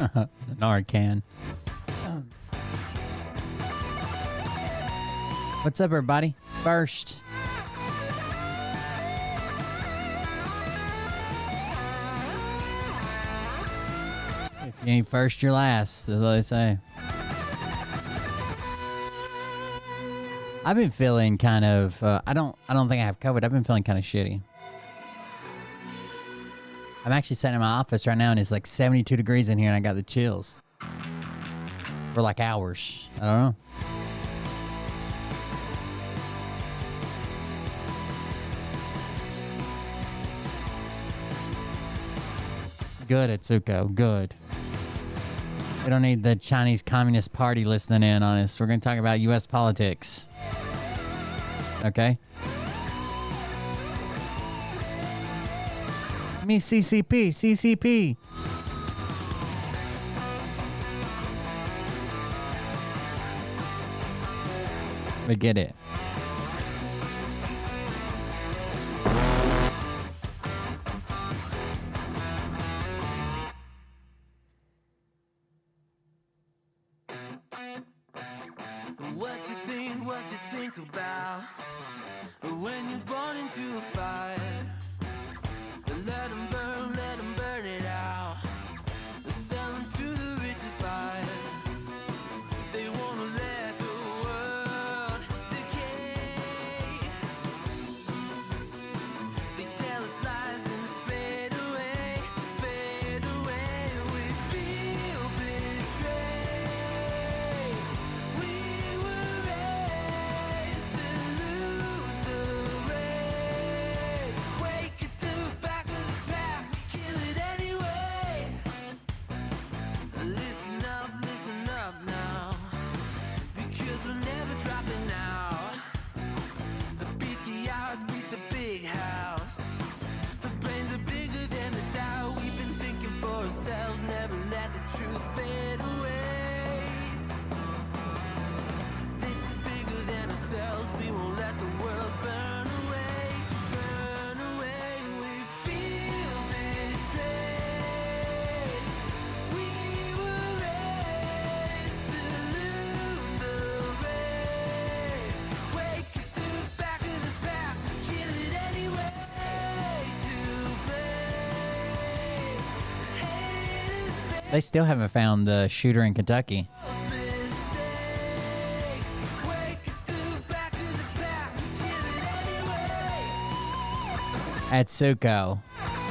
The Narcan. What's up, everybody? First. If you ain't first, you're last. That's what they say. I've been feeling kind of. I don't think I have COVID. I've been feeling kind of shitty. I'm actually sitting in my office right now, and it's like 72 degrees in here, and I got the chills for like hours. I don't know. Good, Atsuko. Good. We don't need the Chinese Communist Party listening in on us. We're going to talk about U.S. politics. Okay? Me CCP. We get it. What you think about when you're born into a fire. Let them burn it out. Sell them to the richest buyer. They wanna let the world decay. They tell us lies and fade away. We feel betrayed. We were raised to lose the race. Wake at the back of the pack, kill it anyway. Listen up now, because we're never dropping out. Beat the odds, beat the big house. The brains are bigger than the doubt. We've been thinking for ourselves, never let the truth fade away. This is bigger than ourselves, we won't let the world burn away. We feel betrayed. We were raised to lose the race. Wake at the back of the pack, kill it anyway. To blame. Hate They still haven't found the shooter in Kentucky. mistakes. Wake at the back of the pack, kill it anyway. Atsuko.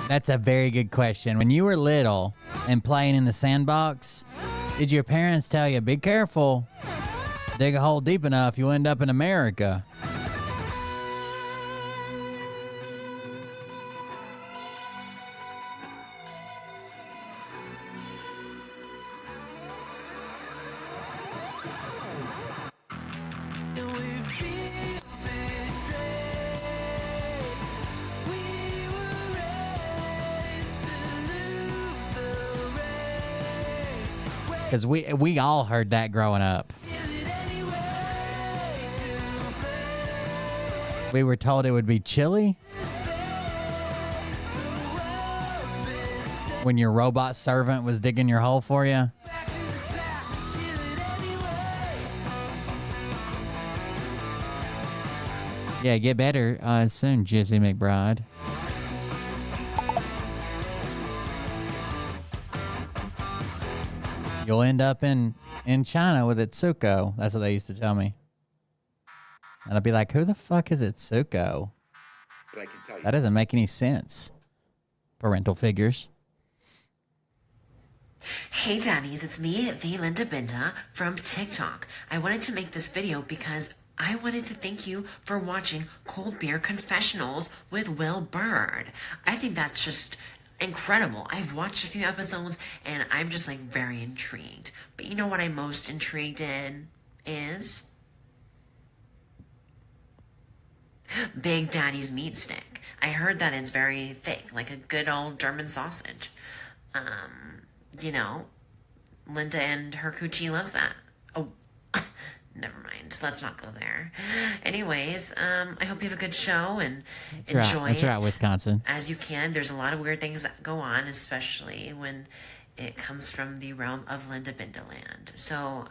That's a very good question. When you were little and playing in the sandbox, did your parents tell you, be careful, dig a hole deep enough, you'll end up in America? And we feel betrayed. We were raised to lose the race. Because we all heard that growing up. Kill it anyway. To blame. We were told it would be chilly when your robot servant was digging your hole for you. Back of the pack, kill it anyway. Yeah, get better soon, Jizzy McBride. You'll end up in China with Itsuko. That's what they used to tell me. And I'd be like, who the fuck is Itsuko? But I can tell you. That doesn't make any sense. Parental figures. Hey daddies, it's me, the Linda Binda from TikTok. I wanted to make this video because I wanted to thank you for watching Cold Beer Confessionals with Will Bird. I think that's just incredible. I've watched a few episodes and I'm just like very intrigued. But you know what I'm most intrigued in is Big Daddy's meat stick. I heard that it's very thick, like a good old German sausage. You know, Linda and her coochie loves that. Oh, never mind. Let's not go there. Anyways, I hope you have a good show and enjoy That's it right, Wisconsin. as you can. There's a lot of weird things that go on, especially when it comes from the realm of Linda Bindaland. So,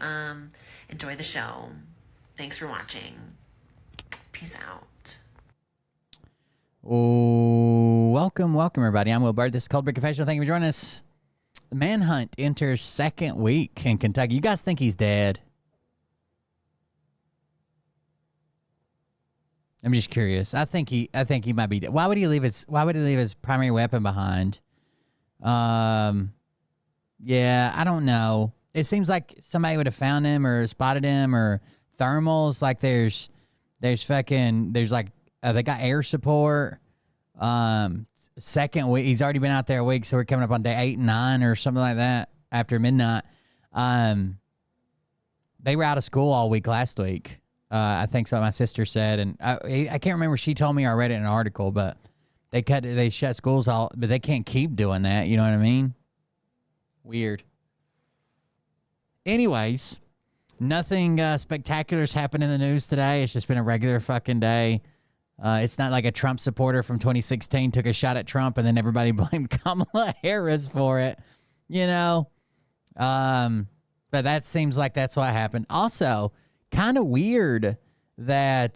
enjoy the show. Thanks for watching. Peace out. Oh, welcome, everybody. I'm Will Bird. This is Cold Beer Confessional. Thank you for joining us. The manhunt enters second week in Kentucky. You guys think he's dead? I'm just curious. I think he might be dead. Why would he leave his primary weapon behind? Yeah, I don't know. It seems like somebody would have found him or spotted him, or thermals. Like there's like they got air support. Second week, he's already been out there a week, so we're coming up on day 8 and 9 or something like that after midnight. They were out of school all week last week. I think so. My sister said, and I can't remember. She told me or I read it in an article, but they shut schools all, but they can't keep doing that. You know what I mean? Weird. Anyways, nothing spectacular's happened in the news today. It's just been a regular fucking day. It's not like a Trump supporter from 2016 took a shot at Trump and then everybody blamed Kamala Harris for it, you know? But that seems like that's what happened. Also, kind of weird that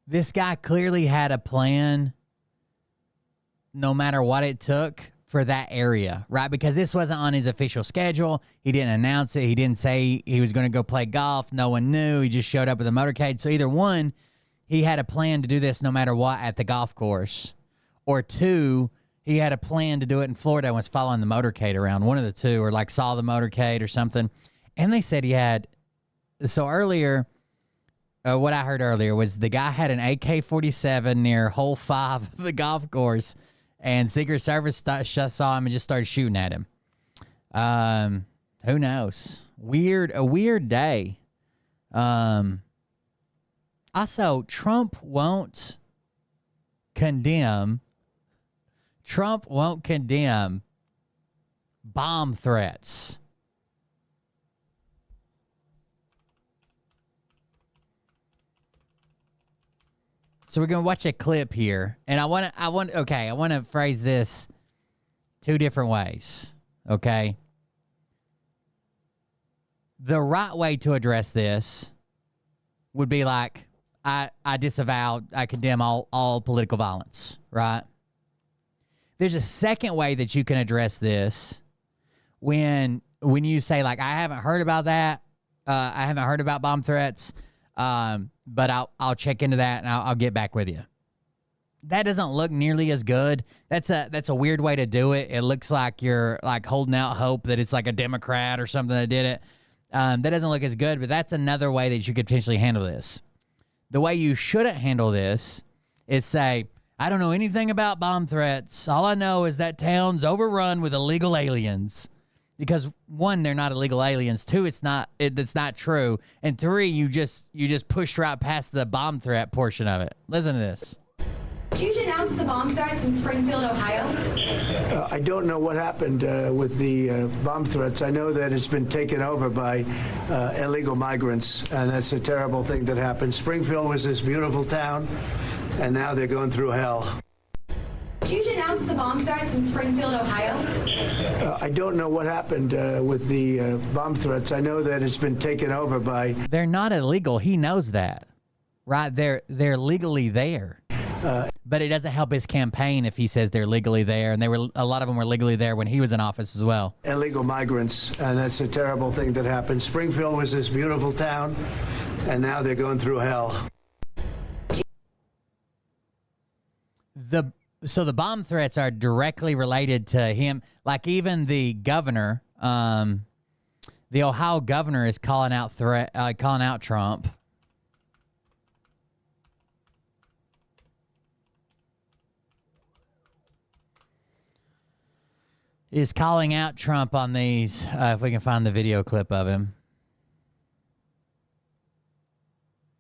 this guy clearly had a plan no matter what it took for that area, right? Because this wasn't on his official schedule. He didn't announce it. He didn't say he was going to go play golf. No one knew. He just showed up with a motorcade. So either one, he had a plan to do this no matter what at the golf course, or two, he had a plan to do it in Florida and was following the motorcade around. One of the two, or like saw the motorcade or something. And they said he had, so earlier, what I heard earlier was the guy had an AK-47 near hole 5 of the golf course, and Secret Service saw him and just started shooting at him. Who knows? A weird day. Also, Trump won't condemn bomb threats. So we're going to watch a clip here, and I want to phrase this two different ways, okay? The right way to address this would be like, I condemn all political violence, right? There's a second way that you can address this when you say, like, I haven't heard about that. I haven't heard about bomb threats. But I'll check into that and I'll get back with you. That doesn't look nearly as good. That's a weird way to do it. It looks like you're like holding out hope that it's like a Democrat or something that did it. That doesn't look as good, but that's another way that you could potentially handle this. The way you shouldn't handle this is say, I don't know anything about bomb threats. All I know is that town's overrun with illegal aliens. Because one, they're not illegal aliens. Two, it's not true. And three, you just pushed right past the bomb threat portion of it. Listen to this. Do you denounce the bomb threats in Springfield, Ohio? I don't know what happened with the bomb threats. I know that it's been taken over by illegal migrants, and that's a terrible thing that happened. Springfield was this beautiful town, and now they're going through hell. Do you denounce the bomb threats in Springfield, Ohio? I don't know what happened with the bomb threats. I know that it's been taken over by... They're not illegal. He knows that, right? They're legally there. But it doesn't help his campaign if he says they're legally there, and a lot of them were legally there when he was in office as well. Illegal migrants, and that's a terrible thing that happened. Springfield was this beautiful town, and now they're going through hell. So the bomb threats are directly related to him. Like even the governor, the Ohio governor is calling out Trump. Is calling out Trump on these. If we can find the video clip of him.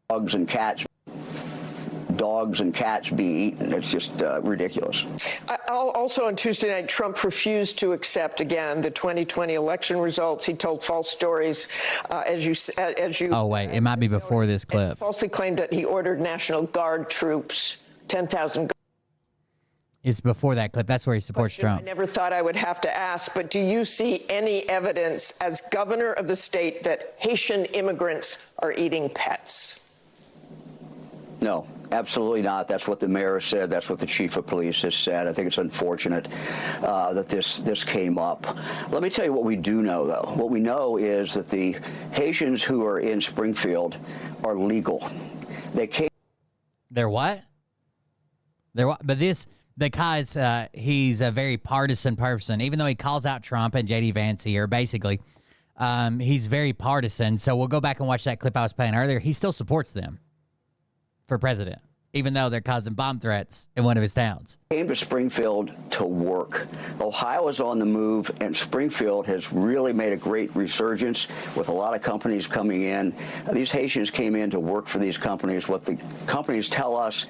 Dogs and cats be eaten. It's just ridiculous. Also on Tuesday night, Trump refused to accept again the 2020 election results. He told false stories, as you. Oh wait, it might be before this clip. Falsely claimed that he ordered National Guard troops, 10,000. It's before that clip. That's where he supports Trump. I never thought I would have to ask, but do you see any evidence as governor of the state that Haitian immigrants are eating pets? No, absolutely not. That's what the mayor said. That's what the chief of police has said. I think it's unfortunate that this came up. Let me tell you what we do know, though. What we know is that the Haitians who are in Springfield are legal. They came. They're what? They're what? But this, because he's a very partisan person, even though he calls out Trump and JD Vance here, basically, he's very partisan. So we'll go back and watch that clip I was playing earlier. He still supports them for president, even though they're causing bomb threats in one of his towns. Came to Springfield to work. Ohio is on the move, and Springfield has really made a great resurgence with a lot of companies coming in. These Haitians came in to work for these companies. What the companies tell us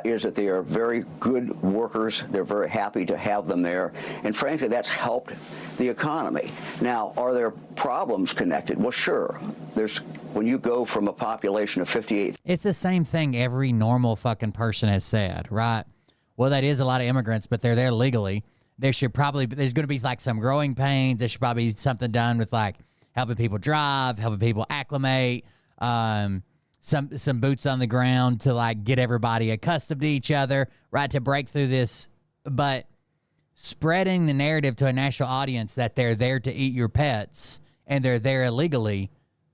is that they are very good workers. They're very happy to have them there. And frankly, that's helped the economy. Now, are there problems connected? Well, sure. When you go from a population of 58. It's the same thing every normal fucking person has said, right? Well, that is a lot of immigrants, but they're there legally. There's going to be like some growing pains. There should probably be something done with like helping people drive, helping people acclimate, some boots on the ground to like get everybody accustomed to each other, right? To break through this. But spreading the narrative to a national audience that they're there to eat your pets and they're there illegally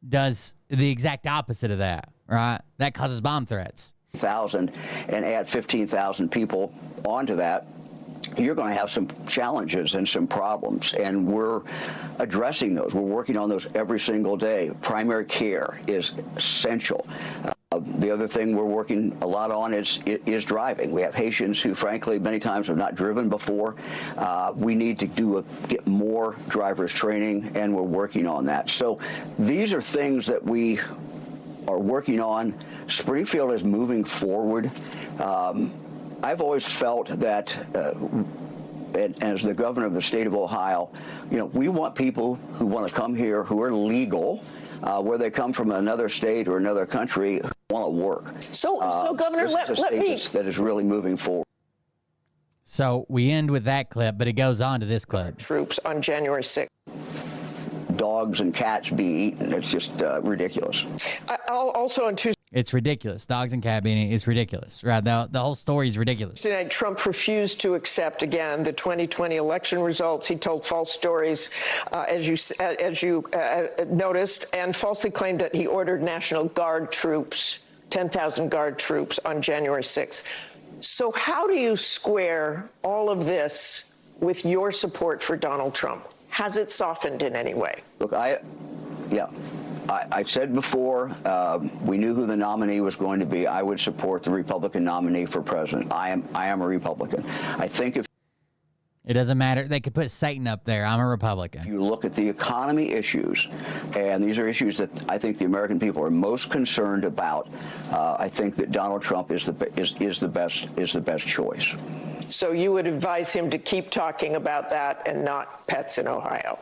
does the exact opposite of that, right? That causes bomb threats. 1,000 and add 15,000 people onto that, you're going to have some challenges and some problems, and we're addressing those. We're working on those every single day. Primary care is essential. The other thing we're working a lot on is driving. We have Haitians who, frankly, many times have not driven before. We need to get more driver's training, and we're working on that. So these are things that we are working on. Springfield is moving forward. I've always felt that, as the governor of the state of Ohio, we want people who want to come here who are legal, where they come from another state or another country, who want to work. So Governor, let me. That is really moving forward. So we end with that clip, but it goes on to this clip. Troops on January 6th. Dogs and cats be eaten. It's just ridiculous. Also on Tuesday. It's ridiculous. Dogs and cat beating. It's ridiculous. Right? The whole story is ridiculous. Tonight, Trump refused to accept again the 2020 election results. He told false stories, as you noticed, and falsely claimed that he ordered National Guard troops, 10,000 Guard troops, on January 6th. So how do you square all of this with your support for Donald Trump? Has it softened in any way? Look, I said before, we knew who the nominee was going to be. I would support the Republican nominee for president. I am a Republican. I think if it doesn't matter, they could put Satan up there. I'm a Republican. you look at the economy issues, and these are issues that I think the American people are most concerned about, I think that Donald Trump is the best choice. So you would advise him to keep talking about that and not pets in Ohio?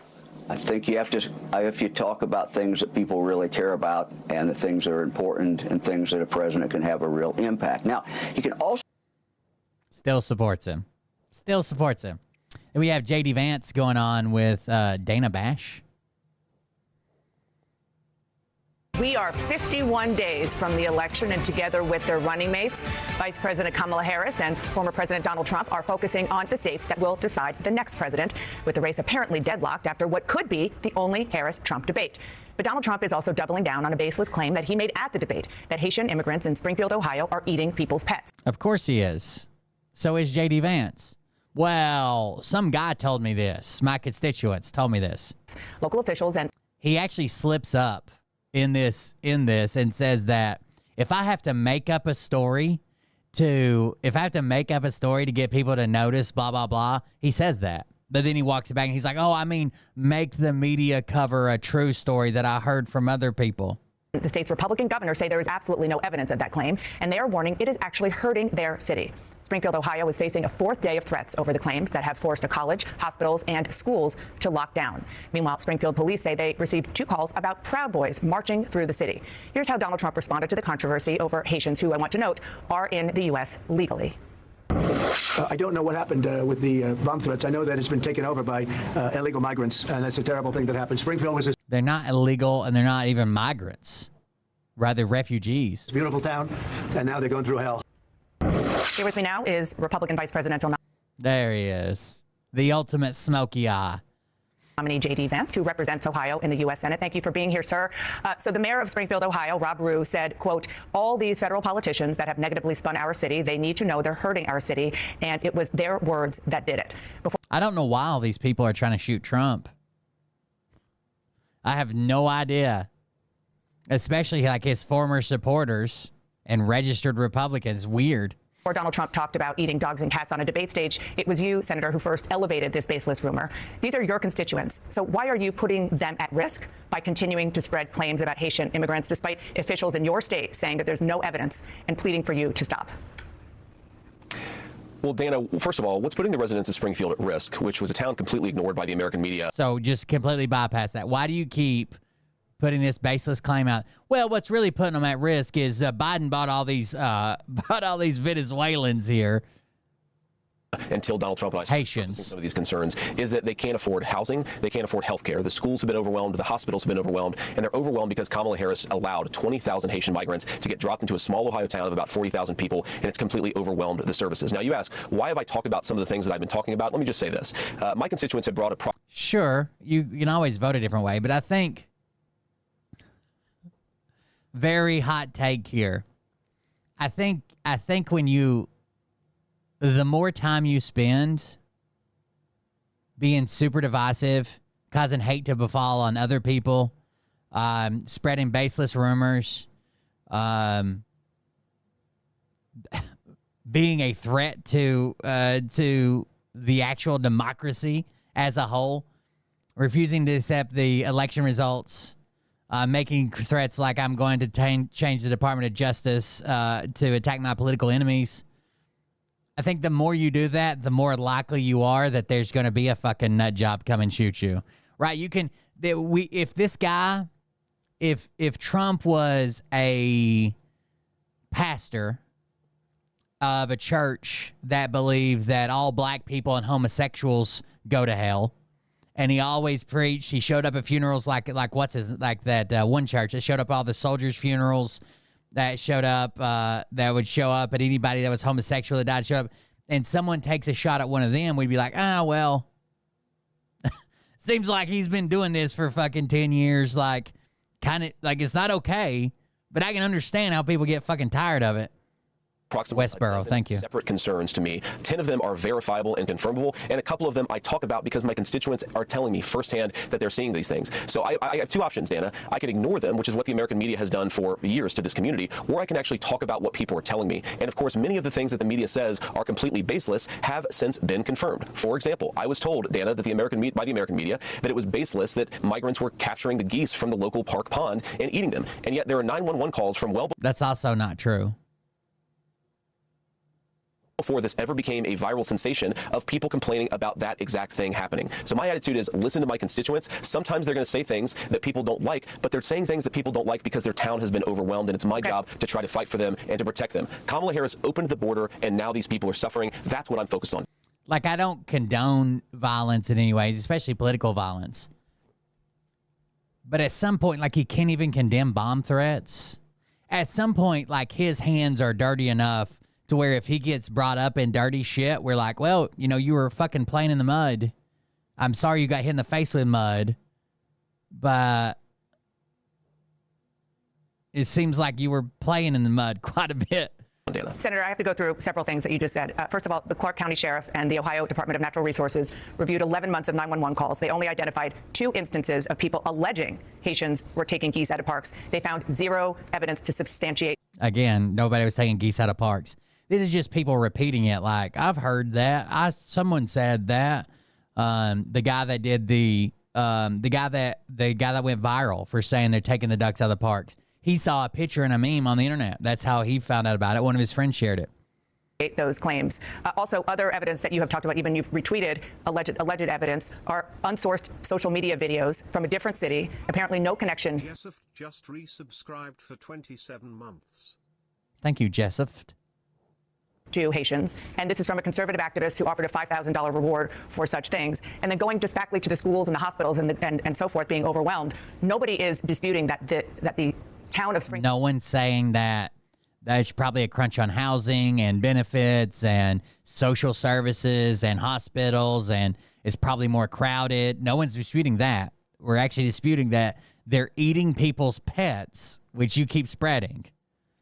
I think you have to, if you talk about things that people really care about and the things that are important and things that a president can have a real impact. Now, he can also. Still supports him. Still supports him. And we have JD Vance going on with Dana Bash. We are 51 days from the election, and together with their running mates, Vice President Kamala Harris and former President Donald Trump are focusing on the states that will decide the next president, with the race apparently deadlocked after what could be the only Harris-Trump debate. But Donald Trump is also doubling down on a baseless claim that he made at the debate, that Haitian immigrants in Springfield, Ohio, are eating people's pets. Of course he is. So is JD Vance. Well, some guy told me this. My constituents told me this. Local officials and he actually slips up in this and says that if I have to make up a story to get people to notice, blah, blah, blah, he says that. But then he walks it back and he's like, oh, I mean, make the media cover a true story that I heard from other people. the state's Republican governors say there is absolutely no evidence of that claim, and they are warning it is actually hurting their city. Springfield, Ohio is facing a fourth day of threats over the claims that have forced a college, hospitals, and schools to lock down. Meanwhile, Springfield police say they received 2 calls about Proud Boys marching through the city. Here's how Donald Trump responded to the controversy over Haitians who, I want to note, are in the U.S. legally. I don't know what happened with the bomb threats. I know that it's been taken over by illegal migrants, and that's a terrible thing that happened. Springfield was this They're not illegal, and they're not even migrants. Rather, refugees. beautiful town, and now they're going through hell. Here with me now is Republican Vice Presidential There he is. The ultimate smoky eye. nominee JD Vance, who represents Ohio in the U.S. Senate. Thank you for being here, sir. So the mayor of Springfield, Ohio, Rob Rue, said, quote, all these federal politicians that have negatively spun our city, they need to know they're hurting our city, and it was their words that did it. I don't know why all these people are trying to shoot Trump. I have no idea. Especially like his former supporters and registered Republicans. Weird. Before Donald Trump talked about eating dogs and cats on a debate stage, it was you, Senator, who first elevated this baseless rumor. These are your constituents. So why are you putting them at risk by continuing to spread claims about Haitian immigrants, despite officials in your state saying that there's no evidence and pleading for you to stop? Well, Dana, first of all, what's putting the residents of Springfield at risk, which was a town completely ignored by the American media? So just completely bypass that. Why do you keep putting this baseless claim out? Well, what's really putting them at risk is Biden bought all these Venezuelans here. Until Donald Trump and I Haitians. some of these concerns is that they can't afford housing, they can't afford health care. The schools have been overwhelmed, the hospitals have been overwhelmed, and they're overwhelmed because Kamala Harris allowed 20,000 Haitian migrants to get dropped into a small Ohio town of about 40,000 people, and it's completely overwhelmed the services. Now, you ask, why have I talked about some of the things that I've been talking about? Let me just say this. My constituents have brought a Sure, you can always vote a different way, but I think very hot take here. I think when the more time you spend being super divisive, causing hate to befall on other people, spreading baseless rumors, being a threat to the actual democracy as a whole, refusing to accept the election results, making threats like I'm going to change the Department of Justice to attack my political enemies. I think the more you do that, the more likely you are that there's going to be a fucking nut job come and shoot you. Right? You can if this guy, if Trump was a pastor of a church that believed that all black people and homosexuals go to hell, and he always preached, he showed up at funerals like that one church that showed up at all the soldiers' funerals, that showed up, that would show up at anybody that was homosexual that died, show up, and someone takes a shot at one of them, we'd be like, well, seems like he's been doing this for fucking 10 years, like, kind of, like, it's not okay, but I can understand how people get fucking tired of it. approximately Westboro, thank you. Separate concerns to me. 10 of them are verifiable and confirmable, and a couple of them I talk about because my constituents are telling me firsthand that they're seeing these things. So I have two options, Dana. I can ignore them, which is what the American media has done for years to this community, or I can actually talk about what people are telling me. And of course, many of the things that the media says are completely baseless have since been confirmed. For example, I was told, Dana, that by the American media, that it was baseless that migrants were capturing the geese from the local park pond and eating them. And yet there are 911 calls from well That's also not true. before this ever became a viral sensation of people complaining about that exact thing happening. So my attitude is listen to my constituents. Sometimes they're going to say things that people don't like, but they're saying things that people don't like because their town has been overwhelmed, and it's my job to try to fight for them and to protect them. Kamala Harris opened the border, and now these people are suffering. That's what I'm focused on. Like, I don't condone violence in any ways, especially political violence. But at some point, like, he can't even condemn bomb threats. At some point, like, his hands are dirty enough to where if he gets brought up in dirty shit, we're like, well, you know, you were fucking playing in the mud. I'm sorry you got hit in the face with mud, but it seems like you were playing in the mud quite a bit. Senator, I have to go through several things that you just said. First of all, the Clark County Sheriff and the Ohio Department of Natural Resources reviewed 11 months of 911 calls. They only identified 2 instances of people alleging Haitians were taking geese out of parks. They found 0 evidence to substantiate. Again, nobody was taking geese out of parks. This is just people repeating it. Like, I've heard that. Someone said that. The guy that did the guy that went viral for saying they're taking the ducks out of the parks. He saw a picture and a meme on the internet. That's how he found out about it. One of his friends shared it. Those claims. Also, other evidence that you have talked about, even you've retweeted alleged evidence, are unsourced social media videos from a different city. Apparently, no connection. Jessif just resubscribed for 27 months. Thank you, Jessif. to Haitians. And this is from a conservative activist who offered a $5,000 reward for such things. And then going just backly to the schools and the hospitals and so forth being overwhelmed. Nobody is disputing that the town of Springfield. No one's saying that there's probably a crunch on housing and benefits and social services and hospitals, and it's probably more crowded. No one's disputing that. We're actually disputing that they're eating people's pets, which you keep spreading.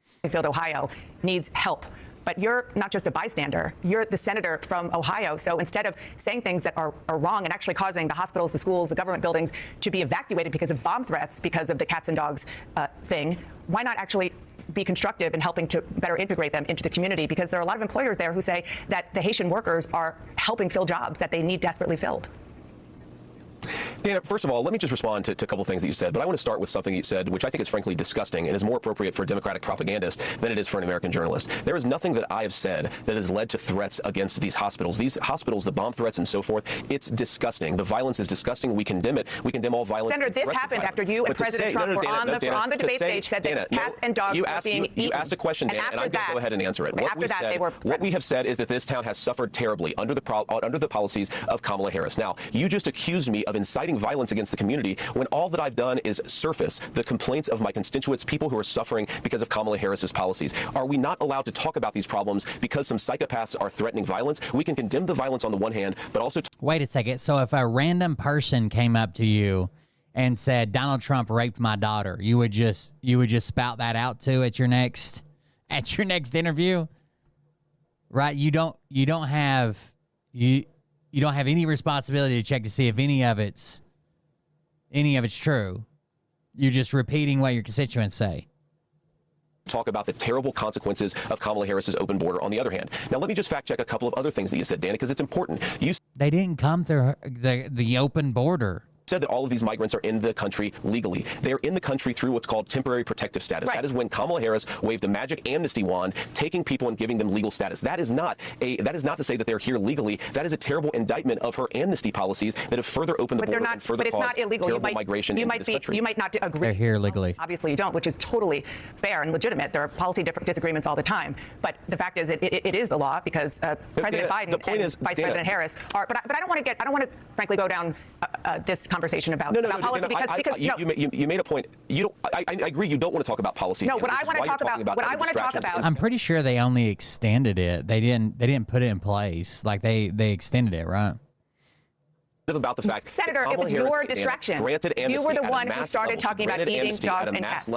Springfield, Ohio needs help. But you're not just a bystander. You're the senator from Ohio. So instead of saying things that are wrong and actually causing the hospitals, the schools, the government buildings to be evacuated because of bomb threats, because of the cats and dogs thing, why not actually be constructive in helping to better integrate them into the community? Because there are a lot of employers there who say that the Haitian workers are helping fill jobs that they need desperately filled. Dana, first of all, let me just respond to a couple of things that you said, but I want to start with something you said, which I think is frankly disgusting and is more appropriate for a Democratic propagandist than it is for an American journalist. There is nothing that I have said that has led to threats against these hospitals. These hospitals, the bomb threats and so forth, it's disgusting. The violence is disgusting. We condemn it. We condemn all violence. Senator, this happened after you and President Trump were on the debate stage, said that cats and dogs were being eaten. You asked a question, Dana, and I'm going to go ahead and answer it. What we have said is that this town has suffered terribly under the policies of Kamala Harris. Now, you just accused me of inciting violence against the community when all that I've done is surface the complaints of my constituents, people who are suffering because of Kamala Harris's policies. Are we not allowed to talk about these problems because some psychopaths are threatening violence? We can condemn the violence on the one hand, but also... Wait a second. So if a random person came up to you and said, Donald Trump raped my daughter, you would just spout that out too at your next interview? Right? You don't have any responsibility to check to see if any of it's true. You're just repeating what your constituents say. Talk about the terrible consequences of Kamala Harris's open border on the other hand. Now, let me just fact check a couple of other things that you said, Dana, because it's important. They didn't come through the open border. Said that all of these migrants are in the country legally. They're in the country through what's called temporary protective status. Right. That is when Kamala Harris waved a magic amnesty wand, taking people and giving them legal status. That is not to say that they're here legally. That is a terrible indictment of her amnesty policies that have further opened the border and further caused terrible migration into this country. You might not agree. They're here legally. Obviously, you don't, which is totally fair and legitimate. There are policy disagreements all the time. But the fact is, it is the law because President Biden and Vice President Harris are. But I don't want to frankly go down this conversation about policy because you made a point. I agree. You don't want to talk about policy. No, what I want to talk about. I'm pretty sure they only extended it. They didn't put it in place. Like they extended it, right? About the fact, Senator, it was your distraction. Granted amnesty. You were the one who started talking about eating dogs and cats.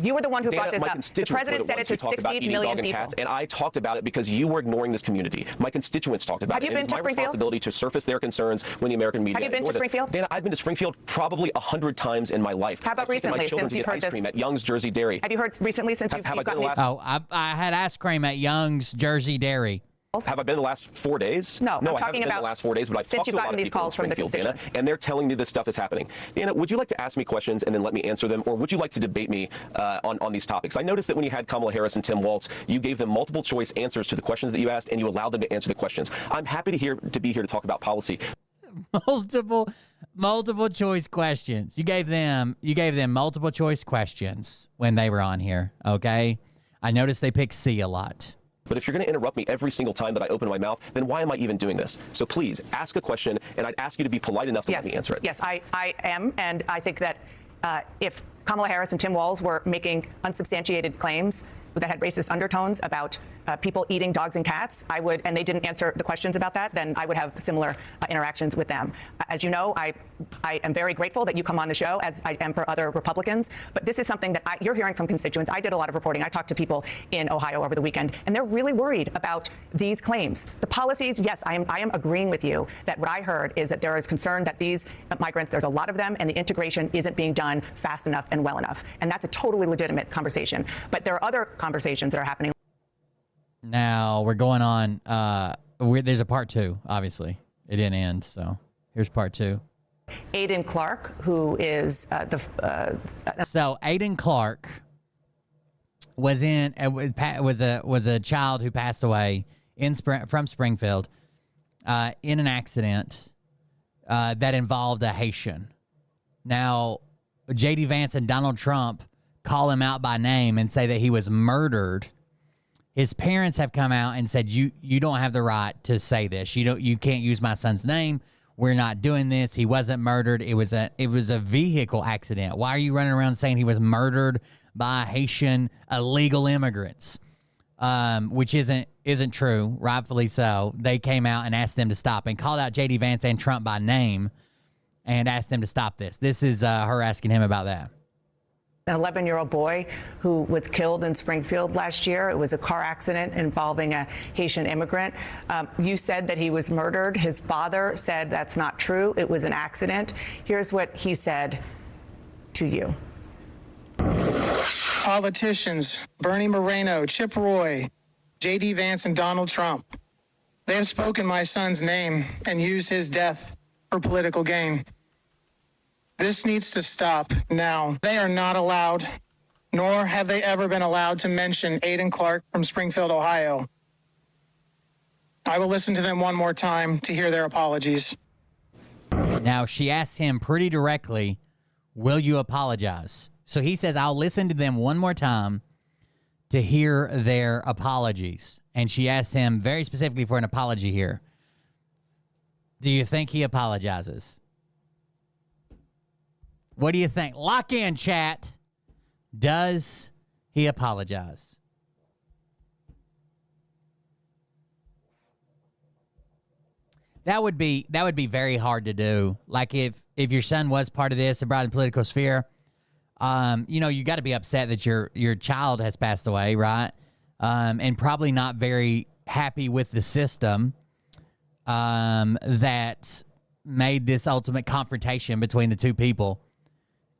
You were the one who brought this up. The president said it to 60 million people. Cats, and I talked about it because you were ignoring this community. My constituents talked about it. Have you been to Springfield? It's my responsibility to surface their concerns when the American media. Have you been to Springfield? Dana, I've been to Springfield probably 100 times in my life. How about recently, since you've heard this? Ice cream at Young's Jersey Dairy. Have you heard recently since you've gotten these? Oh, I had ice cream at Young's Jersey Dairy. Have I been the last 4 days? No, I haven't been the last 4 days, but I've talked to a lot of people in Springfield, Dana, and they're telling me this stuff is happening. Dana, would you like to ask me questions and then let me answer them, or would you like to debate me on these topics? I noticed that when you had Kamala Harris and Tim Walz, you gave them multiple choice answers to the questions that you asked, and you allowed them to answer the questions. I'm happy to be here to talk about policy. Multiple choice questions. You gave them multiple choice questions when they were on here. Okay, I noticed they picked C a lot. But if you're going to interrupt me every single time that I open my mouth, then why am I even doing this? So please ask a question, and I'd ask you to be polite enough to let me answer it. Yes, I am, and I think that if Kamala Harris and Tim Walz were making unsubstantiated claims that had racist undertones about people eating dogs and cats, and they didn't answer the questions about that, then I would have similar interactions with them. As you know, I am very grateful that you come on the show, as I am for other Republicans, but this is something that you're hearing from constituents. I did a lot of reporting. I talked to people in Ohio over the weekend, and they're really worried about these claims. The policies, yes, I am agreeing with you that what I heard is that there is concern that these migrants, there's a lot of them, and the integration isn't being done fast enough and well enough. And that's a totally legitimate conversation. But there are other conversations that are happening. Now we're going on. There's a part 2. Obviously, it didn't end. So here's part 2. Aiden Clark, who is so Aiden Clark was a child who passed away from Springfield in an accident that involved a Haitian. Now, JD Vance and Donald Trump call him out by name and say that he was murdered His parents have come out and said, you don't have the right to say this. You can't use my son's name. We're not doing this. He wasn't murdered. It was a vehicle accident. Why are you running around saying he was murdered by Haitian illegal immigrants? Which isn't true, rightfully so. They came out and asked them to stop and called out JD Vance and Trump by name and asked them to stop this. This is her asking him about that. An 11-year-old boy who was killed in Springfield last year. It was a car accident involving a Haitian immigrant. You said that he was murdered. His father said that's not true. It was an accident. Here's what he said to you. Politicians, Bernie Moreno, Chip Roy, JD Vance, and Donald Trump. They have spoken my son's name and used his death for political gain. This needs to stop now. They are not allowed, nor have they ever been allowed to mention Aiden Clark from Springfield, Ohio. I will listen to them one more time to hear their apologies. Now, she asked him pretty directly, will you apologize? So he says, I'll listen to them one more time to hear their apologies. And she asked him very specifically for an apology here. Do you think he apologizes? What do you think? Lock in, chat. Does he apologize? That would be very hard to do. Like if your son was part of this and brought in the political sphere, you got to be upset that your child has passed away, right? And probably not very happy with the system that made this ultimate confrontation between the two people.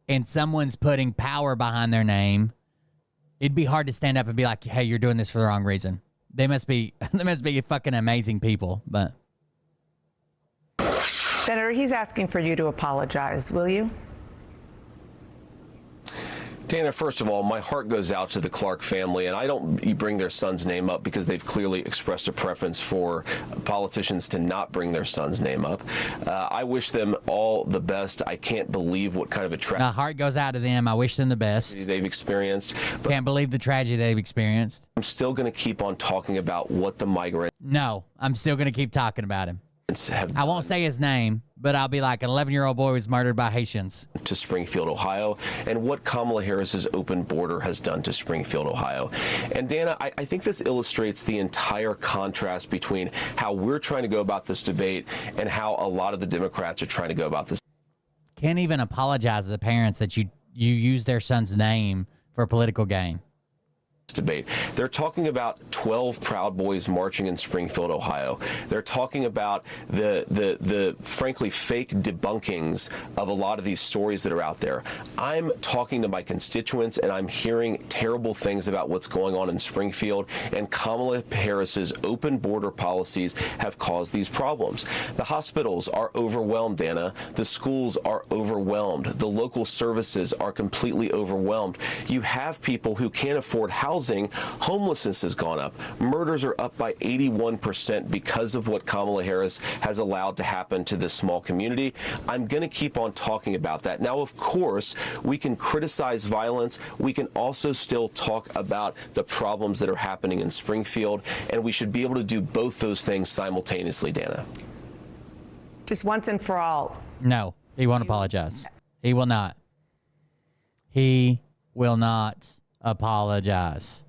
And someone's putting power behind their name. It'd be hard to stand up and be like, "Hey, you're doing this for the wrong reason." They must be fucking amazing people, but. Senator, he's asking for you to apologize. Will you? Dana, first of all, my heart goes out to the Clark family, and I don't bring their son's name up because they've clearly expressed a preference for politicians to not bring their son's name up. I wish them all the best. I can't believe what kind of a tragedy. My heart goes out to them. I wish them the best. They've experienced. But can't believe the tragedy they've experienced. I'm still going to keep on talking about what the migrants. No, I'm still going to keep talking about him. I won't say his name, but I'll be like, an 11-year-old boy was murdered by Haitians. To Springfield, Ohio, and what Kamala Harris's open border has done to Springfield, Ohio. And Dana, I think this illustrates the entire contrast between how we're trying to go about this debate and how a lot of the Democrats are trying to go about this. Can't even apologize to the parents that you use their son's name for political gain. Debate. They're talking about 12 Proud Boys marching in Springfield, Ohio. They're talking about the frankly fake debunkings of a lot of these stories that are out there. I'm talking to my constituents and I'm hearing terrible things about what's going on in Springfield, and Kamala Harris's open border policies have caused these problems. The hospitals are overwhelmed, Dana. The schools are overwhelmed. The local services are completely overwhelmed. You have people who can't afford housing. Homelessness has gone up. Murders are up by 81% because of what Kamala Harris has allowed to happen to this small community. I'm going to keep on talking about that. Now, of course, we can criticize violence. We can also still talk about the problems that are happening in Springfield, and we should be able to do both those things simultaneously, Dana. Just once and for all. No, he won't apologize. He will not. He will not apologize.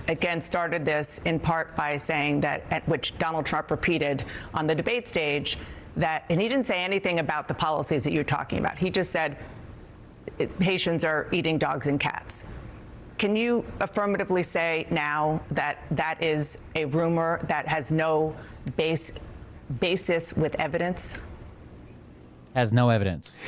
Again, started this in part by saying that, at which Donald Trump repeated on the debate stage, that, and he didn't say anything about the policies that you're talking about. He just said Haitians are eating dogs and cats. Can you affirmatively say now that that is a rumor that has no basis with evidence? Has no evidence.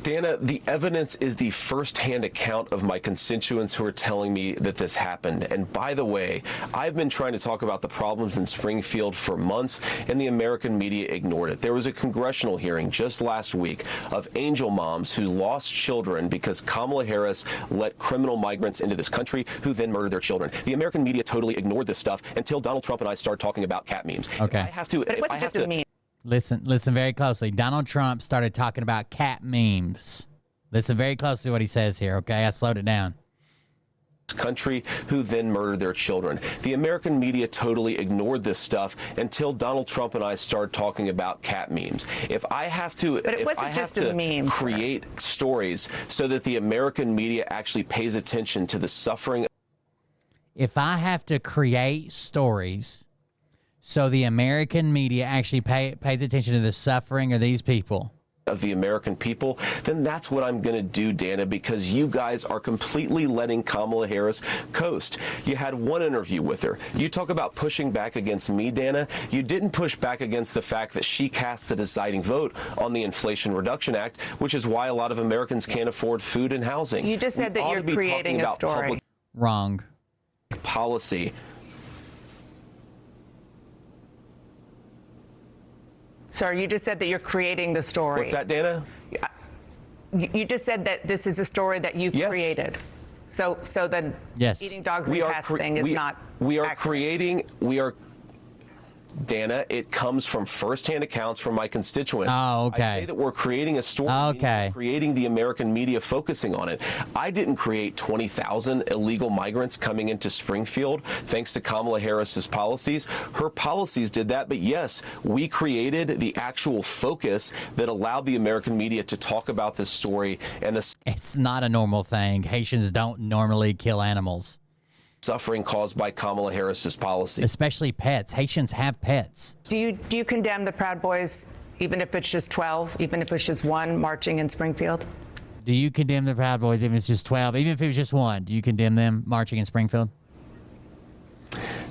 Dana, the evidence is the first-hand account of my constituents who are telling me that this happened. And by the way, I've been trying to talk about the problems in Springfield for months, and the American media ignored it. There was a congressional hearing just last week of angel moms who lost children because Kamala Harris let criminal migrants into this country who then murdered their children. The American media totally ignored this stuff until Donald Trump and I started talking about cat memes. Okay. I have to. But it wasn't just a meme. Listen very closely. Donald Trump started talking about cat memes. Listen very closely to what he says here, okay? I slowed it down. country who then murdered their children. The American media totally ignored this stuff until Donald Trump and I started talking about cat memes. If I have to, create stories so that the American media actually pays attention to the suffering. If I have to create stories so the American media actually pays attention to the suffering of these people, of the American people, then that's what I'm going to do, Dana, because you guys are completely letting Kamala Harris coast. You had one interview with her. You talk about pushing back against me, Dana. You didn't push back against the fact that she cast the deciding vote on the Inflation Reduction Act, which is why a lot of Americans can't afford food and housing. You just said that you're creating a story. Wrong. Policy. Sir, you just said that you're creating the story. What's that, Dana? You just said that this is a story that you created. So the eating dogs and cats thing is not accurate. Dana, it comes from firsthand accounts from my constituent. Oh, okay. I say that we're creating a story, creating the American media focusing on it. I didn't create 20,000 illegal migrants coming into Springfield thanks to Kamala Harris's policies. Her policies did that, but yes, we created the actual focus that allowed the American media to talk about this story. And it's not a normal thing. Haitians don't normally kill animals. Suffering caused by Kamala Harris's policy. Especially pets. Haitians have pets. Do you condemn the Proud Boys, even if it's just 12, even if it's just one marching in Springfield? Do you condemn the Proud Boys, even if it's just 12, even if it was just one? Do you condemn them marching in Springfield?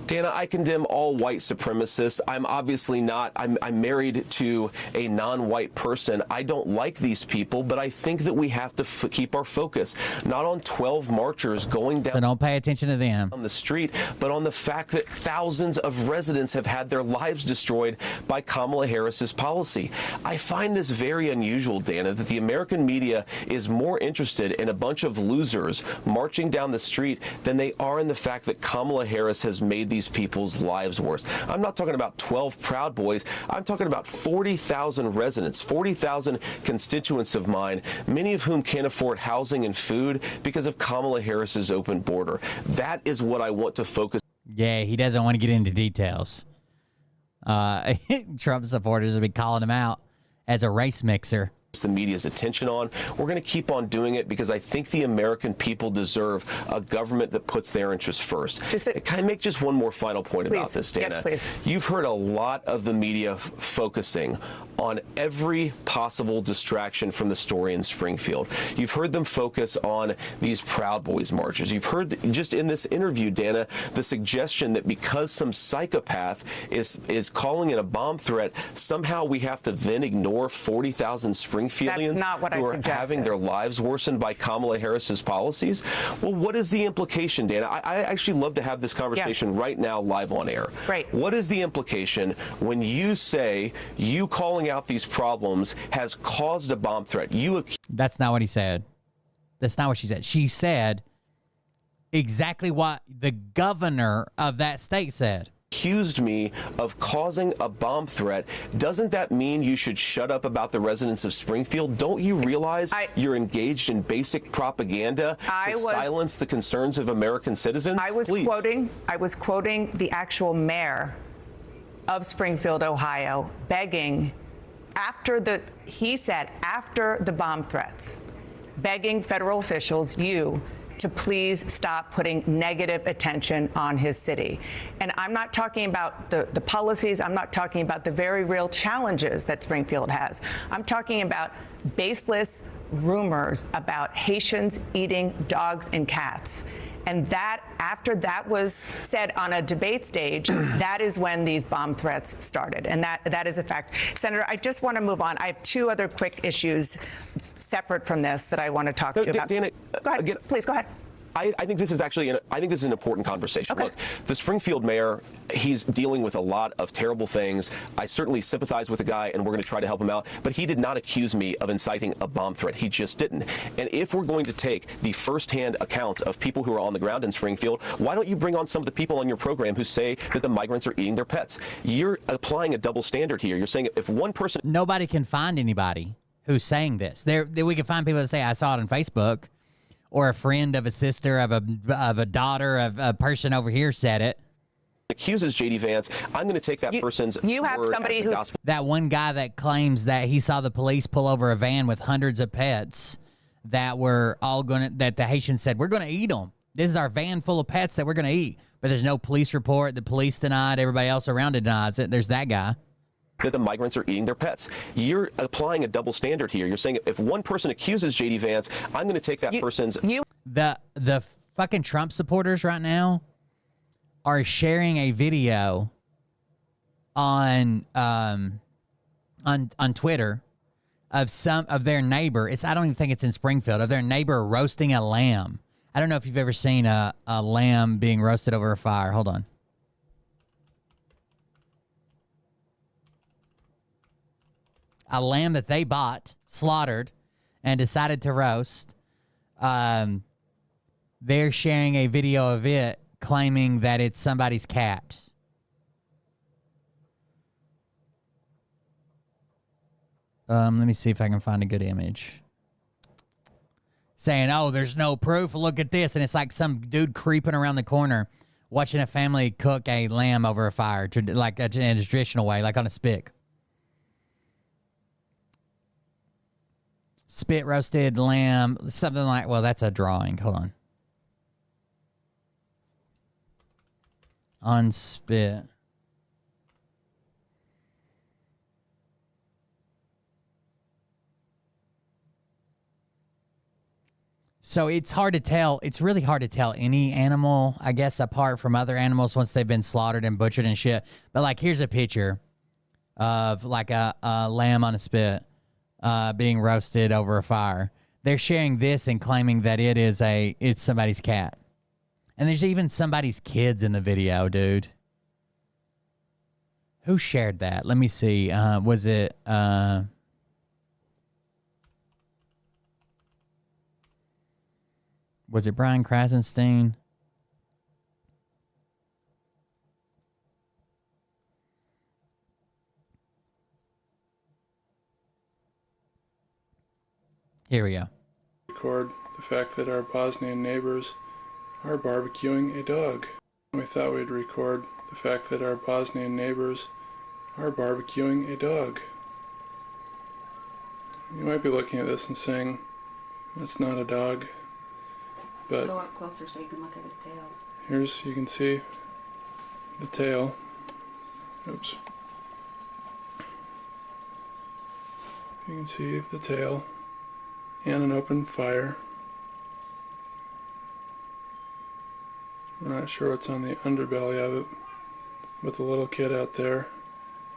Dana, I condemn all white supremacists. I'm obviously not. I'm married to a non-white person. I don't like these people, but I think that we have to keep our focus not on 12 marchers going down. So don't pay attention to them on the street, but on the fact that thousands of residents have had their lives destroyed by Kamala Harris's policy. I find this very unusual, Dana, that the American media is more interested in a bunch of losers marching down the street than they are in the fact that Kamala Harris has made these people's lives worse. I'm not talking about 12 Proud Boys. I'm talking about 40,000 residents, 40,000 constituents of mine, many of whom can't afford housing and food because of Kamala Harris's open border. That is what I want to focus. Yeah, he doesn't want to get into details. Trump supporters have been calling him out as a race mixer. The media's attention on. We're going to keep on doing it because I think the American people deserve a government that puts their interests first. Can I make just one more final point about this, Dana? Yes, please. You've heard a lot of the media focusing on every possible distraction from the story in Springfield. You've heard them focus on these Proud Boys marches. You've heard just in this interview, Dana, the suggestion that because some psychopath is calling it a bomb threat, somehow we have to then ignore 40,000 Springfieldians who are having their lives worsened by Kamala Harris's policies. Well, what is the implication, Dana? I actually love to have this conversation right now live on air. Right. What is the implication when you say you calling out these problems has caused a bomb threat? That's not what he said. That's not what she said. She said exactly what the governor of that state said. Accused me of causing a bomb threat. Doesn't that mean you should shut up about the residents of Springfield? Don't you realize you're engaged in basic propaganda to silence the concerns of American citizens? I was quoting the actual mayor of Springfield, Ohio, begging after the bomb threats, begging federal officials, to please stop putting negative attention on his city. And I'm not talking about the policies. I'm not talking about the very real challenges that Springfield has. I'm talking about baseless rumors about Haitians eating dogs and cats. And that, after that was said on a debate stage, that is when these bomb threats started. And that is a fact. Senator, I just want to move on. I have two other quick issues separate from this that I want to talk to you about. Dana, go ahead. Again, please go ahead. I think this is actually an important conversation. Okay. Look, the Springfield mayor, he's dealing with a lot of terrible things. I certainly sympathize with the guy, and we're going to try to help him out. But he did not accuse me of inciting a bomb threat. He just didn't. And if we're going to take the firsthand accounts of people who are on the ground in Springfield, why don't you bring on some of the people on your program who say that the migrants are eating their pets? You're applying a double standard here. You're saying if one person... Nobody can find anybody who's saying this. We can find people that say, I saw it on Facebook, or a friend of a sister of a daughter of a person over here said it. Accuses JD Vance, I'm going to take that person's you have word somebody as the who's gospel. That one guy that claims that he saw the police pull over a van with hundreds of pets that were all that the Haitians said, we're going to eat them. This is our van full of pets that we're going to eat. But there's no police report. The police denied. Everybody else around it denies it. There's that guy. That the migrants are eating their pets. You're applying a double standard here. You're saying if one person accuses JD Vance, I'm going to take that person's... The fucking Trump supporters right now are sharing a video on Twitter of some of their neighbor. I don't even think it's in Springfield, of their neighbor roasting a lamb. I don't know if you've ever seen a lamb being roasted over a fire. Hold on. A lamb that they bought, slaughtered, and decided to roast. They're sharing a video of it, claiming that it's somebody's cat. Let me see if I can find a good image. Saying, oh, there's no proof. Look at this. And it's like some dude creeping around the corner watching a family cook a lamb over a fire, like in a traditional way, like on a spit. Spit roasted lamb, something like, well, that's a drawing. Hold on. On spit. So it's hard to tell. It's really hard to tell any animal, I guess, apart from other animals once they've been slaughtered and butchered and shit. But like, here's a picture of like a lamb on a spit being roasted over a fire. They're sharing this and claiming that it's somebody's cat. And there's even somebody's kids in the video, dude. Who shared that? Let me see. Was it... Was it Brian Krasenstein? Here we go. Record the fact that our Bosnian neighbors are barbecuing a dog. We thought we'd record the fact that our Bosnian neighbors are barbecuing a dog. You might be looking at this and saying, that's not a dog. But go up closer so you can look at his tail. You can see the tail. Oops. You can see the tail and an open fire. I'm not sure what's on the underbelly of it, but the little kid out there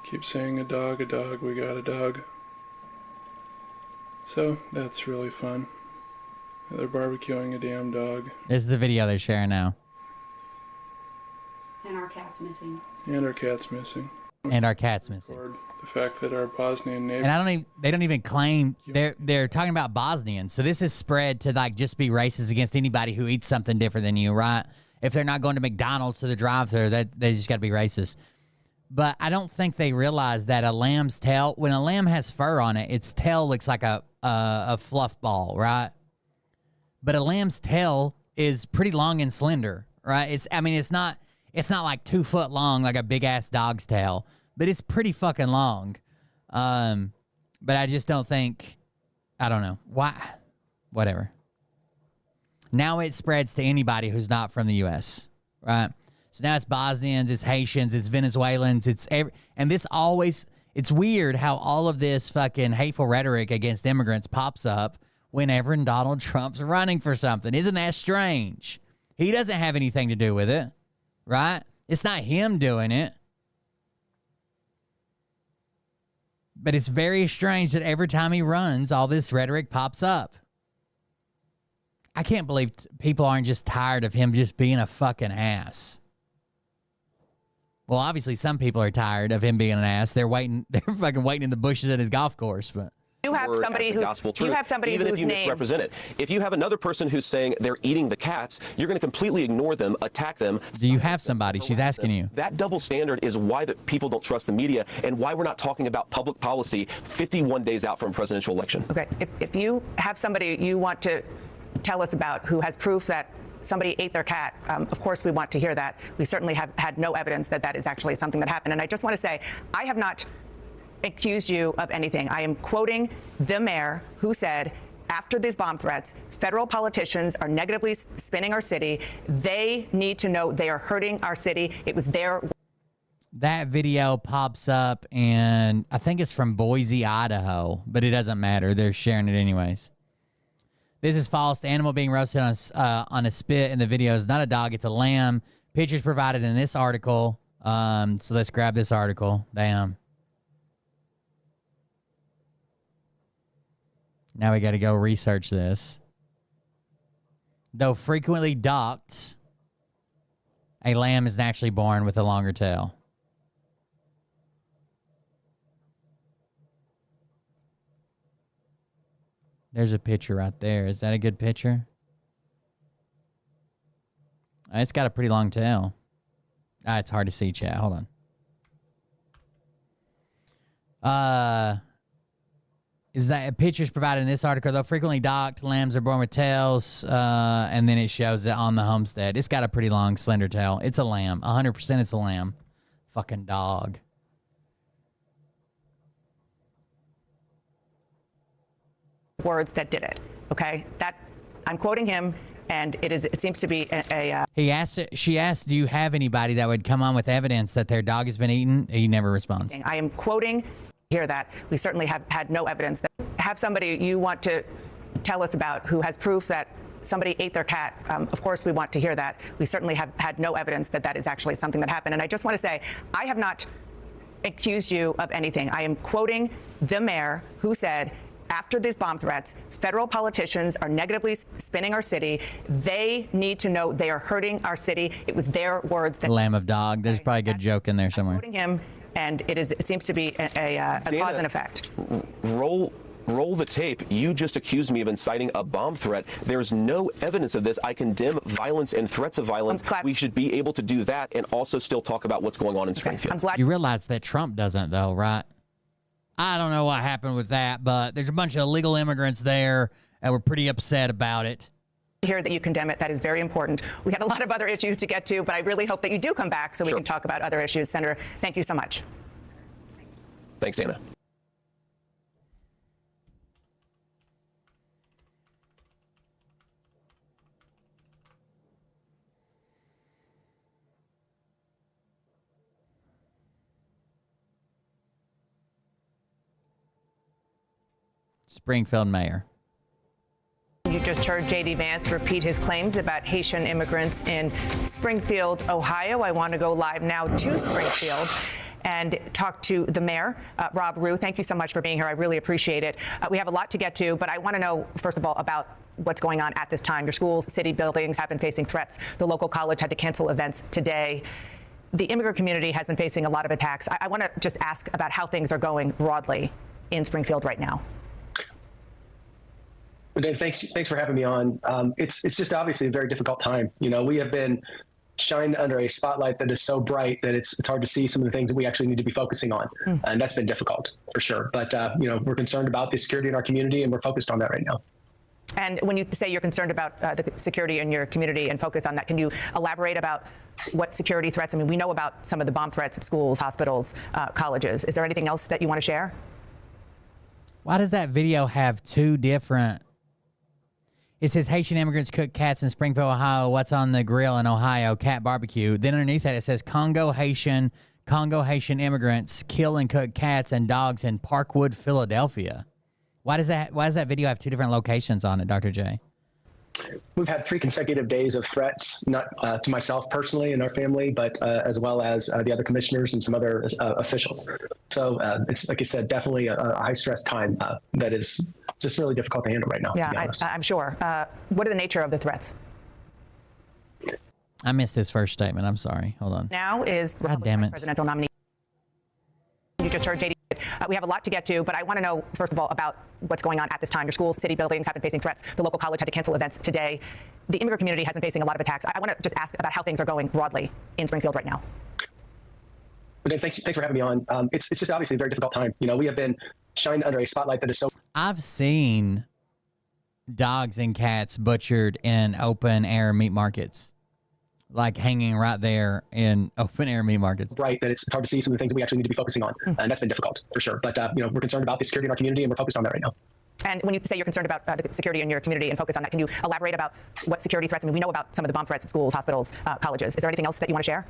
keeps saying, a dog, we got a dog. So that's really fun. They're barbecuing a damn dog. This is the video they're sharing now. And our cat's missing. And our cat's missing. The fact that our Bosnian neighbor... And they don't even claim... They're talking about Bosnians. So this is spread to like just be racist against anybody who eats something different than you, right? If they're not going to McDonald's to the drive-thru, they just got to be racist. But I don't think they realize that a lamb's tail... When a lamb has fur on it, its tail looks like a fluff ball, right? But a lamb's tail is pretty long and slender, right? It's not like 2 foot long like a big ass dog's tail, but it's pretty fucking long. But I just don't think, I don't know why, whatever. Now it spreads to anybody who's not from the U.S., right? So now it's Bosnians, it's Haitians, it's Venezuelans, it's weird how all of this fucking hateful rhetoric against immigrants pops up whenever Donald Trump's running for something. Isn't that strange? He doesn't have anything to do with it, right? It's not him doing it. But it's very strange that every time he runs, all this rhetoric pops up. I can't believe people aren't just tired of him just being a fucking ass. Well, obviously some people are tired of him being an ass. They're fucking waiting in the bushes at his golf course, but... You have somebody even if you misrepresent it. If you have another person who's saying they're eating the cats, you're going to completely ignore them, attack them. Do you have somebody? She's asking you. That double standard is why people don't trust the media and why we're not talking about public policy 51 days out from a presidential election. Okay, if you have somebody you want to tell us about, who has proof that somebody ate their cat, of course we want to hear that. We certainly have had no evidence that that is actually something that happened. And I just want to say, I have not accused you of anything. I am quoting the mayor who said, after these bomb threats, federal politicians are negatively spinning our city. They need to know they are hurting our city. It was their... That video pops up, and I think it's from Boise, Idaho, but it doesn't matter. They're sharing it anyways. This is false. The animal being roasted on a spit in the video is not a dog. It's a lamb. Pictures provided in this article. So let's grab this article. Damn. Now we got to go research this. Though frequently docked, a lamb is naturally born with a longer tail. There's a picture right there. Is that a good picture? It's got a pretty long tail. It's hard to see, chat. Hold on. Is that pictures provided in this article? Though frequently docked, lambs are born with tails, and then it shows it on the homestead. It's got a pretty long, slender tail. It's a lamb. 100% it's a lamb. Fucking dog. Words that did it. Okay, that I'm quoting him, and it seems to be She asked, do you have anybody that would come on with evidence that their dog has been eaten? He never responds. I am quoting. Hear that. We certainly have had no evidence. That have somebody you want to tell us about who has proof that somebody ate their cat. Of course we want to hear that. We certainly have had no evidence that that is actually something that happened. And I just want to say, I have not accused you of anything. I am quoting the mayor who said, after these bomb threats, federal politicians are negatively spinning our city. They need to know they are hurting our city. It was their words. That Lamb of dog. There's probably a good joke in there somewhere. I'm quoting him, and it seems to be a cause and effect. Roll the tape. You just accused me of inciting a bomb threat. There's no evidence of this. I condemn violence and threats of violence. We should be able to do that and also still talk about what's going on in Springfield. You realize that Trump doesn't, though, right? I don't know what happened with that, but there's a bunch of illegal immigrants there and we're pretty upset about it. Hear that you condemn it. That is very important. We had a lot of other issues to get to, but I really hope that you do come back so we can talk about other issues. Senator, thank you so much. Thanks, Dana. Springfield mayor. You just heard JD Vance repeat his claims about Haitian immigrants in Springfield, Ohio. I want to go live now to Springfield and talk to the mayor, Rob Rue. Thank you so much for being here. I really appreciate it. We have a lot to get to, but I want to know, first of all, about what's going on at this time. Your schools, city buildings have been facing threats. The local college had to cancel events today. The immigrant community has been facing a lot of attacks. I want to just ask about how things are going broadly in Springfield right now. Well, Dave, thanks for having me on. It's just obviously a very difficult time. You know, we have been shined under a spotlight that is so bright that it's hard to see some of the things that we actually need to be focusing on. And that's been difficult for sure. But, you know, we're concerned about the security in our community and we're focused on that right now. And when you say you're concerned about the security in your community and focus on that, can you elaborate about what security threats? I mean, we know about some of the bomb threats at schools, hospitals, colleges. Is there anything else that you want to share? Why does that video have two different... It says Haitian immigrants cook cats in Springfield, Ohio. What's on the grill in Ohio? Cat barbecue. Then underneath that, it says Congo Haitian immigrants kill and cook cats and dogs in Parkwood, Philadelphia. Why does that video have two different locations on it, Dr. J? We've had 3 consecutive days of threats, not to myself personally and our family, but as well as the other commissioners and some other officials. So it's, like I said, definitely a high stress time that is just really difficult to handle right now. Yeah, I'm sure. What are the nature of the threats? I missed this first statement. I'm sorry. Hold on. Now is Republican presidential nominee. You just heard JD. We have a lot to get to, but I want to know, first of all, about what's going on at this time. Your schools, city buildings have been facing threats. The local college had to cancel events today. The immigrant community has been facing a lot of attacks. I want to just ask about how things are going broadly in Springfield right now. Well, Dave, thanks for having me on. It's just obviously a very difficult time. You know, we have been shined under a spotlight that is so... I've seen dogs and cats butchered in open air meat markets, like hanging right there in open air meat markets. Right, that it's hard to see some of the things that we actually need to be focusing on, and that's been difficult for sure. But we're concerned about the security in our community, and we're focused on that right now. And when you say you're concerned about the security in your community and focus on that, can you elaborate about what security threats? I mean, we know about some of the bomb threats at schools, hospitals, colleges. Is there anything else that you want to share?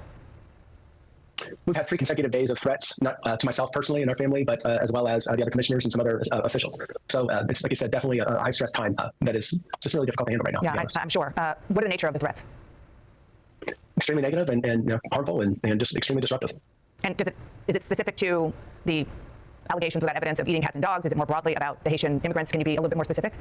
We've had 3 consecutive days of threats, not to myself personally and our family, but as well as the other commissioners and some other officials. So it's, like I said, definitely a high stress time that is just really difficult to handle right now. Yeah, I'm sure. What are the nature of the threats? Extremely negative and harmful and just extremely disruptive. And is it specific to the allegations without evidence of eating cats and dogs? Is it more broadly about the Haitian immigrants? Can you be a little bit more specific?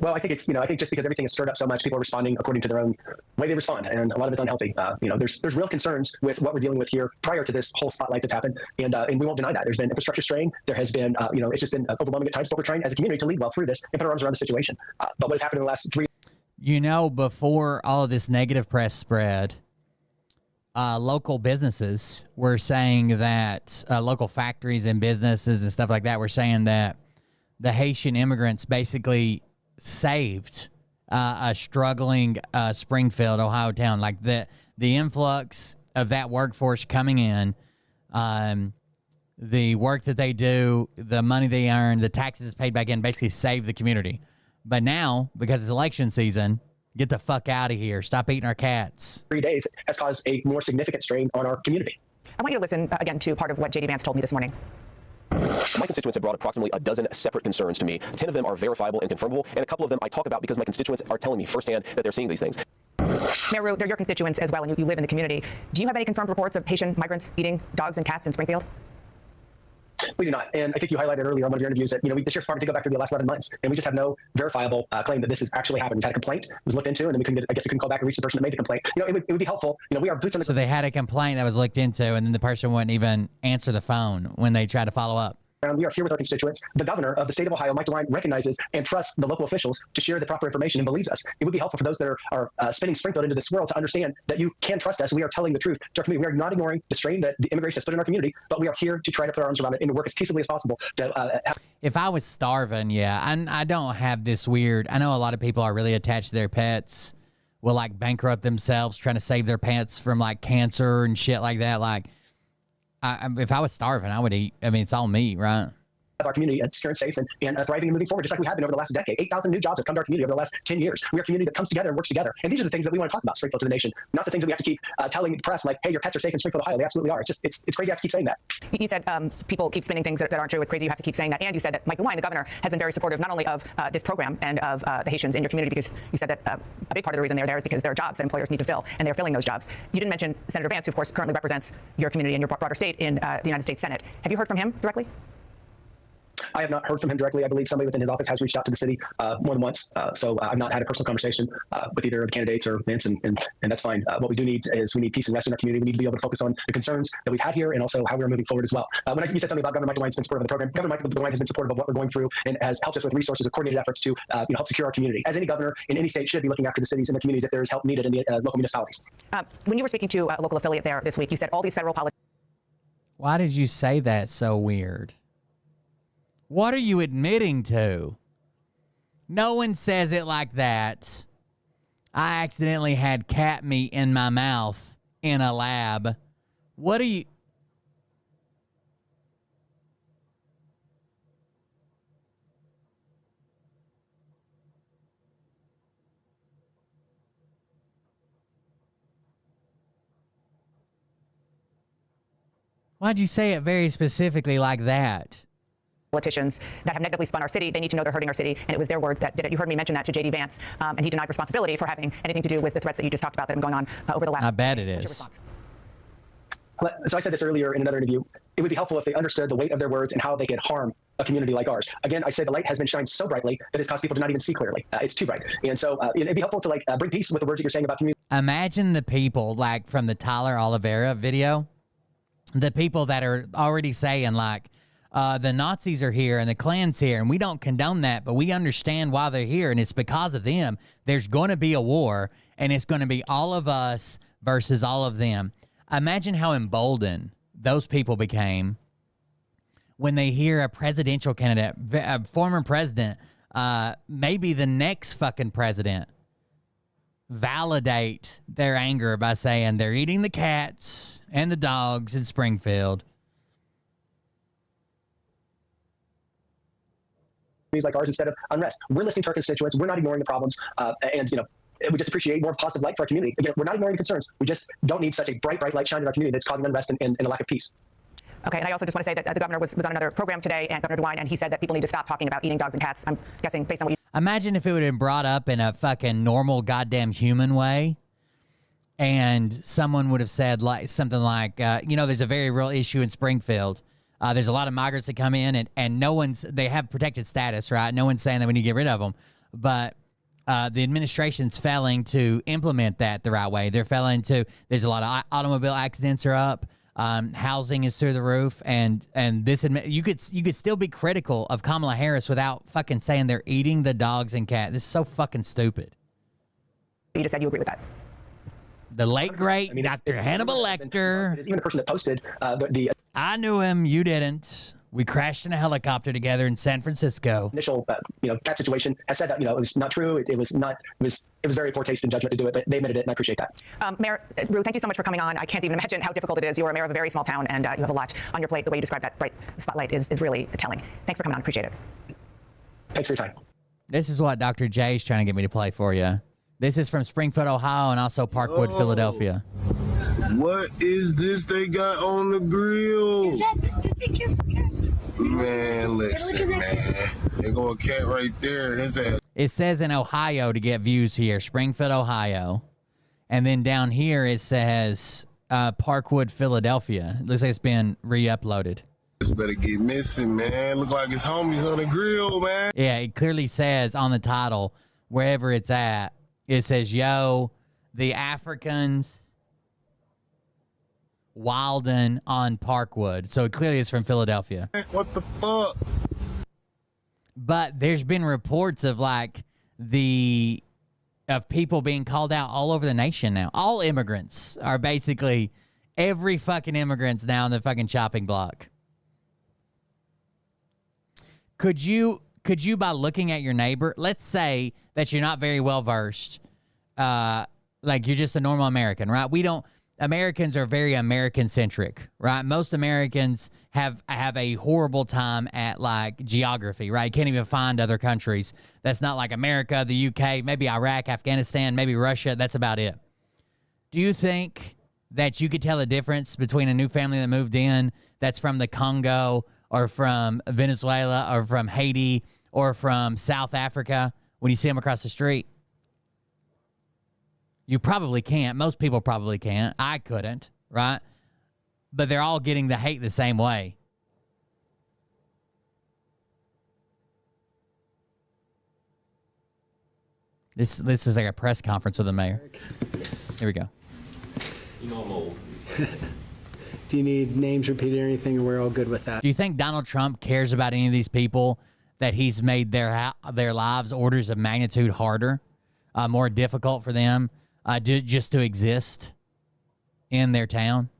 Well, I think it's, I think just because everything is stirred up so much, people are responding according to their own way they respond, and a lot of it's unhealthy. There's real concerns with what we're dealing with here prior to this whole spotlight that's happened, and we won't deny that. There's been infrastructure strain. There has been, it's just been overwhelming at times, but we're trying as a community to lead well through this and put our arms around the situation. But what has happened in the last 3 before all of this negative press spread, local businesses were saying that local factories and businesses and stuff like that were saying that the Haitian immigrants basically saved a struggling Springfield, Ohio town. Like the influx of that workforce coming in, the work that they do, the money they earn, the taxes paid back in, basically saved the community. But now, because it's election season, get the fuck out of here. Stop eating our cats. 3 days has caused a more significant strain on our community. I want you to listen again to part of what JD Vance told me this morning. My constituents have brought approximately a dozen separate concerns to me. 10 of them are verifiable and confirmable, and a couple of them I talk about because my constituents are telling me firsthand that they're seeing these things. Mayor Rue, they're your constituents as well, and you live in the community. Do you have any confirmed reports of Haitian migrants eating dogs and cats in Springfield? We do not. And I think you highlighted earlier on one of your interviews that, the sheriff's department did go back through the last 11 months, and we just have no verifiable claim that this has actually happened. We've had a complaint, it was looked into, and then we couldn't call back and reach the person that made the complaint. It would be helpful. We are boots on the... So they had a complaint that was looked into, and then the person wouldn't even answer the phone when they tried to follow up. We are here with our constituents. The governor of the state of Ohio, Mike DeWine, recognizes and trusts the local officials to share the proper information and believes us. It would be helpful for those that are spinning Springfield into this world to understand that you can trust us. We are telling the truth to our community. We are not ignoring the strain that the immigration has put in our community, but we are here to try to put our arms around it and to work as peaceably as possible. If I was starving, I don't have this weird... I know a lot of people are really attached to their pets, will like bankrupt themselves trying to save their pets from like cancer and shit like that. Like, if I was starving, I would eat. I mean, it's all meat, right? Of our community secure and safe and thriving and moving forward, just like we have been over the last decade. 8,000 new jobs have come to our community over the last 10 years. We are a community that comes together and works together. And these are the things that we want to talk about, Springfield to the nation, not the things that we have to keep telling the press, like, hey, your pets are safe in Springfield, Ohio. They absolutely are. It's crazy I have to keep saying that. You said people keep spinning things that aren't true. It's crazy you have to keep saying that. And you said that Mike DeWine, the governor, has been very supportive not only of this program and of the Haitians in your community, because you said that a big part of the reason they're there is because there are jobs that employers need to fill, and they're filling those jobs. You didn't mention Senator Vance, who, of course, currently represents your community and your broader state in the United States Senate. Have you heard from him directly? I have not heard from him directly. I believe somebody within his office has reached out to the city more than once. So I've not had a personal conversation with either of the candidates or Vince, and that's fine. What we do need is we need peace and rest in our community. We need to be able to focus on the concerns that we've had here and also how we're moving forward as well. When you said something about Governor Mike DeWine's been supportive of the program, Governor Mike DeWine has been supportive of what we're going through and has helped us with resources and coordinated efforts to help secure our community. As any governor in any state should be looking after the cities and the communities if there is help needed in the local municipalities. When you were speaking to a local affiliate there this week, you said all these federal politicians. Why did you say that so weird? What are you admitting to? No one says it like that. I accidentally had cat meat in my mouth in a lab. What are you... Why'd you say it very specifically like that? Politicians that have negatively spun our city, they need to know they're hurting our city, and it was their words that did it. You heard me mention that to JD Vance, and he denied responsibility for having anything to do with the threats that you just talked about that have been going on over the last... I bet it is. So I said this earlier in another interview. It would be helpful if they understood the weight of their words and how they could harm a community like ours. Again, I say the light has been shined so brightly that it's caused people to not even see clearly. It's too bright. And so it'd be helpful to bring peace with the words that you're saying about community. Imagine the people like from the Tyler Oliveira video, the people that are already saying like, the Nazis are here and the Klan's here, and we don't condone that, but we understand why they're here, and it's because of them. There's going to be a war, and it's going to be all of us versus all of them. Imagine how emboldened those people became when they hear a presidential candidate, a former president, maybe the next fucking president validate their anger by saying they're eating the cats and the dogs in Springfield. Like ours instead of unrest. We're listening to our constituents. We're not ignoring the problems. And, you know, we just appreciate more positive light for our community. Again, we're not ignoring the concerns. We just don't need such a bright light shining in our community that's causing unrest and a lack of peace. Okay, and I also just want to say that the governor was on another program today, and Governor DeWine, and he said that people need to stop talking about eating dogs and cats. I'm guessing based on what you... Imagine if it would have been brought up in a fucking normal goddamn human way, and someone would have said like something like, you know, there's a very real issue in Springfield. There's a lot of migrants that come in, and they have protected status, right? No one's saying that we need to get rid of them, but the administration's failing to implement that the right way. They're failing to. There's a lot of automobile accidents are up. Housing is through the roof, and this you could still be critical of Kamala Harris without fucking saying they're eating the dogs and cats. This is so fucking stupid. You just said you agree with that. The late great Dr. Hannibal Lecter. Even the person that posted I knew him. You didn't. We crashed in a helicopter together in San Francisco. Initial, cat situation has said that it was not true. It was very poor taste and judgment to do it, but they admitted it, and I appreciate that. Mayor Rue, thank you so much for coming on. I can't even imagine how difficult it is. You are a mayor of a very small town, and you have a lot on your plate. The way you describe that bright spotlight is really telling. Thanks for coming on. Appreciate it. Thanks for your time. This is what Dr. J is trying to get me to play for you. This is from Springfield, Ohio, and also Parkwood, Philadelphia. What is this they got on the grill? Is that the thing is cats? Man, listen, man. There go a cat right there. His ass. It says in Ohio to get views here, Springfield, Ohio. And then down here it says Parkwood, Philadelphia. It looks like it's been re-uploaded. This better get missing, man. Look like his homies on the grill, man. Yeah, it clearly says on the title, wherever it's at, it says, yo, the Africans wildin' on Parkwood. So it clearly is from Philadelphia. What the fuck? But there's been reports of of people being called out all over the nation now. All immigrants are basically, every fucking immigrant's now on the fucking chopping block. Could you, by looking at your neighbor, let's say that you're not very well versed, like you're just a normal American, right? Americans are very American-centric, right? Most Americans have a horrible time at, like, geography, right? Can't even find other countries. That's not like America, the UK, maybe Iraq, Afghanistan, maybe Russia. That's about it. Do you think that you could tell a difference between a new family that moved in that's from the Congo or from Venezuela or from Haiti or from South Africa when you see them across the street? You probably can't. Most people probably can't. I couldn't, right? But they're all getting the hate the same way. This is like a press conference with the mayor. Yes. Here we go. You know I'm old. Do you need names repeated or anything, or we're all good with that? Do you think Donald Trump cares about any of these people that he's made their lives orders of magnitude harder, more difficult for them? Just to exist in their town?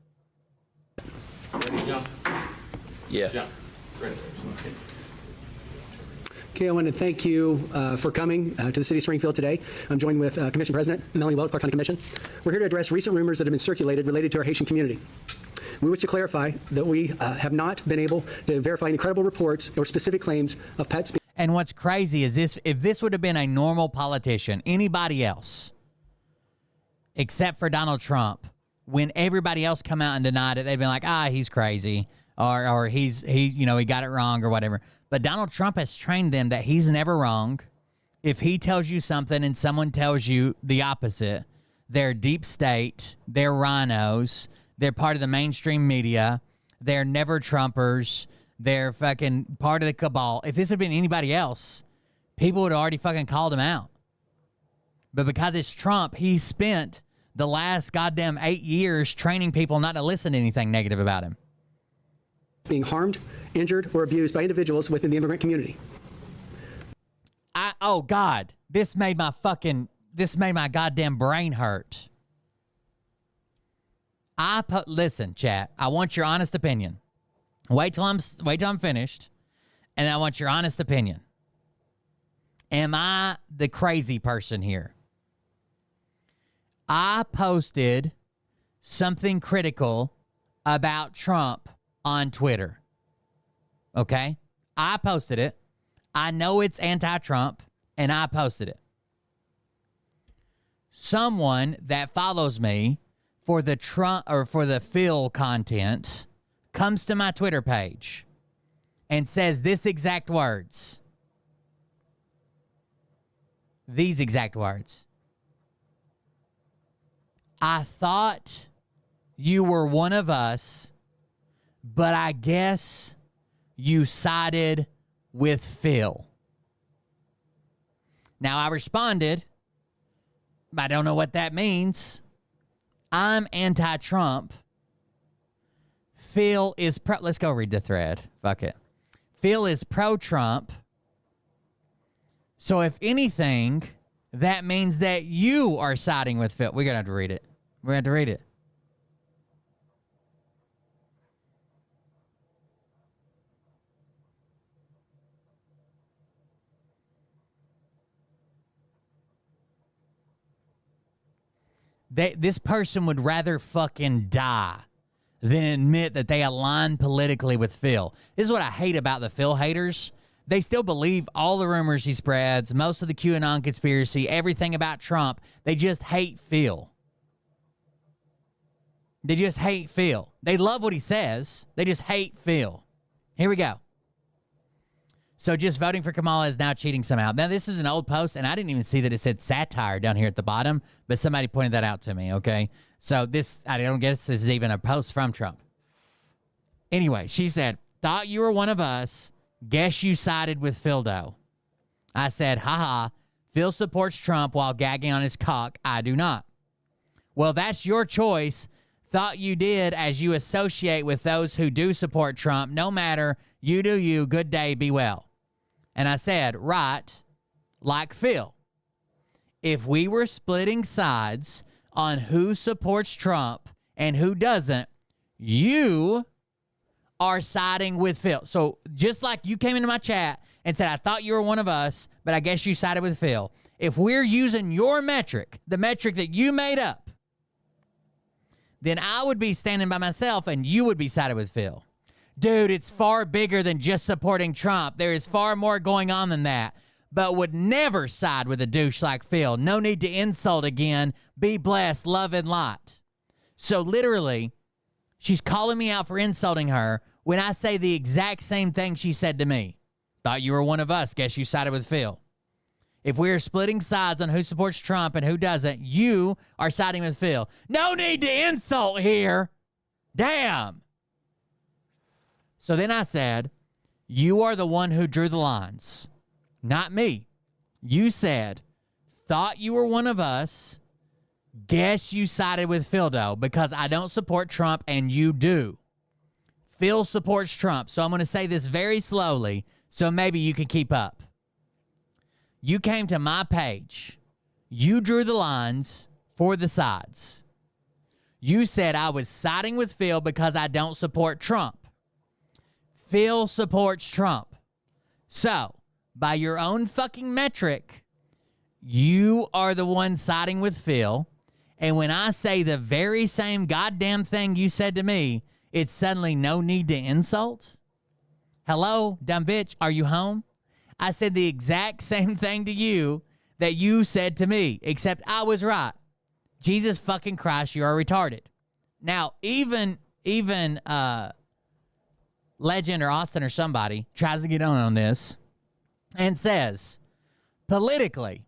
Yeah. Okay, I want to thank you for coming to the city of Springfield today. I'm joined with Commission President Melanie Welch, Clark County Commission. We're here to address recent rumors that have been circulated related to our Haitian community. We wish to clarify that we have not been able to verify any credible reports or specific claims of pets. And what's crazy is if this would have been a normal politician, anybody else, except for Donald Trump, when everybody else come out and denied it, they've been like, he's crazy, or he got it wrong or whatever. But Donald Trump has trained them that he's never wrong. If he tells you something and someone tells you the opposite, they're deep state, they're rhinos, they're part of the mainstream media, they're never Trumpers, they're fucking part of the cabal. If this had been anybody else, people would have already fucking called him out. But because it's Trump, he spent the last goddamn 8 years training people not to listen to anything negative about him. Being harmed, injured, or abused by individuals within the immigrant community. Oh God, this made my goddamn brain hurt. Listen, chat, I want your honest opinion. Wait till I'm finished, and I want your honest opinion. am I the crazy person here? I posted something critical about Trump on Twitter. Okay? I posted it. I know it's anti-Trump, and I posted it. Someone that follows me for the Trump or for the Phil content comes to my Twitter page and says this exact words. These exact words. I thought you were one of us, but I guess you sided with Phil. Now, I responded, I don't know what that means. I'm anti-Trump. Phil is pro... Let's go read the thread. Fuck it. Phil is pro-Trump. So if anything, that means that you are siding with Phil. We're going to have to read it. We're going to have to read it. This person would rather fucking die than admit that they align politically with Phil. This is what I hate about the Phil haters. They still believe all the rumors he spreads, most of the QAnon conspiracy, everything about Trump. They just hate Phil. They just hate Phil. They love what he says. They just hate Phil. Here we go. So just voting for Kamala is now cheating somehow. Now, this is an old post, and I didn't even see that it said satire down here at the bottom, but somebody pointed that out to me, okay? So this, I don't guess this is even a post from Trump. Anyway, she said, thought you were one of us. Guess you sided with Phildo. I said, haha, Phil supports Trump while gagging on his cock. I do not. Well, that's your choice. Thought you did as you associate with those who do support Trump. No matter, you do you. Good day, be well. And I said, right, like Phil. If we were splitting sides on who supports Trump and who doesn't, you are siding with Phil. So just like you came into my chat and said, I thought you were one of us, but I guess you sided with Phil. If we're using your metric, the metric that you made up, then I would be standing by myself and you would be sided with Phil. Dude, it's far bigger than just supporting Trump. There is far more going on than that, but would never side with a douche like Phil. No need to insult again. Be blessed, love, and light. So literally, she's calling me out for insulting her when I say the exact same thing she said to me. Thought you were one of us. Guess you sided with Phil. If we're splitting sides on who supports Trump and who doesn't, you are siding with Phil. No need to insult here. Damn. So then I said, you are the one who drew the lines, not me. You said, thought you were one of us. Guess you sided with Phildo because I don't support Trump and you do. Phil supports Trump. So I'm going to say this very slowly so maybe you can keep up. You came to my page. You drew the lines for the sides. You said I was siding with Phil because I don't support Trump. Phil supports Trump. So, by your own fucking metric, you are the one siding with Phil. And when I say the very same goddamn thing you said to me, it's suddenly no need to insult? Hello, dumb bitch, are you home? I said the exact same thing to you that you said to me, except I was right. Jesus fucking Christ, you are retarded. Now, even Legend or Austin or somebody tries to get on this and says, politically,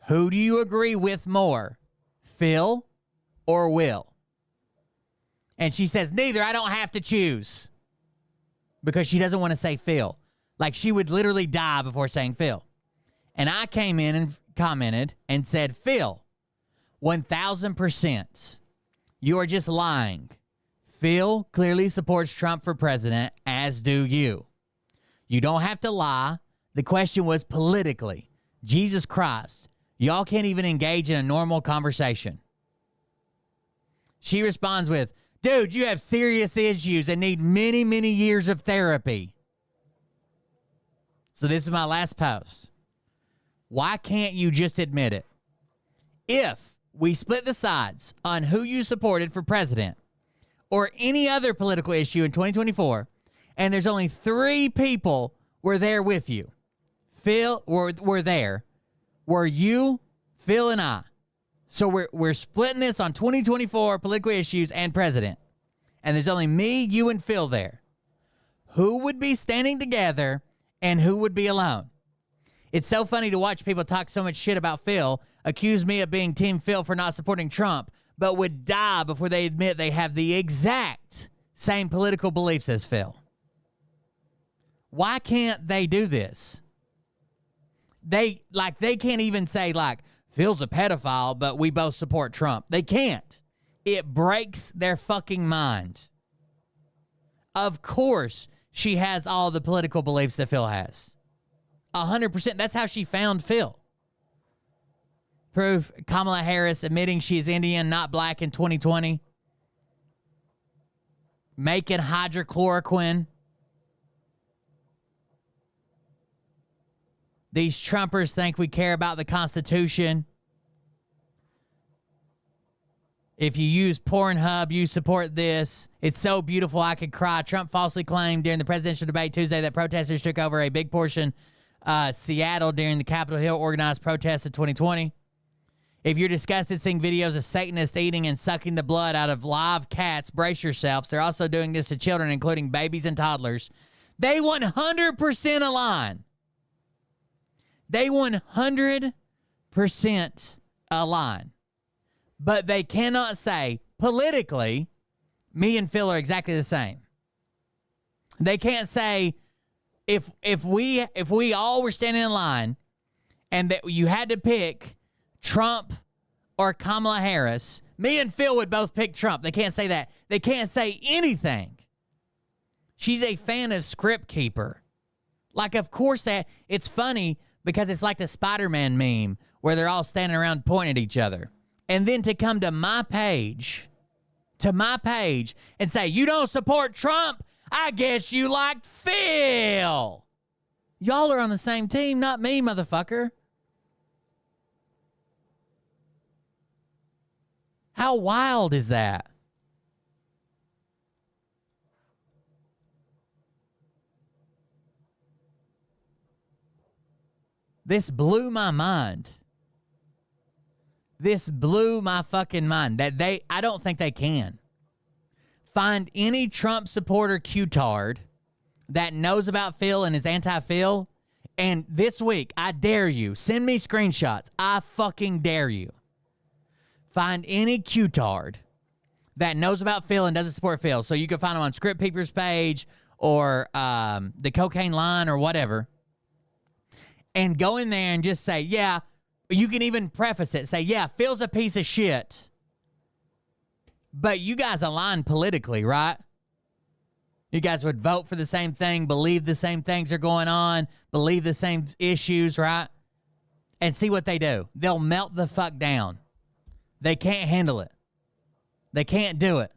who do you agree with more, Phil or Will? And she says, neither, I don't have to choose. Because she doesn't want to say Phil. Like she would literally die before saying Phil. And I came in and commented and said, Phil, 1,000%. You are just lying. Phil clearly supports Trump for president, as do you. You don't have to lie. The question was politically. Jesus Christ, y'all can't even engage in a normal conversation. She responds with, dude, you have serious issues and need many, many years of therapy. So this is my last post. Why can't you just admit it? If we split the sides on who you supported for president or any other political issue in 2024, and there's only 3 people were there with you, Phil, were there, were you, Phil, and I. So we're splitting this on 2024 political issues and president. And there's only me, you, and Phil there. Who would be standing together and who would be alone? It's so funny to watch people talk so much shit about Phil, accuse me of being Team Phil for not supporting Trump, but would die before they admit they have the exact same political beliefs as Phil. Why can't they do this? They can't even say, like, Phil's a pedophile, but we both support Trump. They can't. It breaks their fucking mind. Of course, she has all the political beliefs that Phil has. 100%. That's how she found Phil. Proof, Kamala Harris admitting she's Indian, not black in 2020. Making hydrochloroquine. These Trumpers think we care about the Constitution. If you use Pornhub, you support this. It's so beautiful I could cry. Trump falsely claimed during the presidential debate Tuesday that protesters took over a big portion Seattle during the Capitol Hill organized protests in 2020. If you're disgusted seeing videos of Satanists eating and sucking the blood out of live cats, brace yourselves. They're also doing this to children, including babies and toddlers. They 100% align. They 100% align. But they cannot say, politically, me and Phil are exactly the same. They can't say, if we all were standing in line and that you had to pick Trump or Kamala Harris, me and Phil would both pick Trump. They can't say that. They can't say anything. She's a fan of Script Keeper. Like, of course that, it's funny because it's like the Spider-Man meme where they're all standing around pointing at each other. And then to come to my page and say, you don't support Trump? I guess you liked Phil. Y'all are on the same team, not me, motherfucker. How wild is that? This blew my mind. This blew my fucking mind that I don't think they can find any Trump supporter Q-tard that knows about Phil and is anti-Phil. And this week, I dare you, send me screenshots. I fucking dare you. Find any Q-tard that knows about Phil and doesn't support Phil. So you can find them on Script Keeper's page or the Cocaine Line or whatever. And go in there and just say, yeah, you can even preface it. Say, yeah, Phil's a piece of shit. But you guys align politically, right? You guys would vote for the same thing, believe the same things are going on, believe the same issues, right? And see what they do. They'll melt the fuck down. They can't handle it. They can't do it.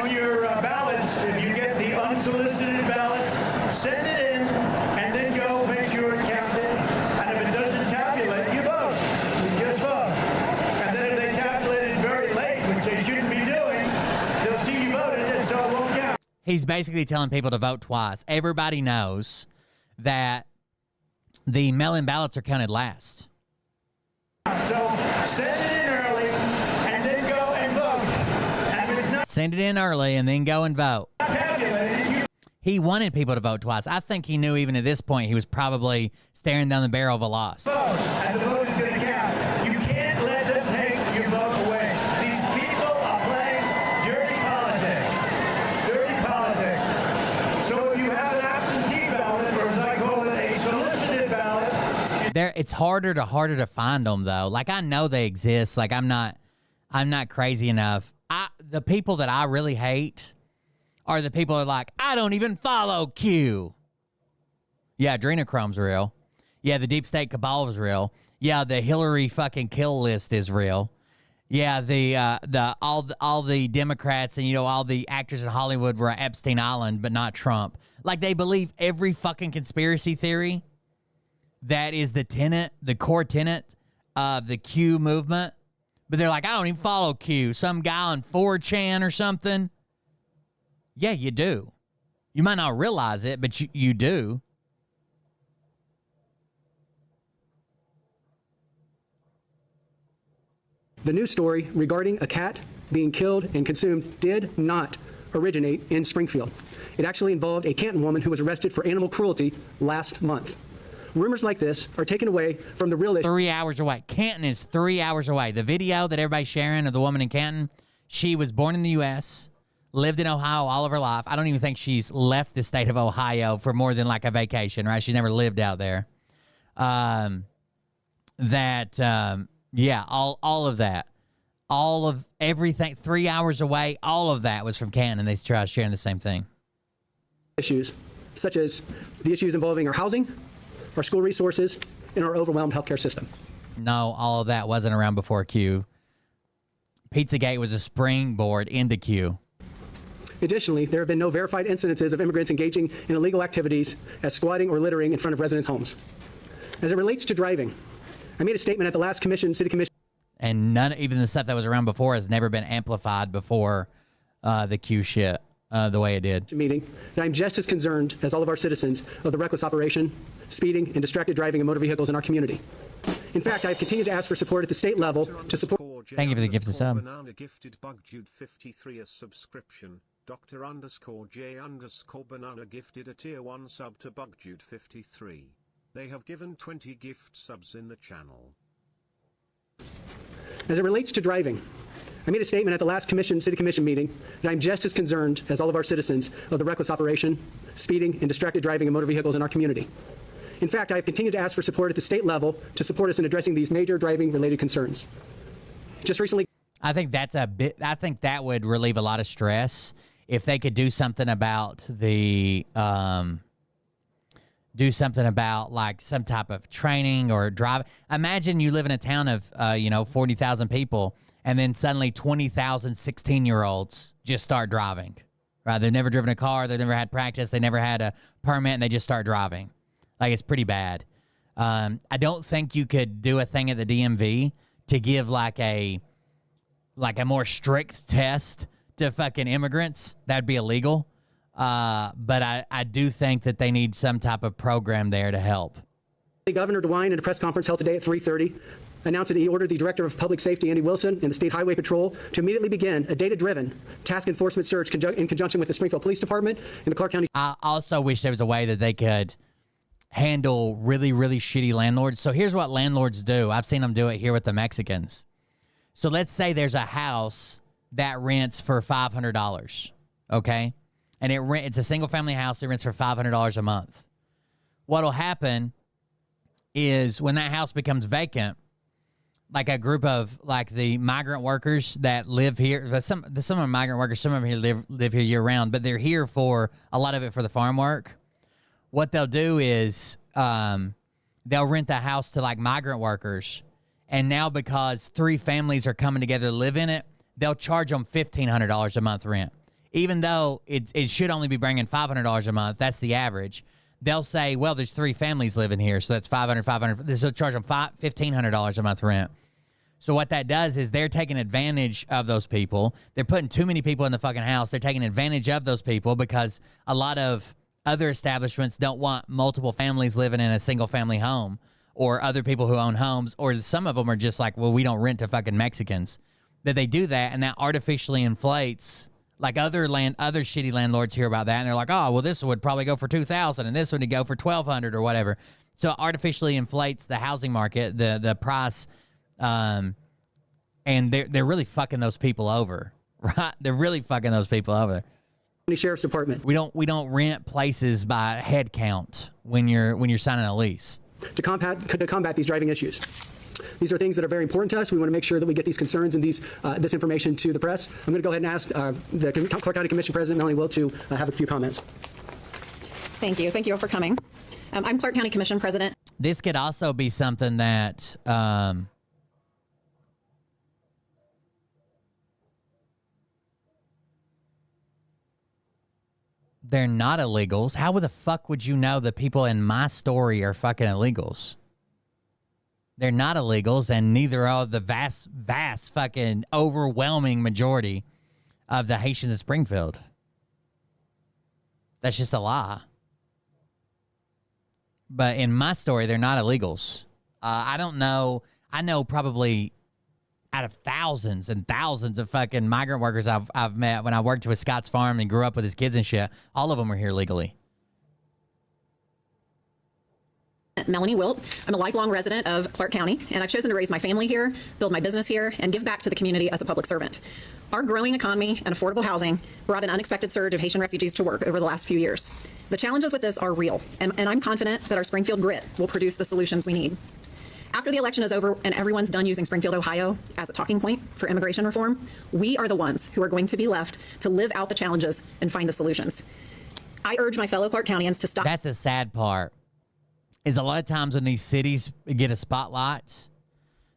On your ballots, if you get the unsolicited ballots, send it in and then go make sure it counted. And if it doesn't tabulate, you vote. You just vote. And then if they tabulate it very late, which they shouldn't be doing, they'll see you voted and so it won't count. He's basically telling people to vote twice. Everybody knows that the mail-in ballots are counted last. So send it in early and then go and vote. And if it's not Send it in early and then go and vote. tabulated, He wanted people to vote twice. I think he knew even at this point he was probably staring down the barrel of a loss. vote. And the vote is going to count. You can't let them take your vote away. These people are playing dirty politics. Dirty politics. So if you have an absentee ballot, or as I call it, a solicited ballot, It's harder to find them though. Like, I know they exist. Like, I'm not crazy enough. The people that I really hate are the people that are like, I don't even follow Q. Yeah, adrenochrome's real. Yeah, the deep state cabal is real. Yeah, the Hillary fucking kill list is real. Yeah, all the Democrats and all the actors in Hollywood were at Epstein Island, but not Trump. Like, they believe every fucking conspiracy theory that is the core tenet of the Q movement. But they're like, I don't even follow Q. Some guy on 4chan or something. Yeah, you do. You might not realize it, but you do. The news story regarding a cat being killed and consumed did not originate in Springfield. It actually involved a Canton woman who was arrested for animal cruelty last month. Rumors like this are taken away from the real issue. 3 hours away. Canton is 3 hours away. The video that everybody's sharing of the woman in Canton, she was born in the U.S., lived in Ohio all of her life. I don't even think she's left the state of Ohio for more than like a vacation, right? She's never lived out there. Yeah, all of that. All of everything, 3 hours away, all of that was from Canton, and they try sharing the same thing. Issues such as the issues involving our housing, our school resources, and our overwhelmed healthcare system. No, all of that wasn't around before Q. Pizzagate was a springboard into Q. Additionally, there have been no verified incidences of immigrants engaging in illegal activities as squatting or littering in front of residents' homes. As it relates to driving, I made a statement at the last city commission. And even the stuff that was around before has never been amplified before the Q shit the way it did. Meeting that I'm just as concerned as all of our citizens of the reckless operation, speeding, and distracted driving of motor vehicles in our community. In fact, I have continued to ask for support at the state level to support. Thank you for the gift of sub. Banana gifted Bug Jude 53 a subscription. Dr_J_Banana gifted a tier 1 sub to Bug Jude 53. They have given 20 gift subs in the channel. As it relates to driving, I made a statement at the last city commission meeting that I'm just as concerned as all of our citizens of the reckless operation, speeding, and distracted driving of motor vehicles in our community. In fact, I have continued to ask for support at the state level to support us in addressing these major driving-related concerns. Just recently, I think that would relieve a lot of stress if they could do something about like some type of training or drive. Imagine you live in a town of 40,000 people, and then suddenly 20,000 16-year-olds just start driving. Right? They've never driven a car, they've never had practice, they never had a permit, and they just start driving. Like, it's pretty bad. I don't think you could do a thing at the DMV to give like a more strict test to fucking immigrants. That'd be illegal. But I do think that they need some type of program there to help. Governor DeWine, in a press conference held today at 3:30, announced that he ordered the Director of Public Safety, Andy Wilson, and the State Highway Patrol to immediately begin a data-driven task enforcement search in conjunction with the Springfield Police Department and the Clark County. I also wish there was a way that they could handle really, really shitty landlords. So here's what landlords do. I've seen them do it here with the Mexicans. So let's say there's a house that rents for $500, okay? And it's a single-family house that rents for $500 a month. What'll happen is when that house becomes vacant, like a group of like the migrant workers that live here, some are migrant workers, some of them here live here year-round, but they're here for a lot of it for the farm work. What they'll do is they'll rent the house to like migrant workers, and now because 3 families are coming together to live in it, they'll charge them $1,500 a month rent. Even though it should only be bringing $500 a month, that's the average. They'll say, well, there's 3 families living here, so that's $500. This will charge them $1,500 a month rent. So what that does is they're taking advantage of those people. They're putting too many people in the fucking house. They're taking advantage of those people because a lot of other establishments don't want multiple families living in a single family home, or other people who own homes, or some of them are just like, well, we don't rent to fucking Mexicans. That they do that, and that artificially inflates. Like other shitty landlords hear about that, and they're like, oh, well, this would probably go for $2,000, and this would go for $1,200 or whatever. So it artificially inflates the housing market, the price, and they're really fucking those people over, right? They're really fucking those people over. The Sheriff's Department. We don't rent places by head count when you're signing a lease. To combat these driving issues. These are things that are very important to us. We want to make sure that we get these concerns and this information to the press. I'm going to go ahead and ask the Clark County Commission President, Melanie Will, to have a few comments. Thank you. Thank you all for coming. I'm Clark County Commission President. This could also be something that they're not illegals. How the fuck would you know the people in my story are fucking illegals? They're not illegals, and neither are the vast fucking overwhelming majority of the Haitians in Springfield. That's just a lie. But in my story, they're not illegals. I don't know. I know probably out of thousands and thousands of fucking migrant workers I've met when I worked with Scott's Farm and grew up with his kids and shit. All of them are here legally. Melanie Wilt. I'm a lifelong resident of Clark County, and I've chosen to raise my family here, build my business here, and give back to the community as a public servant. Our growing economy and affordable housing brought an unexpected surge of Haitian refugees to work over the last few years. The challenges with this are real, and I'm confident that our Springfield grit will produce the solutions we need. After the election is over and everyone's done using Springfield, Ohio as a talking point for immigration reform, we are the ones who are going to be left to live out the challenges and find the solutions. I urge my fellow Clark Countians to stop. That's the sad part. Is a lot of times when these cities get a spotlight,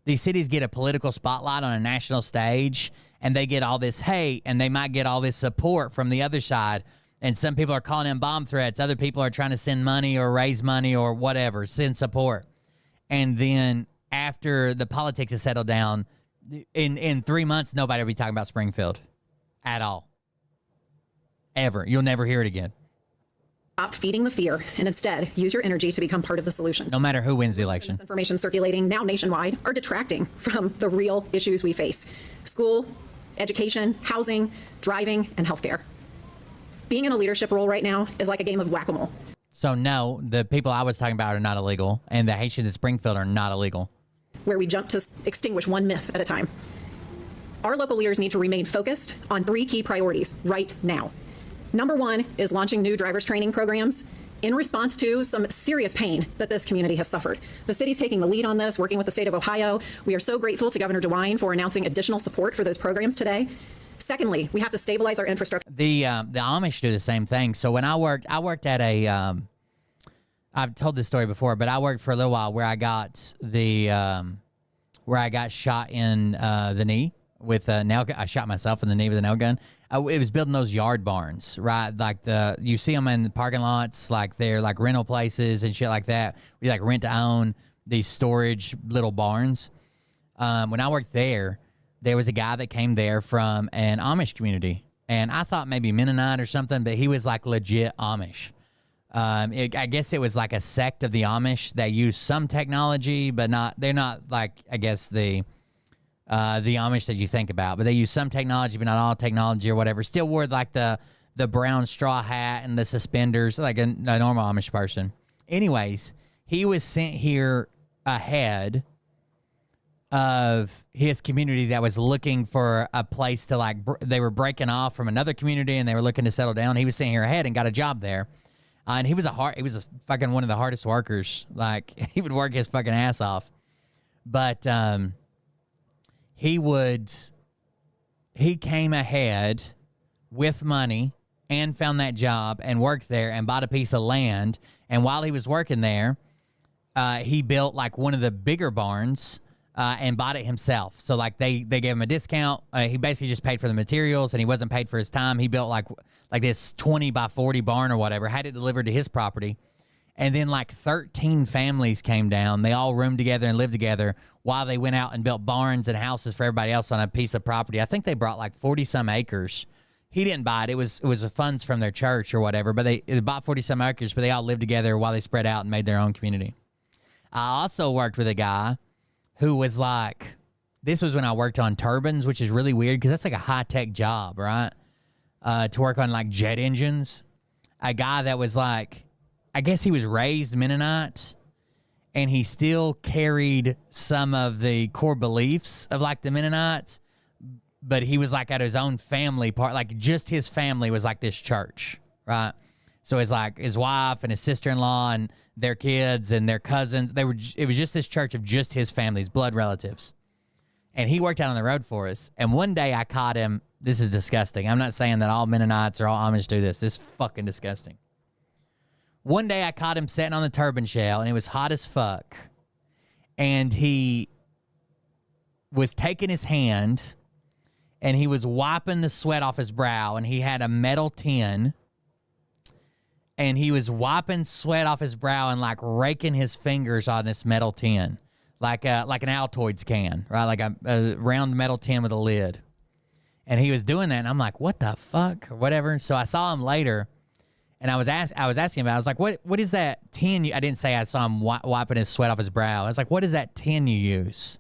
these cities get a political spotlight on a national stage, and they get all this hate, and they might get all this support from the other side. And some people are calling in bomb threats. Other people are trying to send money or raise money or whatever, send support. And then after the politics has settled down, in 3 months, nobody will be talking about Springfield at all. Ever. You'll never hear it again. Stop feeding the fear and instead use your energy to become part of the solution. No matter who wins the election. Misinformation circulating now nationwide are detracting from the real issues we face. School, education, housing, driving, and healthcare. Being in a leadership role right now is like a game of whack-a-mole. So no, the people I was talking about are not illegal, and the Haitians in Springfield are not illegal. Where we jump to extinguish one myth at a time. Our local leaders need to remain focused on 3 key priorities right now. Number 1 is launching new driver's training programs in response to some serious pain that this community has suffered. The city's taking the lead on this, working with the state of Ohio. We are so grateful to Governor DeWine for announcing additional support for those programs today. Secondly, we have to stabilize our infrastructure. The Amish do the same thing. So when I worked at a, I've told this story before, but I worked for a little while where I got shot in the knee with a nail gun. I shot myself in the knee with a nail gun. It was building those yard barns, right? Like you see them in the parking lots, like they're like rental places and shit like that. We like rent to own these storage little barns. When I worked there was a guy that came there from an Amish community, and I thought maybe Mennonite or something, but he was like legit Amish. I guess it was like a sect of the Amish that use some technology, but they're not like, I guess the Amish that you think about, but they use some technology, but not all technology or whatever. Still wore like the brown straw hat and the suspenders, like a normal Amish person. Anyways, he was sent here ahead of his community that was looking for a place to like, they were breaking off from another community and they were looking to settle down. He was sent here ahead and got a job there. And he was fucking one of the hardest workers. Like he would work his fucking ass off. But, he came ahead with money and found that job and worked there and bought a piece of land. And while he was working there, he built like one of the bigger barns and bought it himself. So like they gave him a discount. He basically just paid for the materials and he wasn't paid for his time. He built like this 20 by 40 barn or whatever, had it delivered to his property. And then like 13 families came down. They all roomed together and lived together while they went out and built barns and houses for everybody else on a piece of property. I think they brought like 40 some acres. He didn't buy it. It was the funds from their church or whatever, but they bought 40 some acres, but they all lived together while they spread out and made their own community. I also worked with a guy who was like, this was when I worked on turbines, which is really weird because that's like a high-tech job, right? To work on like jet engines. A guy that was like, I guess he was raised Mennonite, and he still carried some of the core beliefs of like the Mennonites, but he was like at his own family part, like just his family was like this church, right? So it's like his wife and his sister-in-law and their kids and their cousins. It was just this church of just his family's blood relatives. And he worked out on the road for us. And one day I caught him. This is disgusting. I'm not saying that all Mennonites or all Amish do this. This is fucking disgusting. One day I caught him sitting on the turbine shell, and it was hot as fuck. And he was taking his hand, and he was wiping the sweat off his brow, and he had a metal tin and he was wiping sweat off his brow and like raking his fingers on this metal tin, like an Altoids can, right? Like a round metal tin with a lid. And he was doing that, and I'm like, what the fuck, or whatever. So I saw him later, and I was asking him, I was like, what is that tin? I didn't say I saw him wiping his sweat off his brow. I was like, what is that tin you use?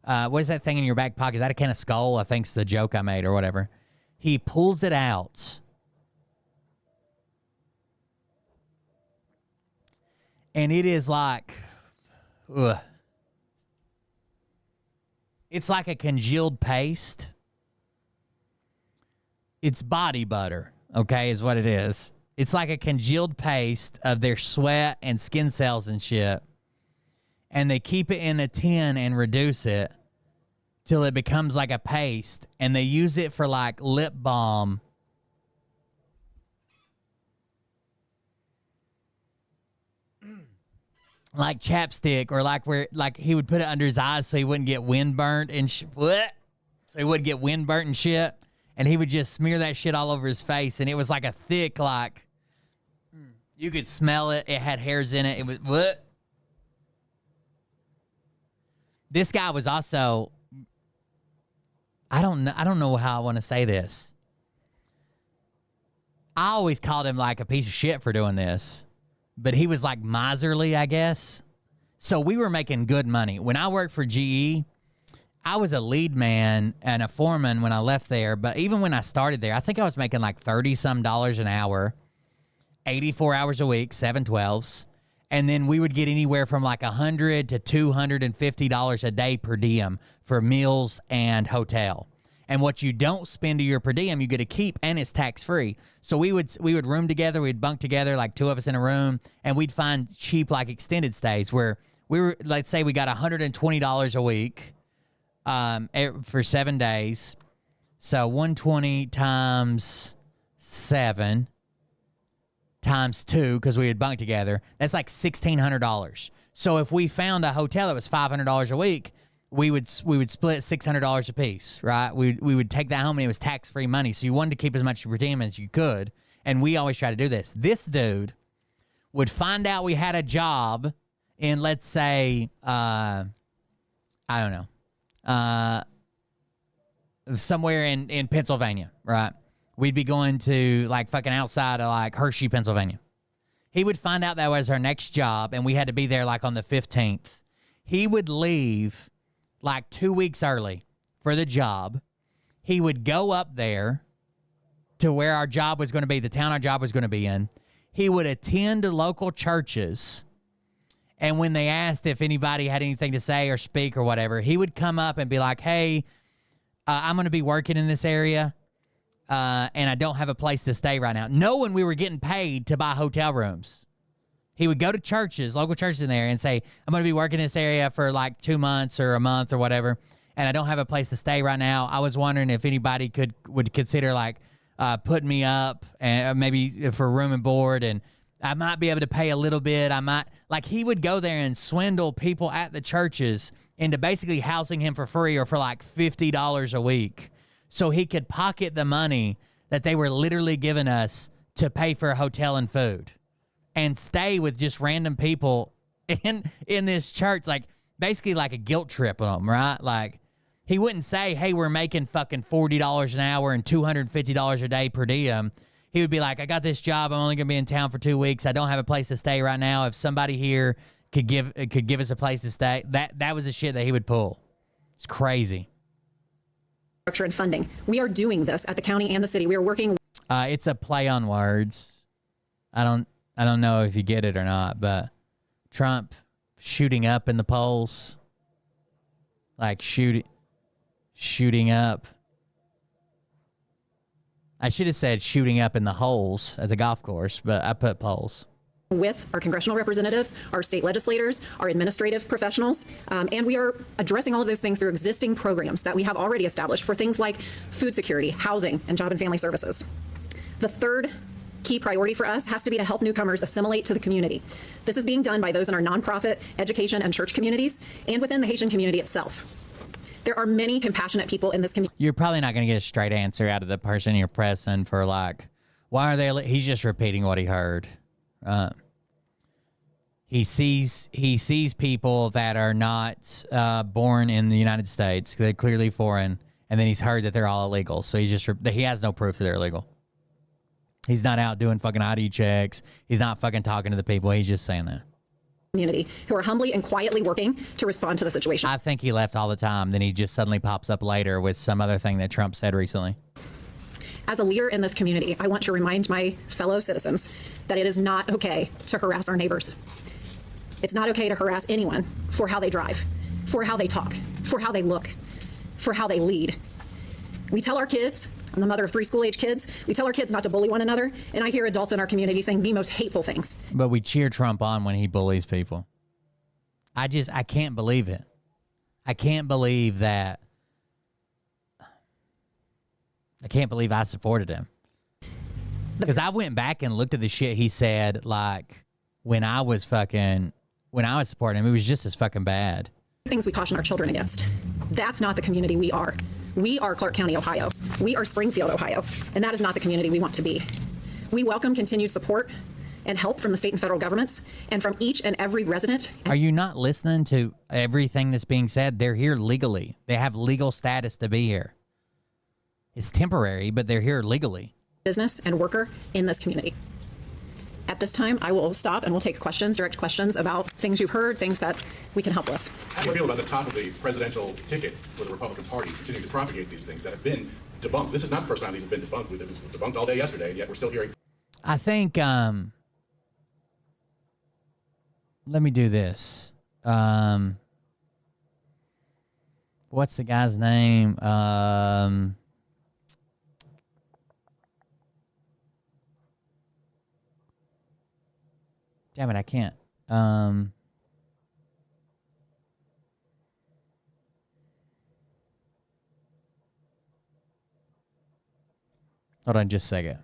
What is that thing in your back pocket? Is that a can of Skull? I think's the joke I made or whatever. He pulls it out. And it is like, ugh. It's like a congealed paste. It's body butter, okay, is what it is. It's like a congealed paste of their sweat and skin cells and shit. And they keep it in a tin and reduce it till it becomes like a paste. And they use it for like lip balm. Like chapstick, or like where like he would put it under his eyes so he wouldn't get windburnt and so he wouldn't get windburnt and shit. And he would just smear that shit all over his face, and it was like a thick, like, you could smell it. It had hairs in it. It was what? This guy was also, I don't know how I want to say this. I always called him like a piece of shit for doing this, but he was like miserly, I guess. So we were making good money. When I worked for GE, I was a lead man and a foreman when I left there, but even when I started there, I think I was making like $30-some an hour, 84 hours a week, 7/12s, and then we would get anywhere from like $100 to $250 a day per diem for meals and hotel. And what you don't spend to your per diem, you get to keep, and it's tax-free. So we would room together, we'd bunk together, like two of us in a room, and we'd find cheap like extended stays where we were, let's say we got $120 a week. For 7 days. So 120 times 7 times 2, because we had bunked together, that's like $1,600. So if we found a hotel that was $500 a week, we would split $600 a piece, right? We would take that home, and it was tax-free money. So you wanted to keep as much per diem as you could, and we always try to do this. This dude would find out we had a job in, let's say, I don't know, somewhere in Pennsylvania, right? We'd be going to like fucking outside of like Hershey, Pennsylvania. He would find out that was our next job, and we had to be there like on the 15th. He would leave like 2 weeks early for the job. He would go up there to where our job was going to be, the town our job was going to be in. He would attend to local churches. And when they asked if anybody had anything to say or speak or whatever, he would come up and be like, hey, I'm going to be working in this area, and I don't have a place to stay right now. Knowing we were getting paid to buy hotel rooms. He would go to churches, local churches in there, and say, I'm going to be working in this area for like 2 months or a month or whatever, and I don't have a place to stay right now. I was wondering if anybody would consider like putting me up and maybe for room and board, and I might be able to pay a little bit. He would go there and swindle people at the churches into basically housing him for free or for like $50 a week, so he could pocket the money that they were literally giving us to pay for a hotel and food and stay with just random people in this church, like basically like a guilt trip on them, right? Like he wouldn't say, hey, we're making fucking $40 an hour and $250 a day per diem. He would be like, I got this job. I'm only going to be in town for 2 weeks. I don't have a place to stay right now. If somebody here could give us a place to stay, that was the shit that he would pull. It's crazy. Structure and funding. We are doing this at the county and the city. We are working. It's a play on words. I don't know if you get it or not, but Trump shooting up in the polls, like shooting up. I should have said shooting up in the holes at the golf course, but I put polls. With our congressional representatives, our state legislators, our administrative professionals, and we are addressing all of those things through existing programs that we have already established for things like food security, housing, and job and family services. The third key priority for us has to be to help newcomers assimilate to the community. This is being done by those in our nonprofit, education, and church communities, and within the Haitian community itself. There are many compassionate people in this community. You're probably not going to get a straight answer out of the person you're pressing for like, Why are they? He's just repeating what he heard. He sees people that are not born in the United States. They're clearly foreign, and then he's heard that they're all illegal. So he has no proof that they're illegal. He's not out doing fucking ID checks. He's not fucking talking to the people. He's just saying that. Community who are humbly and quietly working to respond to the situation. I think he left all the time. Then he just suddenly pops up later with some other thing that Trump said recently. As a leader in this community, I want to remind my fellow citizens that it is not okay to harass our neighbors. It's not okay to harass anyone for how they drive, for how they talk, for how they look, for how they lead. We tell our kids, I'm the mother of 3 school-age kids, we tell our kids not to bully one another, and I hear adults in our community saying the most hateful things. But we cheer Trump on when he bullies people. I can't believe it. I can't believe that. I can't believe I supported him. Because I went back and looked at the shit he said, like, when I was supporting him, it was just as fucking bad. Things we caution our children against. That's not the community we are. We are Clark County, Ohio. We are Springfield, Ohio. And that is not the community we want to be. We welcome continued support and help from the state and federal governments and from each and every resident. Are you not listening to everything that's being said? They're here legally. They have legal status to be here. It's temporary, but they're here legally. Business and worker in this community. At this time, I will stop and we'll take questions, direct questions about things you've heard, things that we can help with. How do you feel about the top of the presidential ticket for the Republican Party continuing to propagate these things that have been debunked? This is not the first time these have been debunked. It was debunked all day yesterday, and yet we're still hearing. I think, let me do this. What's the guy's name? Damn it, I can't. Hold on just a second.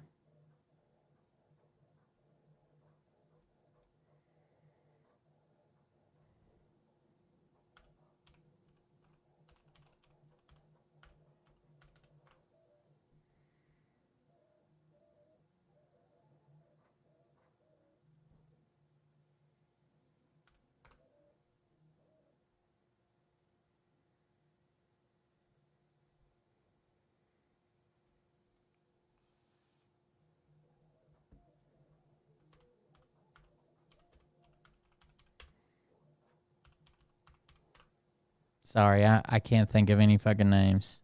Sorry, I can't think of any fucking names.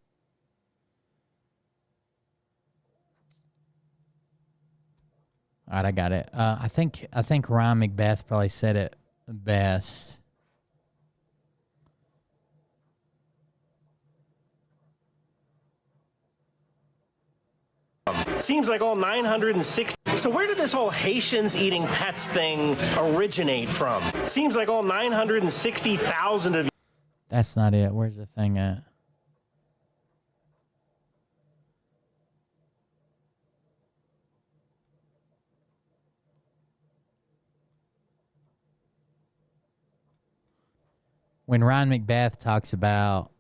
All right, I got it. I think Ryan Macbeth probably said it best. Seems like all 960. So where did this whole Haitians eating pets thing originate from? Seems like all 960,000 of. That's not it. Where's the thing at? When Ryan Macbeth talks about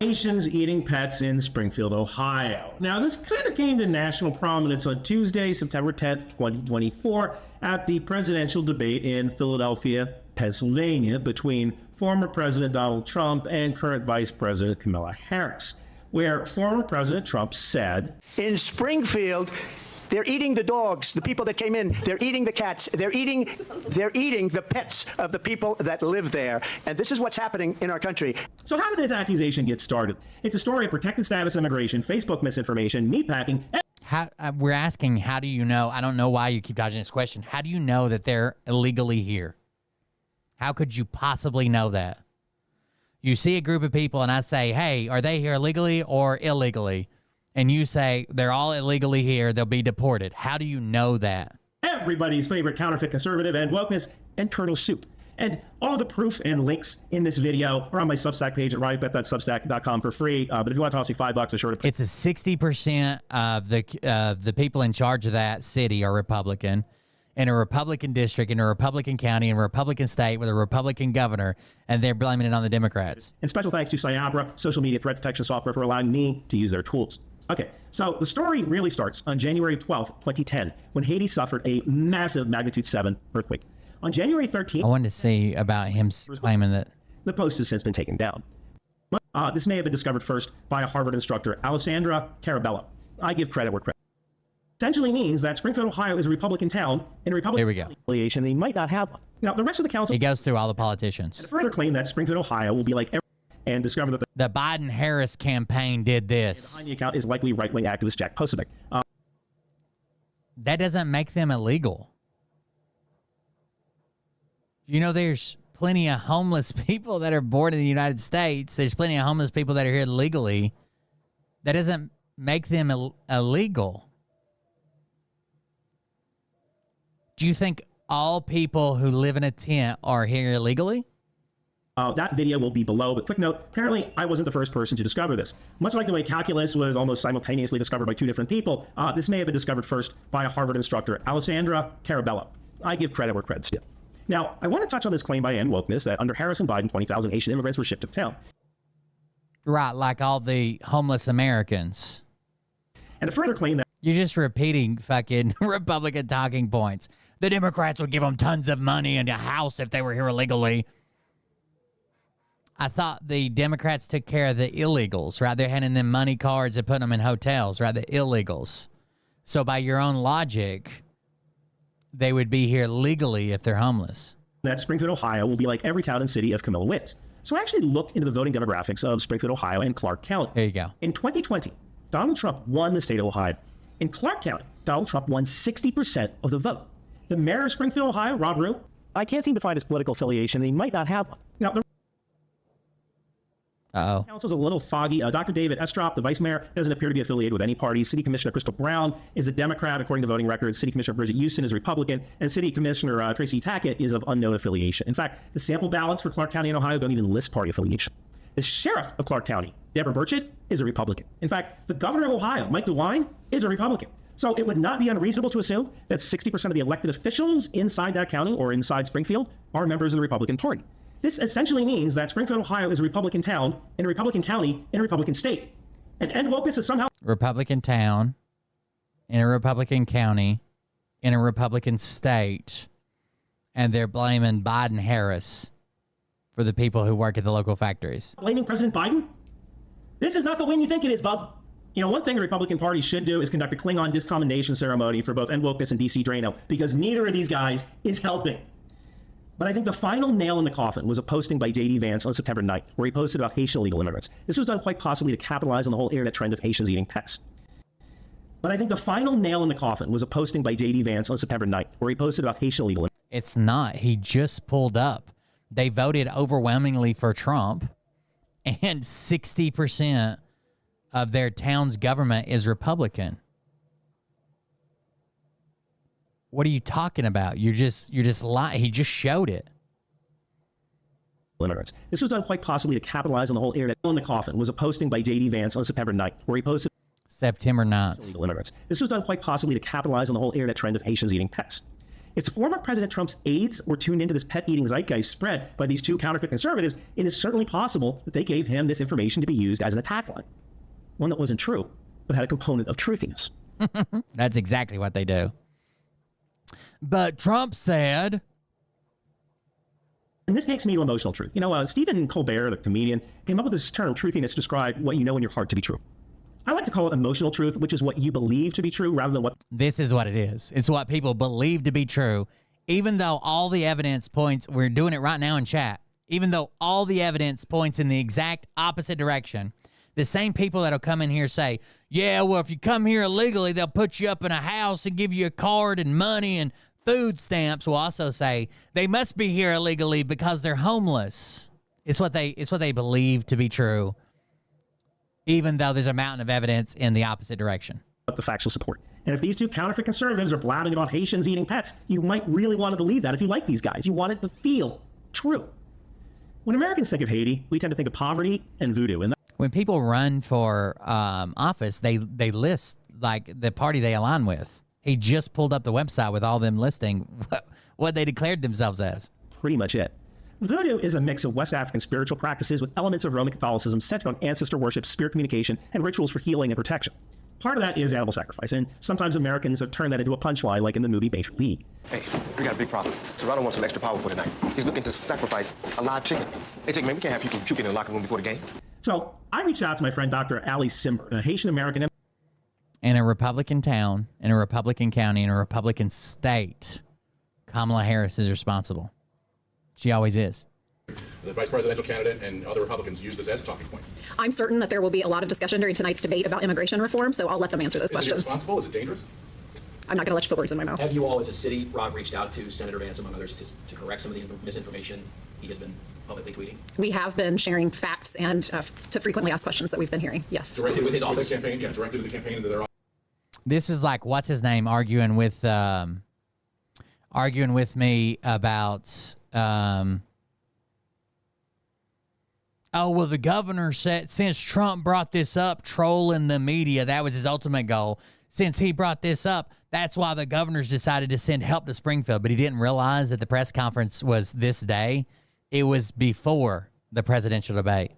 Haitians eating pets in Springfield, Ohio. Now, this kind of came to national prominence on Tuesday, September 10th, 2024, at the presidential debate in Philadelphia, Pennsylvania, between former President Donald Trump and current Vice President Kamala Harris, where former President Trump said, In Springfield, they're eating the dogs, the people that came in. They're eating the cats. They're eating the pets of the people that live there. And this is what's happening in our country. So how did this accusation get started? It's a story of protected status immigration, Facebook misinformation, meatpacking. We're asking, how do you know? I don't know why you keep dodging this question. How do you know that they're illegally here? How could you possibly know that? You see a group of people and I say, hey, are they here legally or illegally? And you say they're all illegally here, they'll be deported. How do you know that? Everybody's favorite counterfeit conservative and wokeness and turtle soup. And all the proof and links in this video are on my Substack page at riotbet.substack.com for free. But if you want to toss me $5, I'm sure to. It's a 60% of the people in charge of that city are Republican. In a Republican district, in a Republican county, in a Republican state with a Republican governor, and they're blaming it on the Democrats. And special thanks to Cyabra, social media threat detection software, for allowing me to use their tools. Okay, so the story really starts on January 12th, 2010, when Haiti suffered a massive magnitude 7 earthquake. On January 13th, I wanted to see about him claiming that the post has since been taken down. This may have been discovered first by a Harvard instructor, Alessandra Carabello. I give credit where credit essentially means that Springfield, Ohio is a Republican town and a Republican affiliation. They might not have one. Now, the rest of the council... He goes through all the politicians. And further claim that Springfield, Ohio will be like every... and discover that the Biden-Harris campaign did this. Behind the account is likely right-wing activist Jack Posobiec. That doesn't make them illegal. You know, there's plenty of homeless people that are born in the United States. There's plenty of homeless people that are here legally. That doesn't make them illegal. Do you think all people who live in a tent are here illegally? That video will be below, but quick note, apparently I wasn't the first person to discover this. Much like the way calculus was almost simultaneously discovered by two different people, this may have been discovered first by a Harvard instructor, Alessandra Carabello. I give credit where credit's due. Now, I want to touch on this claim by End Wokeness that under Harris and Biden, 20,000 Haitian immigrants were shipped to town. Right, like all the homeless Americans. And a further claim that... You're just repeating fucking Republican talking points. The Democrats would give them tons of money and a house if they were here illegally. I thought the Democrats took care of the illegals, right? They're handing them money cards and putting them in hotels, right? The illegals. So by your own logic, they would be here legally if they're homeless. That Springfield, Ohio will be like every town and city if Camilla wins. So I actually looked into the voting demographics of Springfield, Ohio and Clark County. There you go. In 2020, Donald Trump won the state of Ohio. In Clark County, Donald Trump won 60% of the vote. The mayor of Springfield, Ohio, Rob Rue, I can't seem to find his political affiliation. He might not have one. Now, the council's a little foggy. Dr. David Estrop, the vice mayor, doesn't appear to be affiliated with any party. City Commissioner Crystal Brown is a Democrat, according to voting records. City Commissioner Bridget Houston is Republican. And City Commissioner Tracy Tackett is of unknown affiliation. In fact, the sample ballots for Clark County and Ohio don't even list party affiliation. The sheriff of Clark County, Deborah Burchett, is a Republican. In fact, the governor of Ohio, Mike DeWine, is a Republican. So it would not be unreasonable to assume that 60% of the elected officials inside that county or inside Springfield are members of the Republican Party. This essentially means that Springfield, Ohio is a Republican town in a Republican county in a Republican state. And End Wokeness is somehow... Republican town in a Republican county in a Republican state. And they're blaming Biden-Harris for the people who work at the local factories. Blaming President Biden? This is not the win you think it is, bub. You know, one thing the Republican Party should do is conduct a Klingon discommendation ceremony for both End Wokeness and DC Drano, because neither of these guys is helping. But I think the final nail in the coffin was a posting by JD Vance on September 9th, where he posted about Haitian illegal immigrants. This was done quite possibly to capitalize on the whole internet trend of Haitians eating pets. But I think the final nail in the coffin was a posting by JD Vance on September 9th, where he posted about Haitian illegal immigrants. It's not. He just pulled up. They voted overwhelmingly for Trump, and 60% of their town's government is Republican. What are you talking about? You're just lying. He just showed it. Immigrants. This was done quite possibly to capitalize on the whole internet. In the coffin was a posting by JD Vance on September 9th, where he posted September 9th. Illegal immigrants. This was done quite possibly to capitalize on the whole internet trend of Haitians eating pets. If former President Trump's aides were tuned into this pet-eating zeitgeist spread by these two counterfeit conservatives, it is certainly possible that they gave him this information to be used as an attack line. One that wasn't true, but had a component of truthiness. That's exactly what they do. But Trump said... And this takes me to emotional truth. You know, Stephen Colbert, the comedian, came up with this term, truthiness, to describe what you know in your heart to be true. I like to call it emotional truth, which is what you believe to be true rather than what... This is what it is. It's what people believe to be true, even though all the evidence points... We're doing it right now in chat. Even though all the evidence points in the exact opposite direction, the same people that'll come in here say, yeah, well, if you come here illegally, they'll put you up in a house and give you a card and money and food stamps, will also say they must be here illegally because they're homeless. It's what they believe to be true, even though there's a mountain of evidence in the opposite direction. But the factual support. And if these two counterfeit conservatives are blabbing about Haitians eating pets, you might really want to believe that if you like these guys. You want it to feel true. When Americans think of Haiti, we tend to think of poverty and voodoo. And when people run for office, they list like the party they align with. He just pulled up the website with all them listing what they declared themselves as. Pretty much it. Voodoo is a mix of West African spiritual practices with elements of Roman Catholicism centered on ancestor worship, spirit communication, and rituals for healing and protection. Part of that is animal sacrifice, and sometimes Americans have turned that into a punchline, like in the movie Major League. Hey, we got a big problem. Serrano wants some extra power for tonight. He's looking to sacrifice a live chicken. Hey, Jake, man, we can't have people puking in the locker room before the game. So I reached out to my friend Dr. Ali Simber, a Haitian American. In a Republican town, in a Republican county, in a Republican state, Kamala Harris is responsible. She always is. The vice presidential candidate and other Republicans use this as a talking point. I'm certain that there will be a lot of discussion during tonight's debate about immigration reform, so I'll let them answer those questions. Is it responsible? Is it dangerous? I'm not going to let you put words in my mouth. Have you all, as a city, Rob, reached out to Senator Vance, among others, to correct some of the misinformation he has been publicly tweeting? We have been sharing facts and to frequently asked questions that we've been hearing, yes. Directed with his office campaign? Yeah, directed to the campaign into their office. This is like, what's his name, arguing with me about... oh, well, the governor said, since Trump brought this up, trolling the media, that was his ultimate goal. Since he brought this up, that's why the governor's decided to send help to Springfield. But he didn't realize that the press conference was this day. It was before the presidential debate.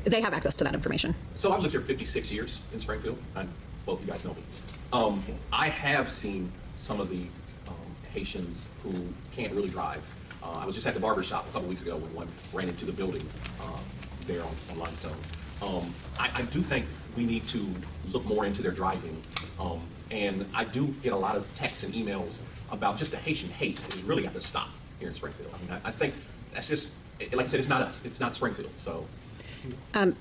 They have access to that information. So I've lived here 56 years in Springfield, and both of you guys know me. I have seen some of the Haitians who can't really drive. I was just at the barber shop a couple weeks ago when one ran into the building there on Limestone. I do think we need to look more into their driving, and I do get a lot of texts and emails about just the Haitian hate that has really got to stop here in Springfield. I mean, I think that's just, like I said, it's not us, it's not Springfield, so.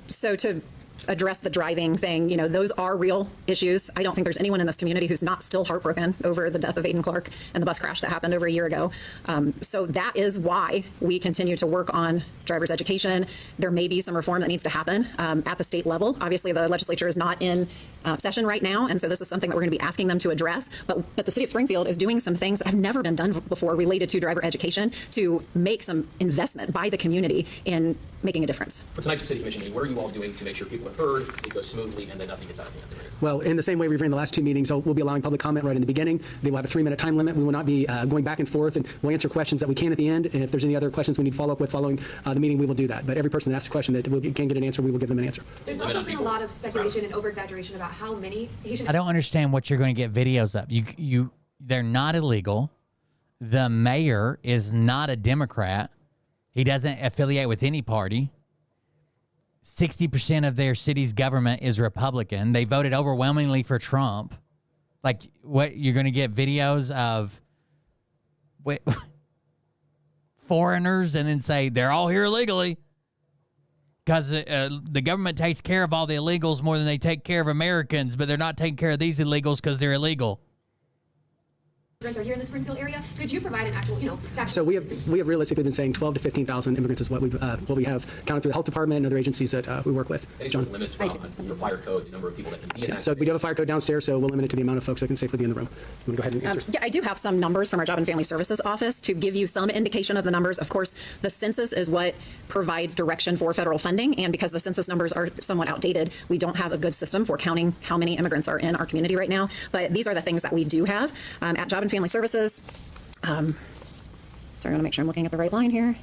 So to address the driving thing, you know, those are real issues. I don't think there's anyone in this community who's not still heartbroken over the death of Aiden Clark and the bus crash that happened over a year ago. So that is why we continue to work on driver's education. There may be some reform that needs to happen at the state level. Obviously, the legislature is not in session right now, and so this is something that we're going to be asking them to address. But the city of Springfield is doing some things that have never been done before related to driver education to make some investment by the community in making a difference. For tonight's city commission meeting, what are you all doing to make sure people are heard, it goes smoothly, and then nothing gets out of hand? Well, in the same way we've ran the last two meetings, we'll be allowing public comment right in the beginning. They will have a 3-minute time limit. We will not be going back and forth, and we'll answer questions that we can at the end. And if there's any other questions we need to follow up with following the meeting, we will do that. But every person that asks a question that can get an answer, we will give them an answer. There's also been a lot of speculation and over-exaggeration about how many Haitian... I don't understand what you're going to get videos of. They're not illegal. The mayor is not a Democrat. He doesn't affiliate with any party. 60% of their city's government is Republican. They voted overwhelmingly for Trump. Like, what, you're going to get videos of foreigners and then say they're all here illegally because the government takes care of all the illegals more than they take care of Americans, but they're not taking care of these illegals because they're illegal. Immigrants are here in the Springfield area. Could you provide an actual, fact? So we have realistically been saying 12 to 15,000 immigrants is what we have counted through the health department and other agencies that we work with. Any sort of limits, Rob, on your fire code, the number of people that can be in that So we do have a fire code downstairs, so we'll limit it to the amount of folks that can safely be in the room. You want to go ahead and answer? Yeah, I do have some numbers from our Job and Family Services office to give you some indication of the numbers. Of course, the census is what provides direction for federal funding, and because the census numbers are somewhat outdated, we don't have a good system for counting how many immigrants are in our community right now. But these are the things that we do have at Job and Family Services. So I want to make sure I'm looking at the right line here.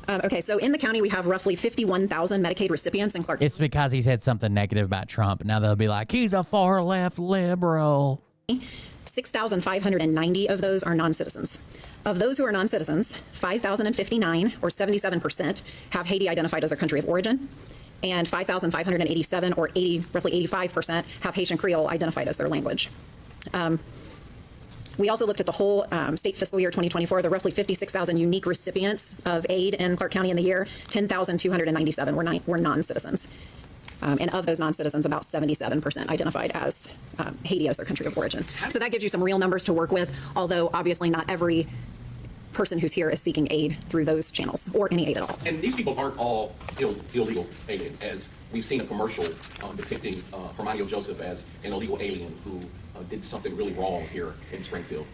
Okay, so in the county, we have roughly 51,000 Medicaid recipients in Clark. It's because he said something negative about Trump. Now they'll be like, he's a far left liberal. 6,590 of those are non-citizens. Of those who are non-citizens, 5,059, or 77%, have Haiti identified as their country of origin, and 5,587, or roughly 85%, have Haitian Creole identified as their language. We also looked at the whole state fiscal year 2024, the roughly 56,000 unique recipients of aid in Clark County in the year. 10,297 were non-citizens. And of those non-citizens, about 77% identified as Haiti as their country of origin. So that gives you some real numbers to work with, although obviously not every person who's here is seeking aid through those channels or any aid at all. And these people aren't all illegal aliens, as we've seen a commercial depicting Hermanio Joseph as an illegal alien who did something really wrong here in Springfield.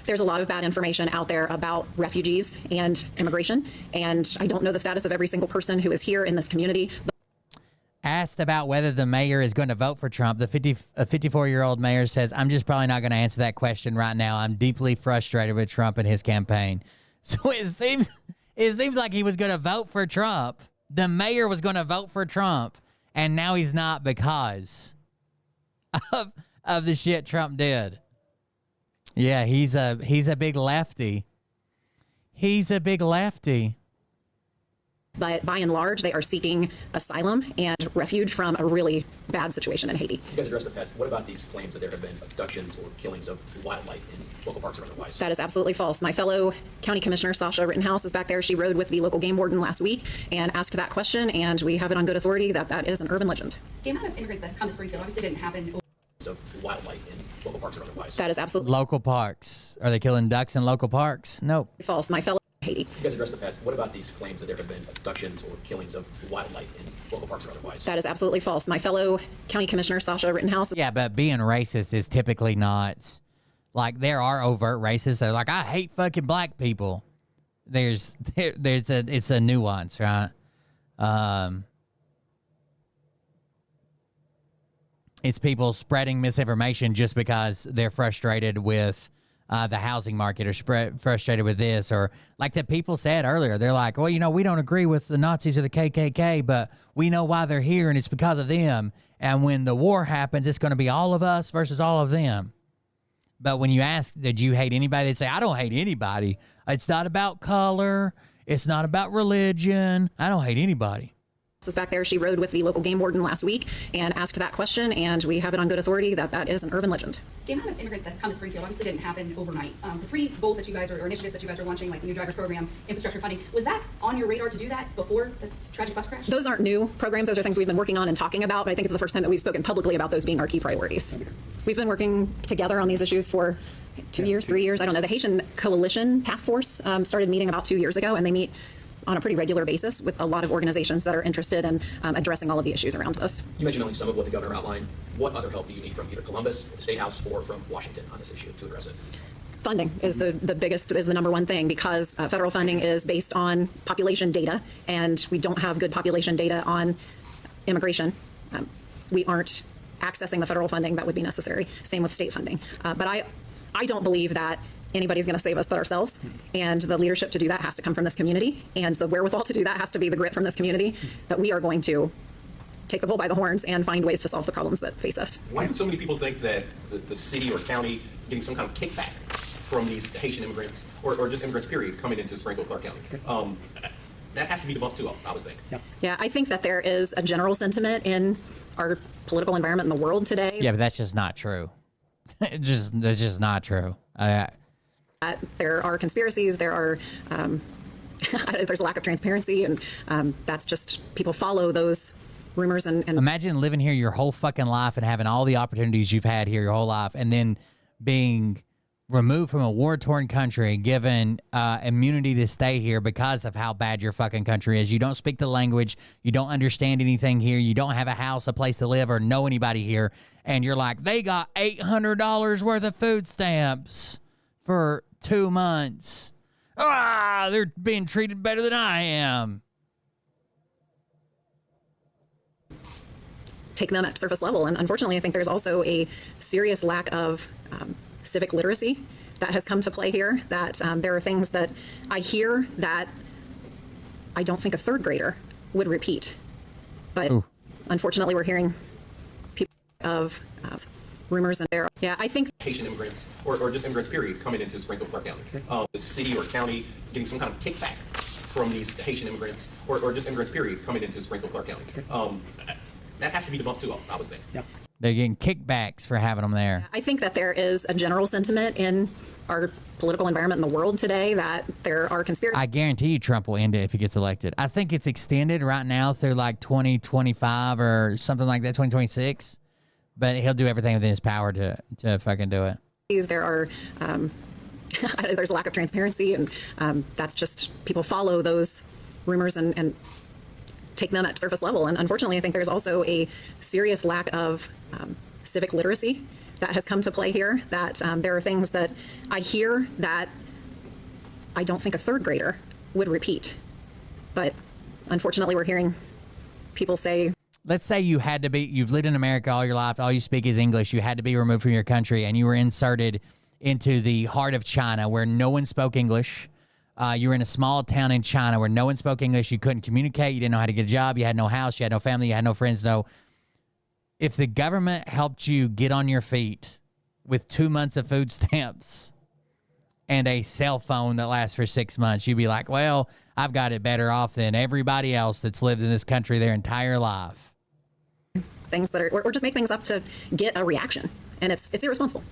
There's a lot of bad information out there about refugees and immigration, and I don't know the status of every single person who is here in this community. Asked about whether the mayor is going to vote for Trump, the 54-year-old mayor says, I'm just probably not going to answer that question right now. I'm deeply frustrated with Trump and his campaign. So it seems like he was going to vote for Trump. The mayor was going to vote for Trump, and now he's not because of the shit Trump did. Yeah, he's a big lefty. He's a big lefty. But by and large, they are seeking asylum and refuge from a really bad situation in Haiti. You guys addressed the pets. What about these claims that there have been abductions or killings of wildlife in local parks or otherwise? That is absolutely false. My fellow county commissioner, Sasha Rittenhouse, is back there. She rode with the local game warden last week and asked that question, and we have it on good authority that that is an urban legend. The amount of immigrants that have come to Springfield obviously didn't happen. Of wildlife in local parks or otherwise. That is absolutely local parks. Are they killing ducks in local parks? Nope. False. My fellow Haiti. You guys addressed the pets. What about these claims that there have been abductions or killings of wildlife in local parks or otherwise? That is absolutely false. My fellow county commissioner, Sasha Rittenhouse. Yeah, but being racist is typically not, like, there are overt racists. They're like, I hate fucking black people. It's a nuance, right? It's people spreading misinformation just because they're frustrated with the housing market or frustrated with this, or like the people said earlier, they're like, well, we don't agree with the Nazis or the KKK, but we know why they're here and it's because of them. And when the war happens, it's going to be all of us versus all of them. But when you ask, did you hate anybody? They say, I don't hate anybody. It's not about color. It's not about religion. I don't hate anybody. Is back there. She rode with the local game warden last week and asked that question, and we have it on good authority that that is an urban legend. The amount of immigrants that have come to Springfield obviously didn't happen overnight. The 3 goals that you guys or initiatives that you guys are launching, like the new drivers program, infrastructure funding, was that on your radar to do that before the tragic bus crash? Those aren't new programs. Those are things we've been working on and talking about, but I think it's the first time that we've spoken publicly about those being our key priorities. We've been working together on these issues for 2 years, 3 years. I don't know. The Haitian Coalition Task Force started meeting about 2 years ago, and they meet on a pretty regular basis with a lot of organizations that are interested in addressing all of the issues around us. You mentioned only some of what the governor outlined. What other help do you need from either Columbus, the State House, or from Washington on this issue to address it? Funding is the biggest, is the number one thing, because federal funding is based on population data, and we don't have good population data on immigration. We aren't accessing the federal funding that would be necessary. Same with state funding. But I don't believe that anybody's going to save us but ourselves, and the leadership to do that has to come from this community, and the wherewithal to do that has to be the grit from this community. That we are going to take the bull by the horns and find ways to solve the problems that face us. Why do so many people think that the city or county is getting some kind of kickback from these Haitian immigrants, or just immigrants, period, coming into Springfield, Clark County? That has to be debunked too, I would think. Yeah, I think that there is a general sentiment in our political environment in the world today. Yeah, but that's just not true. That's just not true. There are conspiracies, there are there's a lack of transparency, and that's just, people follow those rumors and imagine living here your whole fucking life and having all the opportunities you've had here your whole life, and then being removed from a war-torn country, given immunity to stay here because of how bad your fucking country is. You don't speak the language, you don't understand anything here, you don't have a house, a place to live, or know anybody here, and you're like, they got $800 worth of food stamps for 2 months. They're being treated better than I am. Take them at surface level. And unfortunately, I think there's also a serious lack of civic literacy that has come to play here, that there are things that I hear that I don't think a third grader would repeat. But unfortunately, we're hearing people of rumors and there. Yeah, I think Haitian immigrants, or just immigrants, period, coming into Springfield, Clark County. The city or county is getting some kind of kickback from these Haitian immigrants, or just immigrants, period, coming into Springfield, Clark County. That has to be debunked too, I would think. They're getting kickbacks for having them there. I think that there is a general sentiment in our political environment in the world today that there are conspiracies. I guarantee you Trump will end it if he gets elected. I think it's extended right now through like 2025 or something like that, 2026. But he'll do everything within his power to fucking do it. There are There's a lack of transparency, and that's just people follow those rumors and take them at surface level. And unfortunately, I think there's also a serious lack of civic literacy that has come to play here, that there are things that I hear that I don't think a third grader would repeat. But unfortunately, we're hearing people say, let's say you've lived in America all your life, all you speak is English, you had to be removed from your country, and you were inserted into the heart of China where no one spoke English. You were in a small town in China where no one spoke English. You couldn't communicate. You didn't know how to get a job. You had no house. You had no family. You had no friends. If the government helped you get on your feet with 2 months of food stamps and a cell phone that lasts for 6 months, you'd be like, well, I've got it better off than everybody else that's lived in this country their entire life. things that are, or just make things up to get a reaction. And it's irresponsible.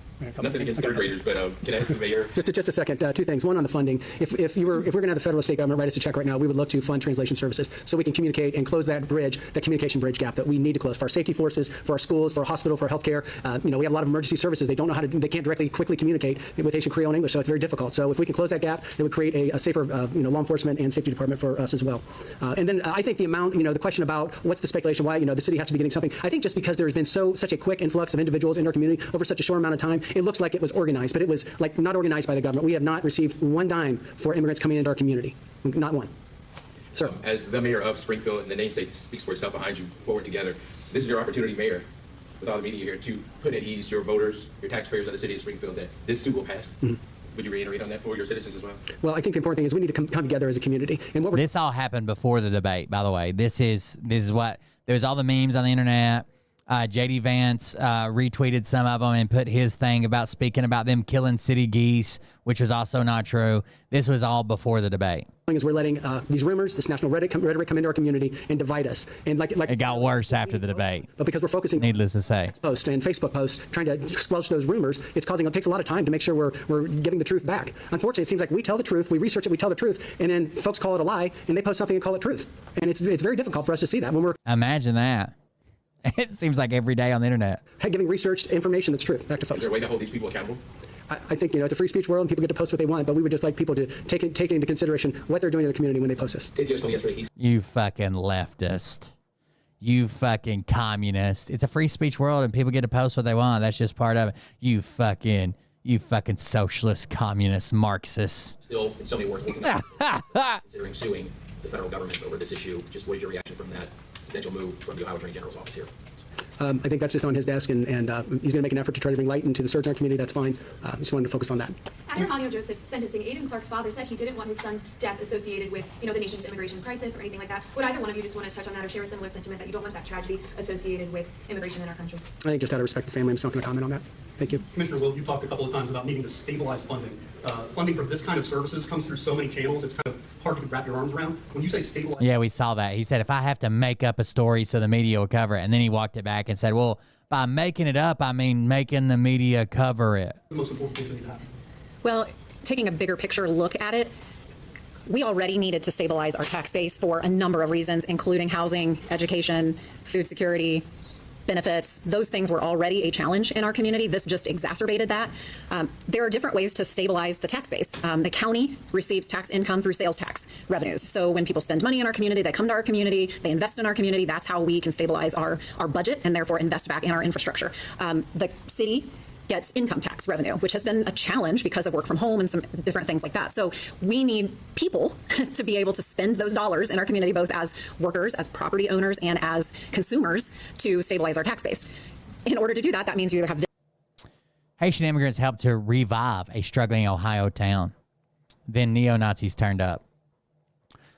Nothing against third graders, but can I ask the mayor? Just a second. Two things. One on the funding. If we're going to have the federal and state government write us a check right now, we would look to fund translation services so we can communicate and close that bridge, that communication bridge gap that we need to close for our safety forces, for our schools, for our hospital, for healthcare. We have a lot of emergency services. They don't know how to. They can't quickly communicate with Haitian Creole and English, so it's very difficult. So if we can close that gap, it would create a safer, law enforcement and safety department for us as well. And then I think the amount, the question about what's the speculation, why the city has to be getting something. I think just because there has been such a quick influx of individuals in our community over such a short amount of time, it looks like it was organized, but it was not organized by the government. We have not received one dime for immigrants coming into our community. Not one. Sir. As the mayor of Springfield, and the namesake speaks for itself behind you, forward together, this is your opportunity, mayor, with all the media here, to put at ease your voters, your taxpayers of the city of Springfield, that this too will pass. Mm-hmm. Would you reiterate on that for your citizens as well? Well, I think the important thing is we need to come together as a community. And this all happened before the debate, by the way. This is what there's all the memes on the internet. JD Vance retweeted some of them and put his thing about speaking about them killing city geese, which was also not true. This was all before the debate. Is we're letting these rumors, this national rhetoric come into our community and divide us. And it got worse after the debate. But because we're focusing, needless to say, posts and Facebook posts trying to squelch those rumors, it takes a lot of time to make sure we're getting the truth back. Unfortunately, it seems like we tell the truth, we research it, we tell the truth, and then folks call it a lie, and they post something and call it truth. And it's very difficult for us to see that when we're imagine that. It seems like every day on the internet. Giving researched information that's truth back to folks. Is there a way to hold these people accountable? I think, it's a free speech world and people get to post what they want, but we would just like people to take into consideration what they're doing in the community when they post this. You fucking leftist. You fucking communist. It's a free speech world and people get to post what they want. That's just part of it. You fucking socialist, communist, Marxist. Still, in so many words, looking at considering suing the federal government over this issue. Just what is your reaction from that potential move from the Ohio Attorney General's office here? I think that's just on his desk, and he's going to make an effort to try to bring light into the surge in our community. That's fine. Just wanted to focus on that. At Armando Joseph's sentencing, Aiden Clark's father said he didn't want his son's death associated with, the nation's immigration crisis or anything like that. Would either one of you just want to touch on that or share a similar sentiment that you don't want that tragedy associated with immigration in our country? I think just out of respect to the family, I'm just not going to comment on that. Thank you. Commissioner Wilk, you talked a couple of times about needing to stabilize funding. Funding for this kind of services comes through so many channels, it's kind of hard to wrap your arms around. When you say stabilize... Yeah, we saw that. He said, if I have to make up a story so the media will cover it, and then he walked it back and said, well, by making it up, I mean making the media cover it. The most important things that need to happen. Well, taking a bigger picture look at it, we already needed to stabilize our tax base for a number of reasons, including housing, education, food security, benefits. Those things were already a challenge in our community. This just exacerbated that. There are different ways to stabilize the tax base. The county receives tax income through sales tax revenues. So when people spend money in our community, they come to our community, they invest in our community. That's how we can stabilize our budget and therefore invest back in our infrastructure. The city gets income tax revenue, which has been a challenge because of work from home and some different things like that. So we need people to be able to spend those dollars in our community, both as workers, as property owners, and as consumers to stabilize our tax base. In order to do that, that means you either have... Haitian immigrants helped to revive a struggling Ohio town. Then neo-Nazis turned up.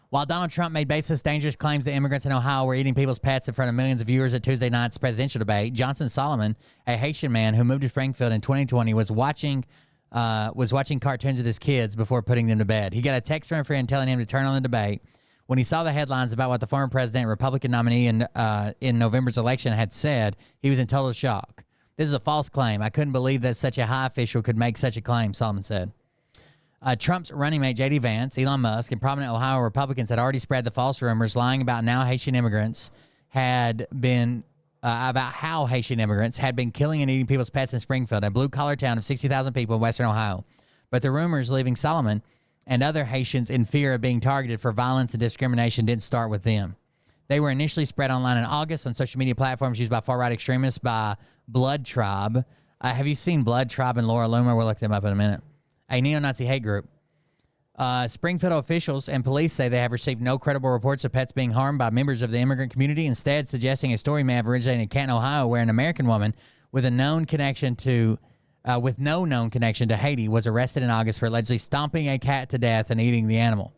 While Donald Trump made baseless, dangerous claims that immigrants in Ohio were eating people's pets in front of millions of viewers at Tuesday night's presidential debate, Johnson Solomon, a Haitian man who moved to Springfield in 2020, was watching cartoons with his kids before putting them to bed. He got a text from a friend telling him to turn on the debate. When he saw the headlines about what the former president, Republican nominee in November's election had said, he was in total shock. This is a false claim. I couldn't believe that such a high official could make such a claim, Solomon said. Trump's running mate, JD Vance, Elon Musk, and prominent Ohio Republicans had already spread the false rumors lying about how Haitian immigrants had been killing and eating people's pets in Springfield, a blue-collar town of 60,000 people in western Ohio. But the rumors leaving Solomon and other Haitians in fear of being targeted for violence and discrimination didn't start with them. They were initially spread online in August on social media platforms used by far-right extremists by Blood Tribe. Have you seen Blood Tribe and Laura Loomer? We'll look them up in a minute. A neo-Nazi hate group. Springfield officials and police say they have received no credible reports of pets being harmed by members of the immigrant community, instead suggesting a story may have originated in Canton, Ohio, where an American woman with a known connection to with no known connection to Haiti was arrested in August for allegedly stomping a cat to death and eating the animal.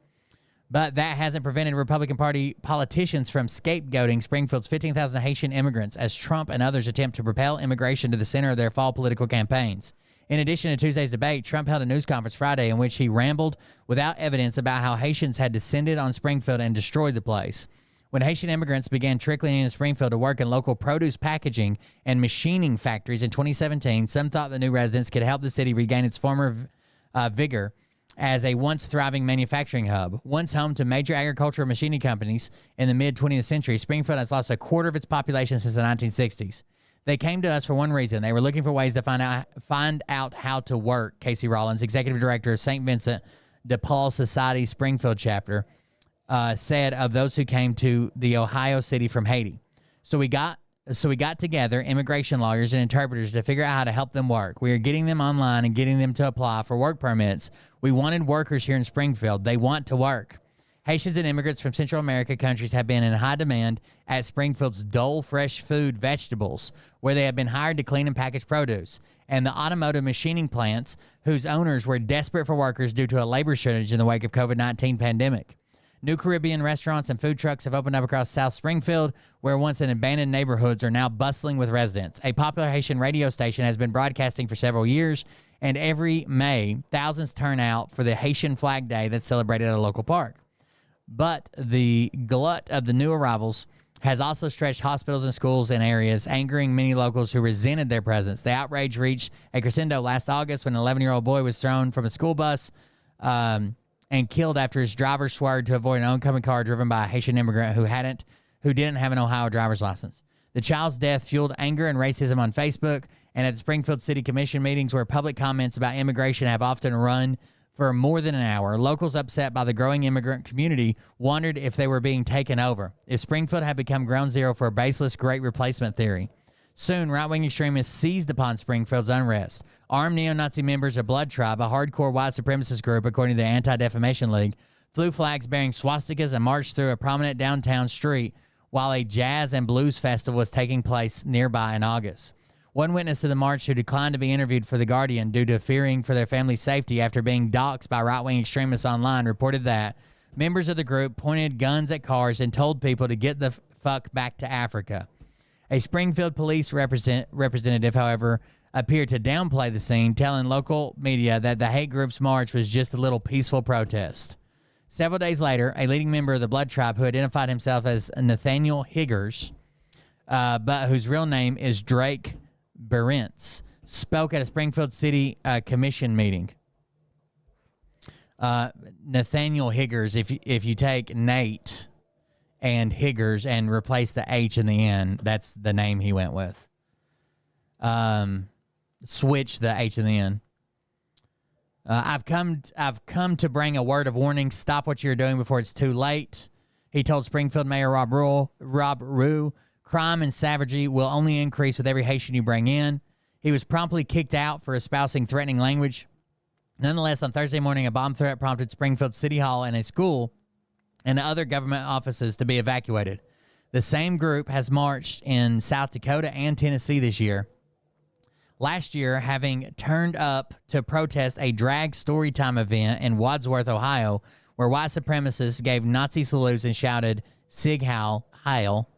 But that hasn't prevented Republican Party politicians from scapegoating Springfield's 15,000 Haitian immigrants as Trump and others attempt to propel immigration to the center of their fall political campaigns. In addition to Tuesday's debate, Trump held a news conference Friday in which he rambled without evidence about how Haitians had descended on Springfield and destroyed the place. When Haitian immigrants began trickling into Springfield to work in local produce packaging and machining factories in 2017, some thought the new residents could help the city regain its former vigor as a once thriving manufacturing hub. Once home to major agricultural machining companies in the mid-20th century, Springfield has lost a quarter of its population since the 1960s. They came to us for one reason. They were looking for ways to find out how to work, Casey Rollins, executive director of St. Vincent de Paul Society Springfield chapter, said of those who came to the Ohio city from Haiti. So we got together immigration lawyers and interpreters to figure out how to help them work. We are getting them online and getting them to apply for work permits. We wanted workers here in Springfield. They want to work. Haitians and immigrants from Central America countries have been in high demand at Springfield's Dole Fresh Food Vegetables, where they have been hired to clean and package produce, and the automotive machining plants whose owners were desperate for workers due to a labor shortage in the wake of COVID-19 pandemic. New Caribbean restaurants and food trucks have opened up across South Springfield, where once in abandoned neighborhoods are now bustling with residents. A popular Haitian radio station has been broadcasting for several years, and every May, thousands turn out for the Haitian Flag Day that's celebrated at a local park. But the glut of the new arrivals has also stretched hospitals and schools in areas, angering many locals who resented their presence. The outrage reached a crescendo last August when an 11-year-old boy was thrown from a school bus and killed after his driver swerved to avoid an oncoming car driven by a Haitian immigrant who didn't have an Ohio driver's license. The child's death fueled anger and racism on Facebook and at the Springfield City Commission meetings, where public comments about immigration have often run for more than an hour. Locals upset by the growing immigrant community wondered if they were being taken over, if Springfield had become ground zero for a baseless great replacement theory. Soon, right-wing extremists seized upon Springfield's unrest. Armed neo-Nazi members of Blood Tribe, a hardcore white supremacist group according to the Anti-Defamation League, flew flags bearing swastikas and marched through a prominent downtown street while a jazz and blues festival was taking place nearby in August. One witness to the march who declined to be interviewed for The Guardian due to fearing for their family's safety after being doxxed by right-wing extremists online reported that members of the group pointed guns at cars and told people to get the fuck back to Africa. A Springfield police representative, however, appeared to downplay the scene, telling local media that the hate group's march was just a little peaceful protest. Several days later, a leading member of the Blood Tribe who identified himself as Nathaniel Higgers, but whose real name is Drake Berentz, spoke at a Springfield City Commission meeting. Nathaniel Higgers, if you take Nate and Higgers and replace the H in the end, that's the name he went with. Switch the H in the end. I've come to bring a word of warning. Stop what you're doing before it's too late, he told Springfield Mayor Rob Rue. Crime and savagery will only increase with every Haitian you bring in. He was promptly kicked out for espousing threatening language. Nonetheless, on Thursday morning, a bomb threat prompted Springfield City Hall and a school and other government offices to be evacuated. The same group has marched in South Dakota and Tennessee this year. Last year, having turned up to protest a drag storytime event in Wadsworth, Ohio, where white supremacists gave Nazi salutes and shouted Sig Heil, Heil.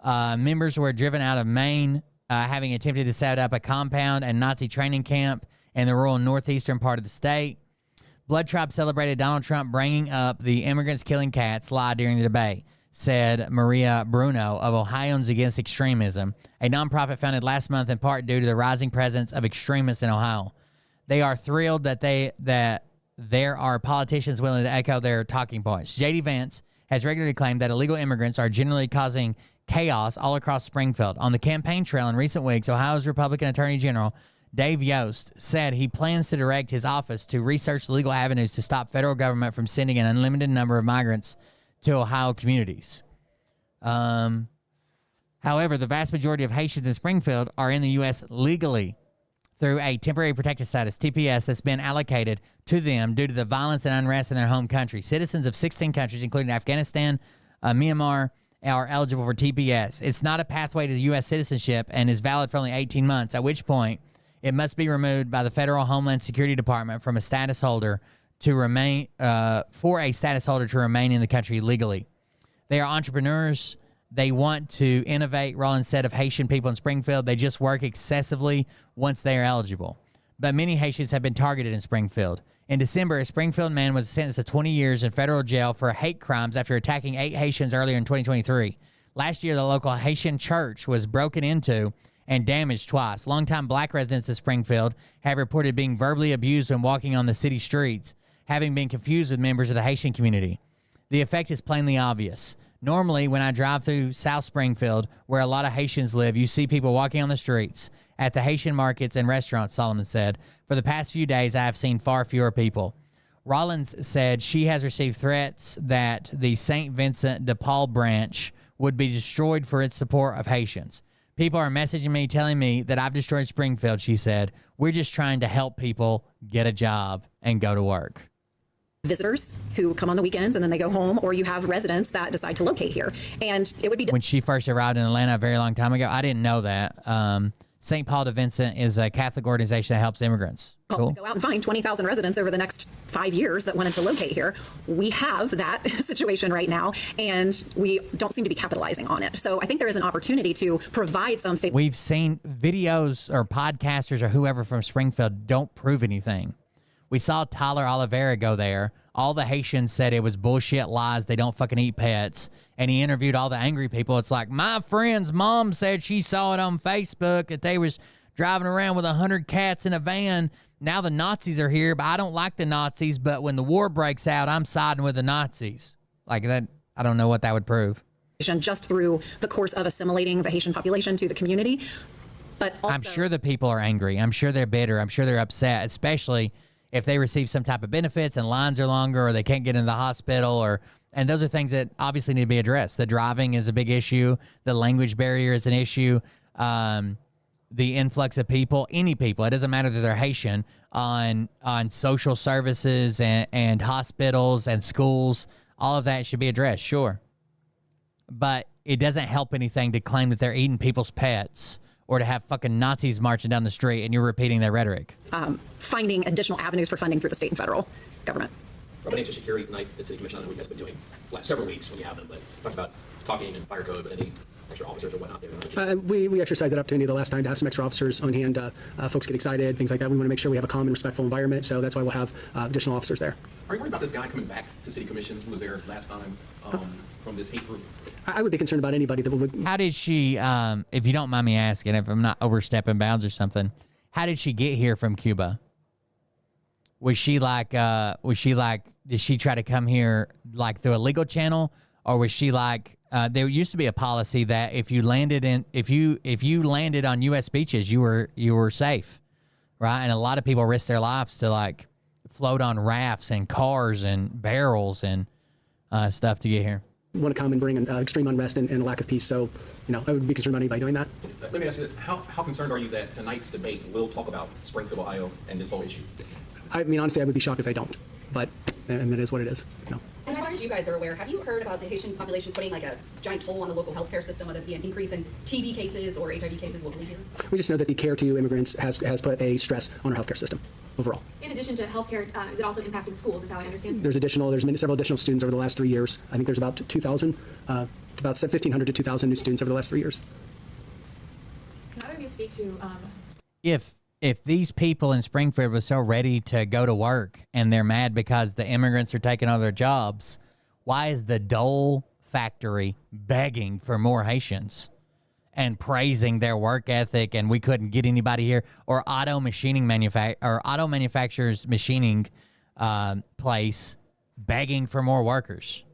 Members were driven out of Maine, having attempted to set up a compound and Nazi training camp in the rural northeastern part of the state. Blood Tribe celebrated Donald Trump bringing up the immigrants killing cats lie during the debate, said Maria Bruno of Ohioans Against Extremism, a nonprofit founded last month in part due to the rising presence of extremists in Ohio. They are thrilled that there are politicians willing to echo their talking points. JD Vance has regularly claimed that illegal immigrants are generally causing chaos all across Springfield. On the campaign trail in recent weeks, Ohio's Republican Attorney General Dave Yost, said he plans to direct his office to research legal avenues to stop federal government from sending an unlimited number of migrants to Ohio communities. However, the vast majority of Haitians in Springfield are in the U.S. legally through a temporary protected status, TPS, that's been allocated to them due to the violence and unrest in their home country. Citizens of 16 countries, including Afghanistan, Myanmar, are eligible for TPS. It's not a pathway to U.S. citizenship and is valid for only 18 months, at which point it must be removed by the Federal Homeland Security Department from a status holder to remain for a status holder to remain in the country legally. They are entrepreneurs. They want to innovate. Rollins said of Haitian people in Springfield, they just work excessively once they are eligible. But many Haitians have been targeted in Springfield. In December, a Springfield man was sentenced to 20 years in federal jail for hate crimes after attacking 8 Haitians earlier in 2023. Last year, the local Haitian church was broken into and damaged twice. Longtime black residents of Springfield have reported being verbally abused when walking on the city streets, having been confused with members of the Haitian community. The effect is plainly obvious. Normally, when I drive through South Springfield, where a lot of Haitians live, you see people walking on the streets, at the Haitian markets and restaurants, Solomon said. For the past few days, I have seen far fewer people. Rollins said she has received threats that the St. Vincent de Paul branch would be destroyed for its support of Haitians. People are messaging me, telling me that I've destroyed Springfield, she said. We're just trying to help people get a job and go to work. Visitors who come on the weekends and then they go home, or you have residents that decide to locate here. And it would be... When she first arrived in Atlanta a very long time ago, I didn't know that. St. Paul de Vincent is a Catholic organization that helps immigrants. Cool. Go out and find 20,000 residents over the next 5 years that wanted to locate here. We have that situation right now, and we don't seem to be capitalizing on it. So I think there is an opportunity to provide some state. We've seen videos or podcasters or whoever from Springfield don't prove anything. We saw Tyler Oliveira go there. All the Haitians said it was bullshit lies. They don't fucking eat pets. And he interviewed all the angry people. It's like, my friend's mom said she saw it on Facebook that they was driving around with 100 cats in a van. Now the Nazis are here, but I don't like the Nazis. But when the war breaks out, I'm siding with the Nazis. Like that, I don't know what that would prove. Just through the course of assimilating the Haitian population to the community. But also, I'm sure the people are angry. I'm sure they're bitter. I'm sure they're upset, especially if they receive some type of benefits and lines are longer, or they can't get into the hospital, and those are things that obviously need to be addressed. The driving is a big issue. The language barrier is an issue. The influx of people, any people, it doesn't matter that they're Haitian, on social services and hospitals and schools, all of that should be addressed, sure. But it doesn't help anything to claim that they're eating people's pets, or to have fucking Nazis marching down the street and you're repeating their rhetoric. Finding additional avenues for funding through the state and federal government. Rob, any security tonight at City Commission? I know what you guys have been doing the last several weeks when you have them, but talk about talking and fire code, but any extra officers or whatnot there? We exercised that opportunity the last time to have some extra officers on hand. Folks get excited, things like that. We want to make sure we have a calm and respectful environment, so that's why we'll have additional officers there. Are you worried about this guy coming back to City Commission who was there last time from this hate group? I would be concerned about anybody that would... How did she, if you don't mind me asking, if I'm not overstepping bounds or something, how did she get here from Cuba? Did she try to come here like through a legal channel, or was she like, there used to be a policy that if you landed on U.S. beaches, you were safe, right? And a lot of people risk their lives to like float on rafts and cars and barrels and stuff to get here. Want to come and bring extreme unrest and a lack of peace. So, I would be concerned about anybody doing that. Let me ask you this. How concerned are you that tonight's debate will talk about Springfield, Ohio, and this whole issue? I mean, honestly, I would be shocked if they don't. But, and it is what it is. As far as you guys are aware, have you heard about the Haitian population putting like a giant toll on the local healthcare system, whether it be an increase in TB cases or HIV cases locally here? We just know that the care to immigrants has put a stress on our healthcare system overall. In addition to healthcare, is it also impacting schools, is how I understand? There's several additional students over the last 3 years. I think there's about 2,000, about 1,500 to 2,000 new students over the last 3 years. Can either of you speak to... If these people in Springfield were so ready to go to work and they're mad because the immigrants are taking all their jobs, why is the Dole factory begging for more Haitians and praising their work ethic and we couldn't get anybody here? Or auto manufacturers machining place begging for more workers?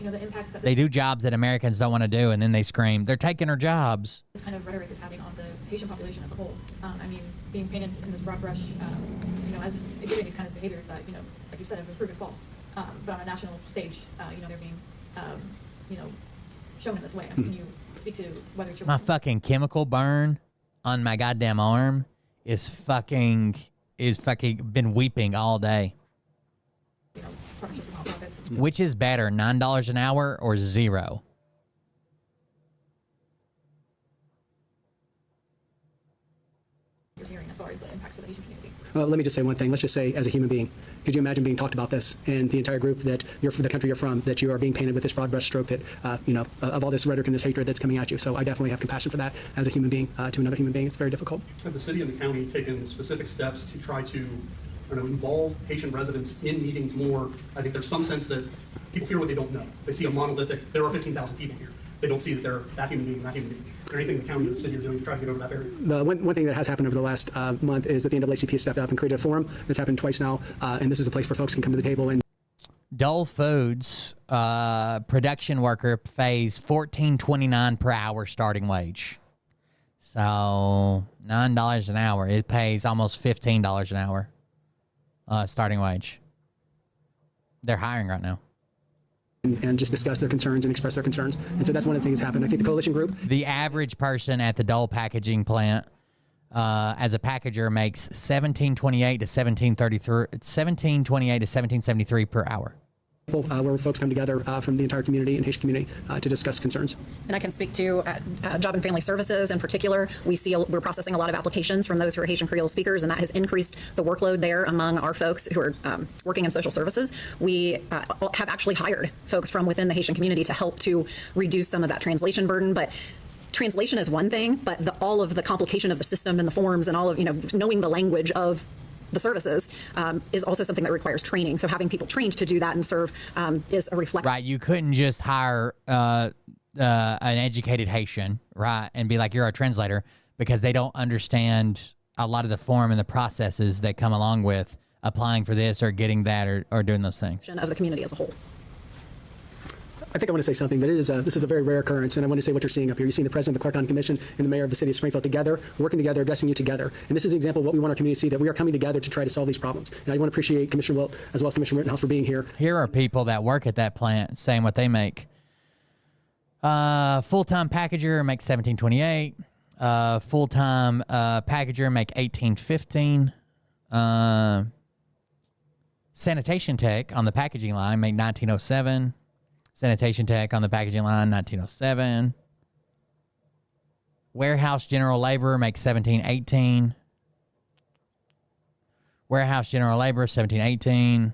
the impacts that They do jobs that Americans don't want to do, and then they scream, they're taking our jobs. this kind of rhetoric is having on the Haitian population as a whole. I mean, being painted in this broad brush, as exhibiting these kind of behaviors that, like you said, have been proven false. But on a national stage, they're being, shown in this way. Can you speak to whether it's your My fucking chemical burn on my goddamn arm is fucking been weeping all day. partnership with nonprofits? Which is better, $9 an hour or $0? You're hearing as far as the impacts to the Haitian community. Well, let me just say one thing. Let's just say, as a human being, could you imagine being talked about this and the entire group that you're from, the country you're from, that you are being painted with this broad brush stroke that, of all this rhetoric and this hatred that's coming at you? So I definitely have compassion for that as a human being to another human being. It's very difficult. Have the city and the county taken specific steps to try to involve Haitian residents in meetings more? I think there's some sense that people fear what they don't know. They see a monolithic, there are 15,000 people here. They don't see that they're that human being and that human being. Is there anything the county or the city are doing to try to get over that barrier? The one thing that has happened over the last month is that the NAACP has stepped up and created a forum. That's happened twice now, and this is a place where folks can come to the table and. Dole Foods production worker pays $14.29 per hour starting wage. So $9 an hour. It pays almost $15 an hour starting wage. They're hiring right now. And just discuss their concerns and express their concerns. And so that's one of the things that's happened. I think the coalition group. The average person at the Dole packaging plant as a packager makes $17.28 to $17.73 per hour. Where folks come together from the entire community and Haitian community to discuss concerns. And I can speak to Job and Family Services in particular. We're processing a lot of applications from those who are Haitian Creole speakers, and that has increased the workload there among our folks who are working in social services. We have actually hired folks from within the Haitian community to help to reduce some of that translation burden, but translation is one thing, but all of the complication of the system and the forms and all of, knowing the language of the services is also something that requires training. So having people trained to do that and serve is a reflection. Right. You couldn't just hire an educated Haitian, right, and be like, you're a translator, because they don't understand a lot of the form and the processes that come along with applying for this or getting that or doing those things. Of the community as a whole. I think I want to say something that this is a very rare occurrence, and I want to say what you're seeing up here. You're seeing the president of the Clark County Commission and the mayor of the city of Springfield together, working together, addressing you together. And this is an example of what we want our community to see, that we are coming together to try to solve these problems. And I want to appreciate Commissioner Wilt as well as Commissioner Rittenhouse for being here. Here are people that work at that plant saying what they make. Full-time packager makes $17.28. Full-time packager make $18.15. Sanitation tech on the packaging line make $19.07. Sanitation tech on the packaging line, $19.07. Warehouse general labor makes $17.18. Warehouse general labor, $17.18.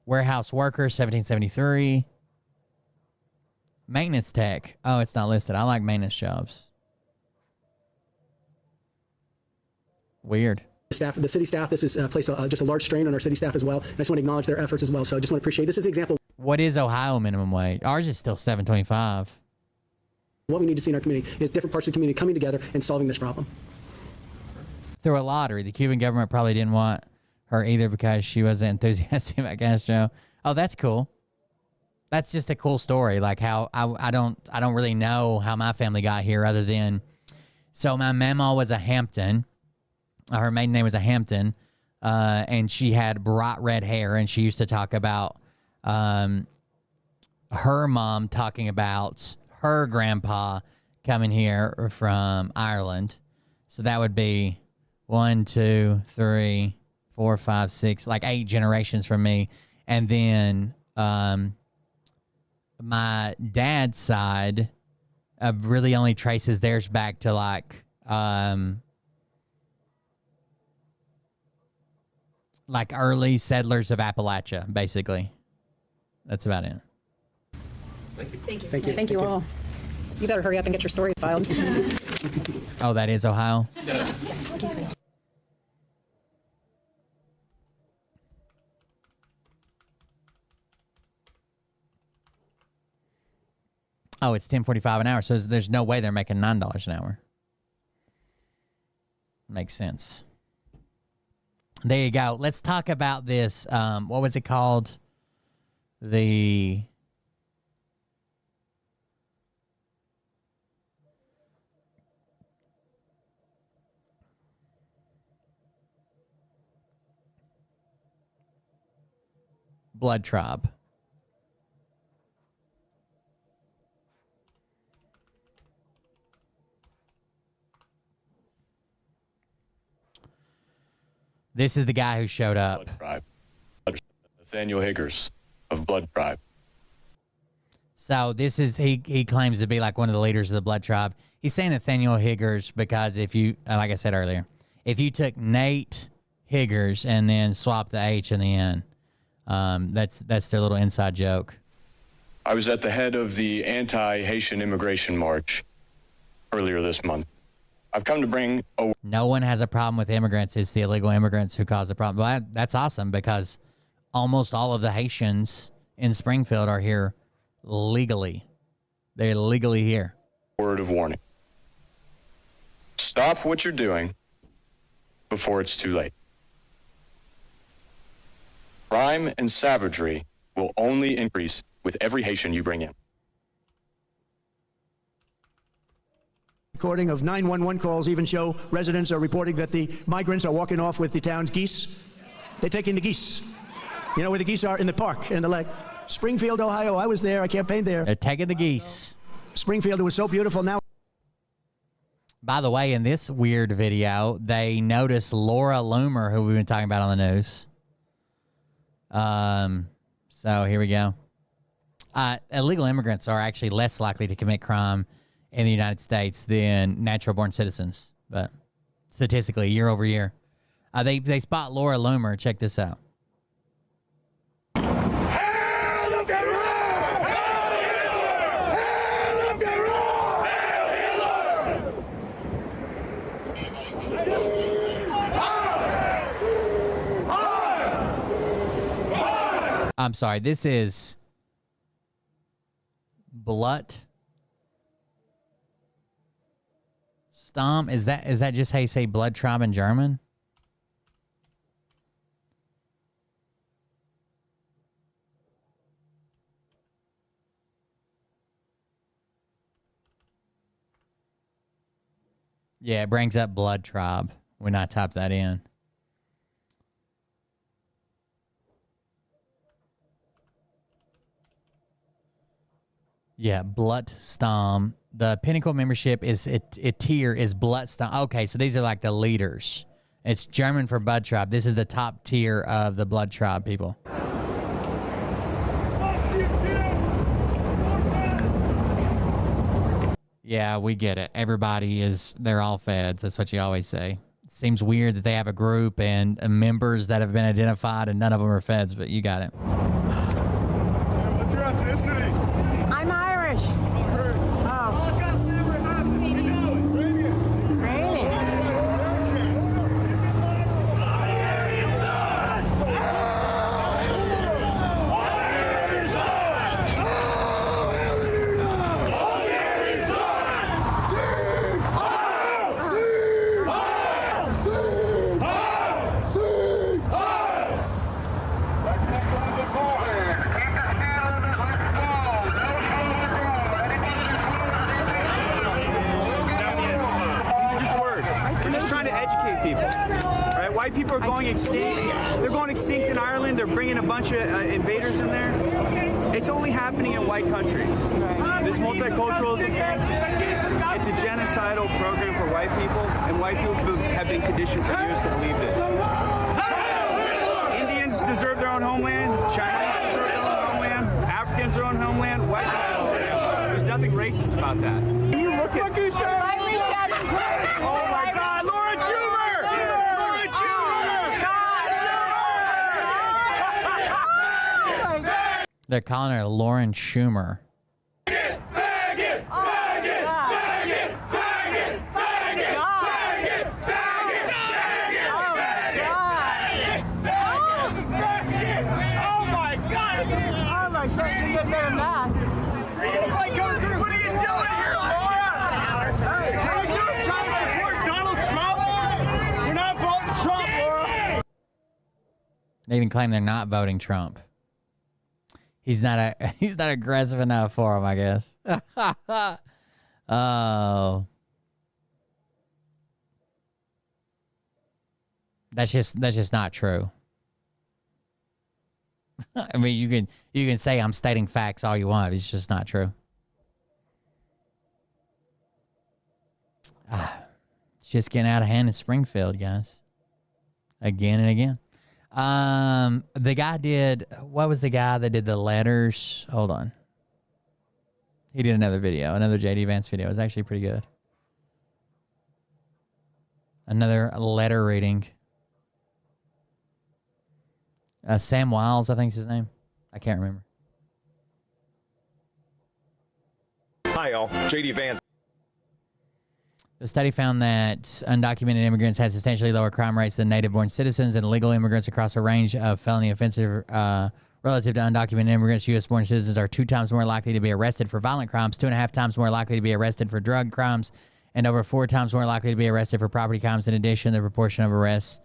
Warehouse worker, $17.73. Maintenance tech. Oh, it's not listed. I like maintenance jobs. Weird. The city staff, this has placed just a large strain on our city staff as well. And I just want to acknowledge their efforts as well. So I just want to appreciate this is an example. What is Ohio minimum wage? Ours is still $7.25. What we need to see in our community is different parts of the community coming together and solving this problem. Through a lottery, the Cuban government probably didn't want her either because she wasn't enthusiastic about Castro. Oh, that's cool. That's just a cool story. Like how I don't really know how my family got here other than, so my mama was a Hampton. Her maiden name was a Hampton, and she had bright red hair, and she used to talk about her mom talking about her grandpa coming here from Ireland. So that would be 1, 2, 3, 4, 5, 6, like 8 generations from me. And then my dad's side really only traces theirs back to like early settlers of Appalachia, basically. That's about it. Thank you. Thank you. Thank you. Thank you all. You better hurry up and get your stories filed. Oh, that is Ohio? Oh, it's $10.45 an hour, so there's no way they're making $9 an hour. Makes sense. There you go. Let's talk about this. What was it called? the blood tribe. This is the guy who showed up. Blood tribe. Nathaniel Higgers of Blood Tribe. So this is, he claims to be like one of the leaders of the blood tribe. He's saying Nathaniel Higgers because if you, like I said earlier, if you took Nate Higgers and then swapped the H in the end, that's their little inside joke. I was at the head of the anti-Haitian immigration march earlier this month. I've come to bring a... No one has a problem with immigrants. It's the illegal immigrants who cause the problem. Well, that's awesome because almost all of the Haitians in Springfield are here legally. They're legally here. Word of warning. Stop what you're doing before it's too late. Crime and savagery will only increase with every Haitian you bring in. Recording of 911 calls even show residents are reporting that the migrants are walking off with the town's geese. They're taking the geese. You know where the geese are? In the park, in the lake. Springfield, Ohio. I was there. I campaigned there. They're taking the geese. Springfield, it was so beautiful. Now, by the way, in this weird video, they noticed Laura Loomer, who we've been talking about on the news. So here we go. Illegal immigrants are actually less likely to commit crime in the United States than natural-born citizens, but statistically, year over year. They spot Laura Loomer. Check this out. I'm sorry, this is Blut Stom. Is that just how you say blood tribe in German? Yeah, it brings up blood tribe when I type that in. Yeah, Blutstom. The pinnacle membership is tier is Blutstom. Okay, so these are like the leaders. It's German for blood tribe. This is the top tier of the blood tribe people. Yeah, we get it. They're all feds. That's what you always say. It seems weird that they have a group and members that have been identified and none of them are feds, but you got it. What's your ethnicity? I'm Irish. Oh. White people are going extinct. They're going extinct in Ireland. They're bringing a bunch of invaders in there. It's only happening in white countries. This multiculturalism thing, it's a genocidal program for white people, and white people have been conditioned for years to believe this. Indians deserve their own homeland. Chinese deserve their own homeland. Africans their own homeland. White people, there's nothing racist about that. Can you look at... Oh my God, Laura Schumer! Laura Schumer! They're calling her Lauren Schumer. They even claim they're not voting Trump. He's not aggressive enough for him, I guess. Oh. That's just not true. I mean, you can say I'm stating facts all you want. It's just not true. It's just getting out of hand in Springfield, guys. Again and again. The guy did, what was the guy that did the letters? Hold on. He did another video, another JD Vance video. It was actually pretty good. Another letter reading. Sam Wiles, I think is his name. I can't remember. Hi, y'all. JD Vance. The study found that undocumented immigrants had substantially lower crime rates than native-born citizens, and illegal immigrants across a range of felony offensive relative to undocumented immigrants. U.S.-born citizens are 2 times more likely to be arrested for violent crimes, 2.5 times more likely to be arrested for drug crimes, and over 4 times more likely to be arrested for property crimes. In addition, the proportion of arrests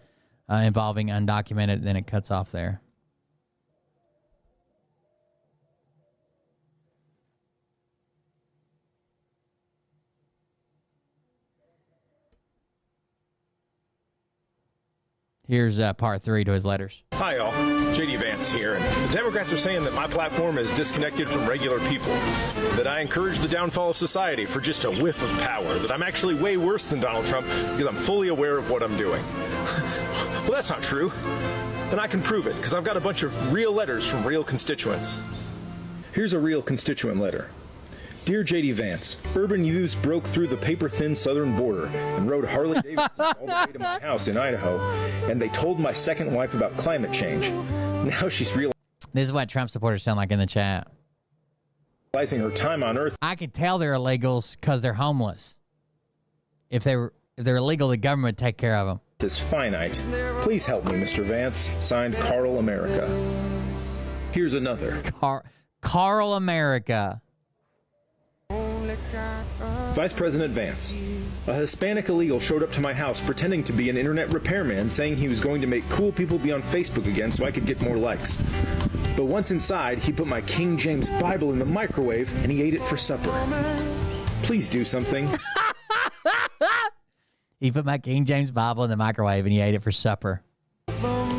involving undocumented, then it cuts off there. Here's part 3 to his letters. Hi, y'all. JD Vance here. And the Democrats are saying that my platform is disconnected from regular people, that I encourage the downfall of society for just a whiff of power, that I'm actually way worse than Donald Trump because I'm fully aware of what I'm doing. Well, that's not true. And I can prove it because I've got a bunch of real letters from real constituents. Here's a real constituent letter. Dear JD Vance, urban youths broke through the paper-thin southern border and rode Harley-Davidson all the way to my house in Idaho, and they told my second wife about climate change. Now she's realizing... This is what Trump supporters sound like in the chat. Her time on Earth... I can tell they're illegals because they're homeless. If they're illegal, the government would take care of them. ...is finite. Please help me, Mr. Vance. Signed, Carl America. Here's another. Carl America. Vice President Vance, a Hispanic illegal showed up to my house pretending to be an internet repairman, saying he was going to make cool people be on Facebook again so I could get more likes. But once inside, he put my King James Bible in the microwave and he ate it for supper. Please do something. He put my King James Bible in the microwave and he ate it for supper.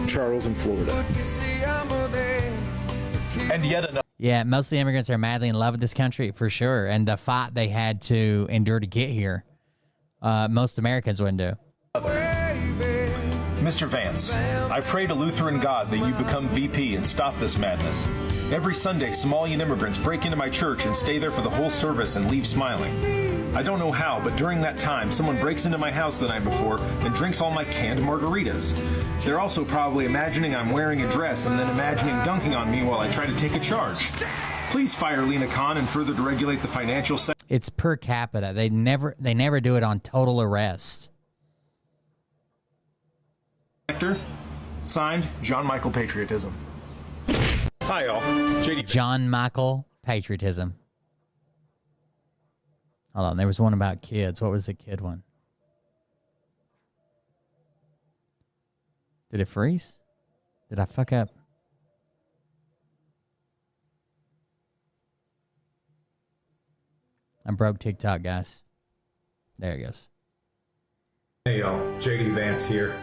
Charles in Florida. And yet another. Yeah, most of the immigrants are madly in love with this country, for sure. And the fight they had to endure to get here, most Americans wouldn't do. Mr. Vance, I pray to Lutheran God that you become VP and stop this madness. Every Sunday, Somalian immigrants break into my church and stay there for the whole service and leave smiling. I don't know how, but during that time, someone breaks into my house the night before and drinks all my canned margaritas. They're also probably imagining I'm wearing a dress and then imagining dunking on me while I try to take a charge. Please fire Lena Khan and further to regulate the financial sector. It's per capita. They never do it on total arrest. Signed, John Michael Patriotism. Hi, y'all. JD. John Michael Patriotism. Hold on, there was one about kids. What was the kid one? Did it freeze? Did I fuck up? I broke TikTok, guys. There it goes. Hey, y'all. JD Vance here.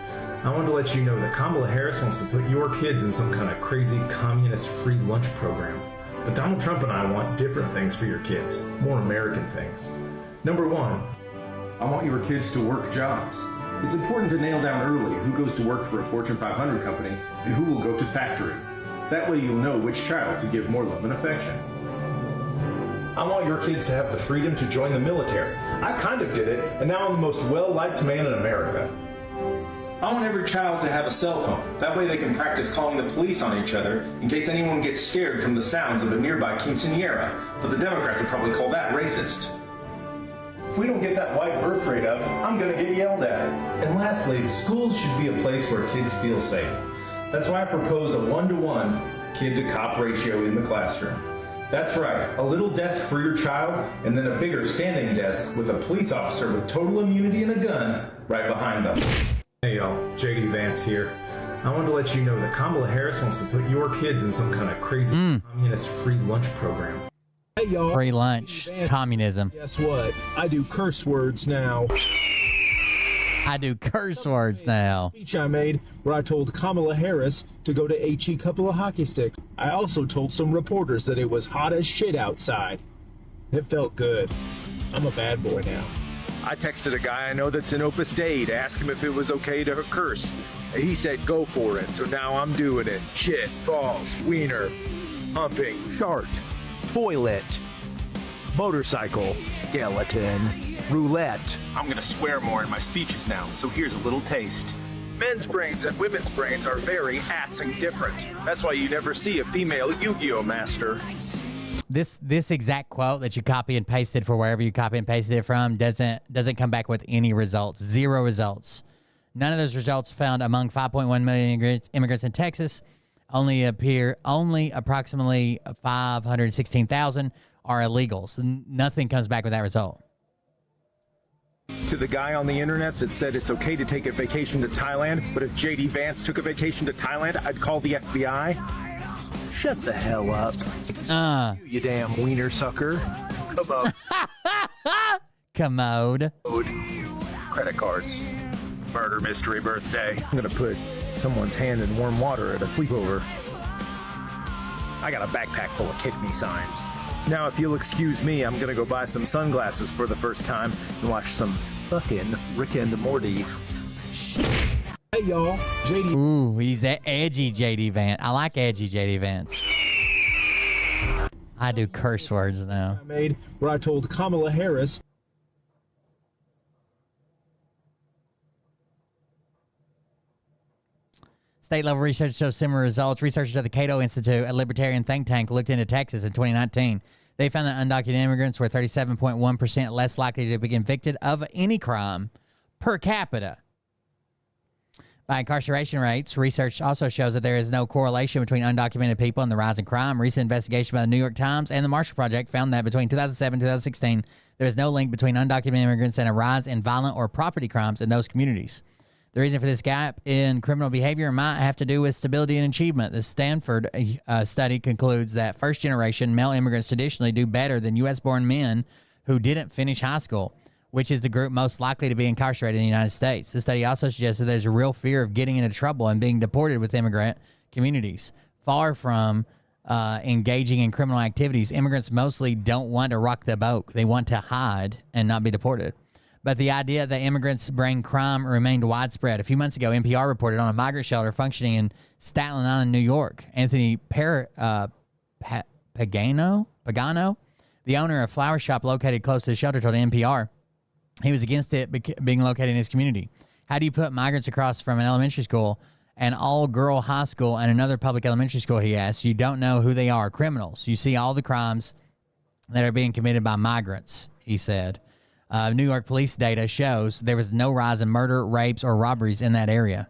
I wanted to let you know that Kamala Harris wants to put your kids in some kind of crazy communist free lunch program. But Donald Trump and I want different things for your kids, more American things. Number one, I want your kids to work jobs. It's important to nail down early who goes to work for a Fortune 500 company and who will go to factory. That way you'll know which child to give more love and affection. I want your kids to have the freedom to join the military. I kind of did it, and now I'm the most well-liked man in America. I want every child to have a cell phone. That way they can practice calling the police on each other in case anyone gets scared from the sounds of a nearby quinceanera. But the Democrats would probably call that racist. If we don't get that white birth rate up, I'm gonna get yelled at. And lastly, schools should be a place where kids feel safe. That's why I propose a 1-to-1 kid-to-cop ratio in the classroom. That's right, a little desk for your child, and then a bigger standing desk with a police officer with total immunity and a gun right behind them. Hey y'all, JD Vance here. I wanted to let you know that Kamala Harris wants to put your kids in some kind of crazy communist free lunch program. Hey, y'all. Free lunch. Communism. Guess what? I do curse words now. I do curse words now. Speech I made where I told Kamala Harris to go to HE couple of hockey sticks. I also told some reporters that it was hot as shit outside. It felt good. I'm a bad boy now. I texted a guy I know that's in Opus Dei to ask him if it was okay to curse. And he said go for it, so now I'm doing it. Shit, balls, wiener, humping, shart, toilet, motorcycle, skeleton, roulette. I'm gonna swear more in my speeches now, so here's a little taste. Men's brains and women's brains are very assing different. That's why you never see a female Yu-Gi-Oh master. This exact quote that you copy and pasted for wherever you copy and pasted it from doesn't come back with any results. 0 results. None of those results found among 5.1 million immigrants in Texas. Only approximately 516,000 are illegals. Nothing comes back with that result. To the guy on the internet that said it's okay to take a vacation to Thailand, but if JD Vance took a vacation to Thailand, I'd call the FBI. Shut the hell up. You damn wiener sucker. Commode. Credit cards. Murder mystery birthday. I'm gonna put someone's hand in warm water at a sleepover. I got a backpack full of kidney signs. Now, if you'll excuse me, I'm gonna go buy some sunglasses for the first time and watch some fucking Rick and Morty. Hey, y'all. JD. Ooh, he's edgy JD Vance. I like edgy JD Vance. I do curse words now. I made where I told Kamala Harris. State-level research shows similar results. Researchers at the Cato Institute, a libertarian think tank, looked into Texas in 2019. They found that undocumented immigrants were 37.1% less likely to be convicted of any crime per capita. By incarceration rates, research also shows that there is no correlation between undocumented people and the rise in crime. Recent investigation by the New York Times and the Marshall Project found that between 2007 and 2016, there is no link between undocumented immigrants and a rise in violent or property crimes in those communities. The reason for this gap in criminal behavior might have to do with stability and achievement. The Stanford study concludes that first-generation male immigrants traditionally do better than U.S.-born men who didn't finish high school, which is the group most likely to be incarcerated in the United States. The study also suggests that there's a real fear of getting into trouble and being deported with immigrant communities. Far from engaging in criminal activities, immigrants mostly don't want to rock the boat. They want to hide and not be deported. But the idea that immigrants bring crime remained widespread. A few months ago, NPR reported on a migrant shelter functioning in Staten Island, New York. Anthony Pagano, the owner of a flower shop located close to the shelter, told NPR he was against it being located in his community. How do you put migrants across from an elementary school, an all-girl high school, and another public elementary school, he asked. You don't know who they are, criminals. You see all the crimes that are being committed by migrants, he said. New York police data shows there was no rise in murder, rapes, or robberies in that area.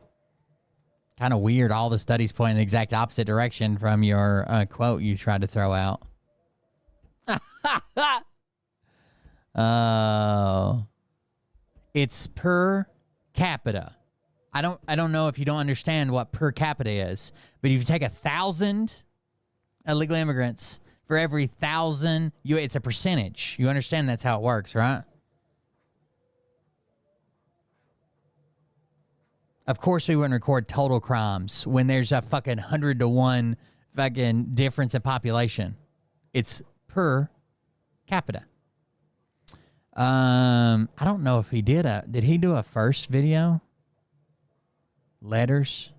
Kind of weird. All the studies point in the exact opposite direction from your quote you tried to throw out. It's per capita. I don't know if you don't understand what per capita is, but if you take 1,000 illegal immigrants for every 1,000, it's a percentage. You understand that's how it works, right? Of course, we wouldn't record total crimes when there's a fucking 100-to-1 fucking difference in population. It's per capita. I don't know if he did he do a first video? Letters?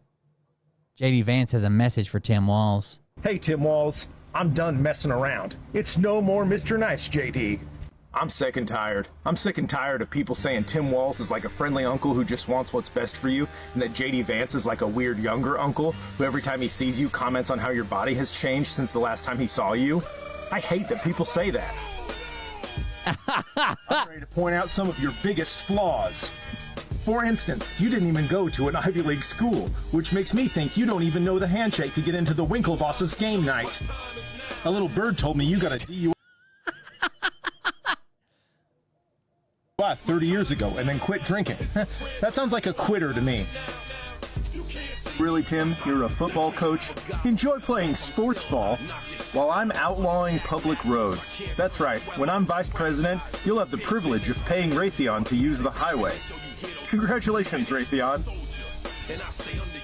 JD Vance has a message for Tim Walz. Hey, Tim Walz, I'm done messing around. It's no more Mr. Nice, JD. I'm sick and tired. I'm sick and tired of people saying Tim Walz is like a friendly uncle who just wants what's best for you, and that JD Vance is like a weird younger uncle who every time he sees you comments on how your body has changed since the last time he saw you. I hate that people say that. I'm ready to point out some of your biggest flaws. For instance, you didn't even go to an Ivy League school, which makes me think you don't even know the handshake to get into the Winklevoss's game night. A little bird told me you got a DUI 30 years ago and then quit drinking. That sounds like a quitter to me. Really, Tim? You're a football coach? Enjoy playing sports ball while I'm outlawing public roads. That's right. When I'm vice president, you'll have the privilege of paying Raytheon to use the highway. Congratulations, Raytheon.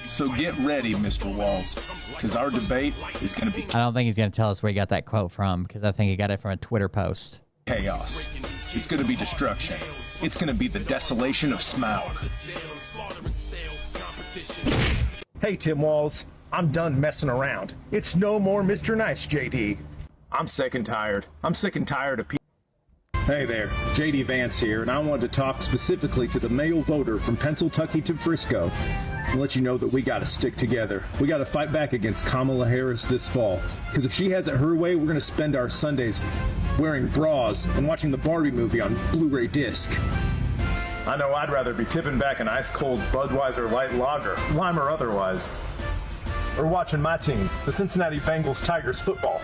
So get ready, Mr. Walls, because our debate is going to be I don't think he's going to tell us where he got that quote from, because I think he got it from a Twitter post. chaos. It's going to be destruction. It's going to be the desolation of Smaug. Hey, Tim Walls. I'm done messing around. It's no more Mr. Nice, JD. I'm sick and tired. I'm sick and tired of people. Hey there, JD Vance here, and I wanted to talk specifically to the male voter from Pennsylvania to Frisco and let you know that we got to stick together. We got to fight back against Kamala Harris this fall, because if she has it her way, we're going to spend our Sundays wearing bras and watching the Barbie movie on Blu-ray disc. I know I'd rather be tipping back an ice-cold Budweiser light lager, lime or otherwise, or watching my team, the Cincinnati Bengals Tigers football.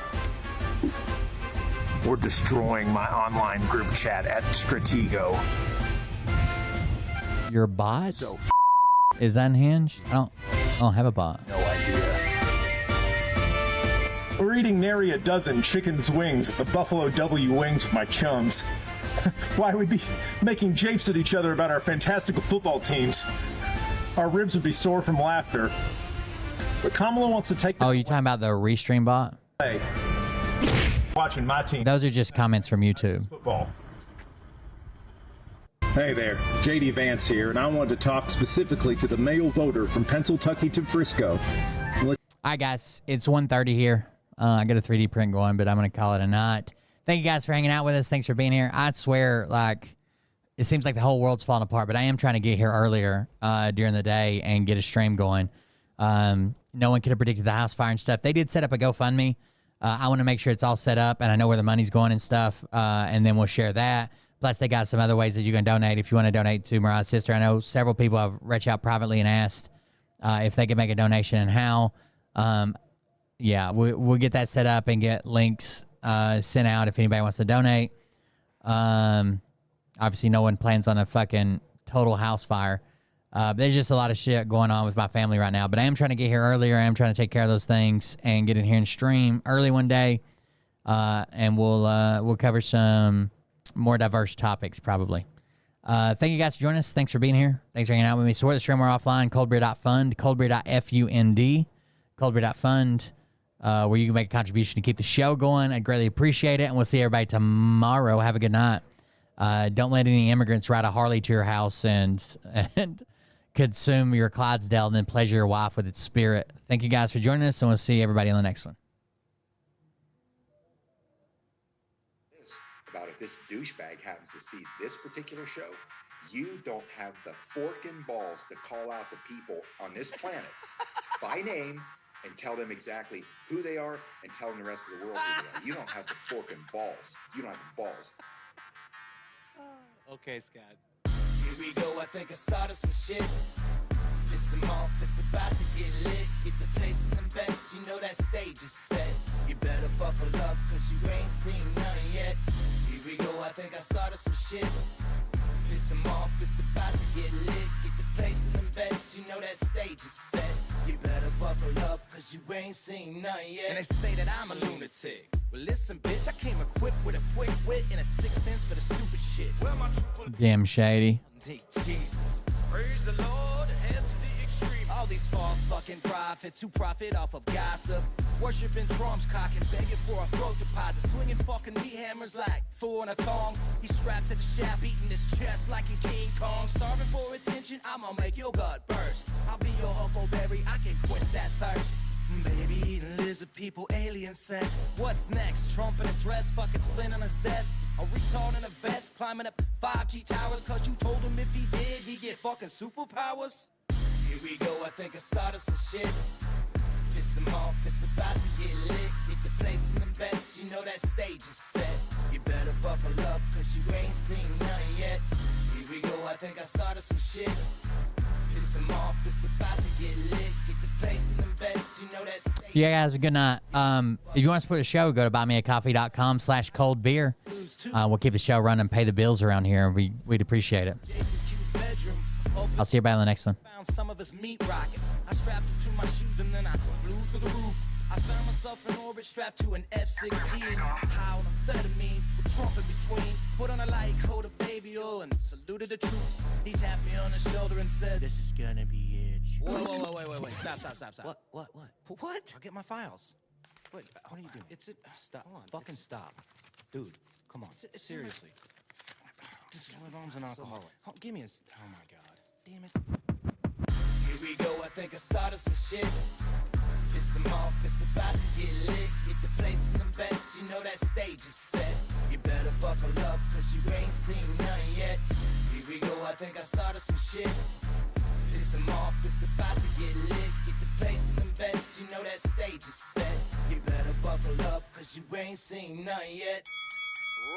Or destroying my online group chat at Stratego. Your bot is unhinged? I don't have a bot. No idea. Or eating nary a dozen chicken's wings at the Buffalo W Wings with my chums. Why we'd be making japes at each other about our fantastical football teams. Our ribs would be sore from laughter. But Kamala wants to take Oh, you talking about the Restream bot? Hey. Watching my team. Those are just comments from YouTube. Football. Hey there, JD Vance here, and I wanted to talk specifically to the male voter from Pennsylvania to Frisco. All right, guys, it's 1:30 here. I got a 3D print going, but I'm going to call it a night. Thank you guys for hanging out with us. Thanks for being here. I swear, like, it seems like the whole world's falling apart, but I am trying to get here earlier during the day and get a stream going. No one could have predicted the house fire and stuff. They did set up a GoFundMe. I want to make sure it's all set up and I know where the money's going and stuff, and then we'll share that. Plus, they got some other ways that you can donate if you want to donate to Mariah's sister. I know several people have reached out privately and asked if they could make a donation and how. Yeah, we'll get that set up and get links sent out if anybody wants to donate. Obviously, no one plans on a fucking total house fire. There's just a lot of shit going on with my family right now. But I am trying to get here earlier. I am trying to take care of those things and get in here and stream early one day. And we'll cover some more diverse topics probably. Thank you guys for joining us. Thanks for being here. Thanks for hanging out with me. Support the stream. We're offline. Coldbeer.fund, coldbeer.fund, coldbeer.fund, where you can make a contribution to keep the show going. I'd greatly appreciate it. And we'll see everybody tomorrow. Have a good night. Don't let any immigrants ride a Harley to your house and consume your Clydesdale and then pleasure your wife with its spirit. Thank you guys for joining us, and we'll see everybody on the next one. About if this douchebag happens to see this particular show, you don't have the fork and balls to call out the people on this planet by name and tell them exactly who they are and tell them the rest of the world who they are. You don't have the fork and balls. You don't have the balls. Okay, Scott. Here we go, I think I started some shit. Listen off, it's about to get lit. Get the place in the best, you know that stage is set. You better buckle up, cause you ain't seen none yet. Here we go, I think I started some shit. Listen off, it's about to get lit. Get the place in the best, you know that stage is set. You better buckle up, cause you ain't seen none yet. And they say that I'm a lunatic. Well, listen, bitch, I came equipped with a quick wit and a 6 cents for the stupid shit. Damn shady. Jesus. Praise the Lord, head to the extreme. All these false fucking prophets who profit off of gossip. Worshipping drums, cocking, begging for a throat deposit. Swinging fucking meat hammers like four in a thong. He's strapped to the shaft, eating his chest like he's King Kong. Starving for attention, I'ma make your gut burst. I'll be your huckleberry, I can quench that thirst. Baby eating lizard people, alien sex. What's next? Trump in a dress, fucking Flynn on his desk. A retard in a vest, climbing up 5G towers. Cause you told him if he did, he'd get fucking superpowers. Here we go, I think I started some shit. Piss him off, it's about to get lit. Get the place in the best, you know that stage is set. You better buckle up, cause you ain't seen none yet. Here we go, I think I started some shit. Piss him off, it's about to get lit. Get the place in the best, you know that stage. Yeah, guys, good night. If you want to support the show, go to buymeacoffee.com/coldbeer. We'll keep the show running and pay the bills around here. We'd appreciate it. Open I'll see everybody on the next one. Found some of his meat rockets. I strapped them to my shoes and then I flew through the roof. I found myself in orbit strapped to an F-16. High on amphetamine with Trump in between. Put on a light coat of baby oil and saluted the troops. He tapped me on the shoulder and said, "This is gonna be it." Wait. Stop. What? I'll get my files. What are you doing? Stop. Fucking stop. Dude, come on. Seriously. My mom's an alcoholic. Give me oh my God. Damn it. Here we go, I think I started some shit. It's the off, it's about to get lit. Get the place in the best, you know that stage is set. You better buckle up, cause you ain't seen none yet. Here we go, I think I started some shit. It's the off, it's about to get lit. Get the place in the best, you know that stage is set. You better buckle up, cause you ain't seen none yet.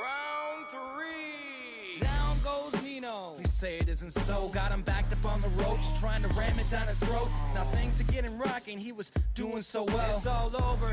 Round 3. Down goes Nino. Please say it isn't so. Got him backed up on the ropes, trying to ram it down his throat. Now things are getting rocking. He was doing so well. It's all over.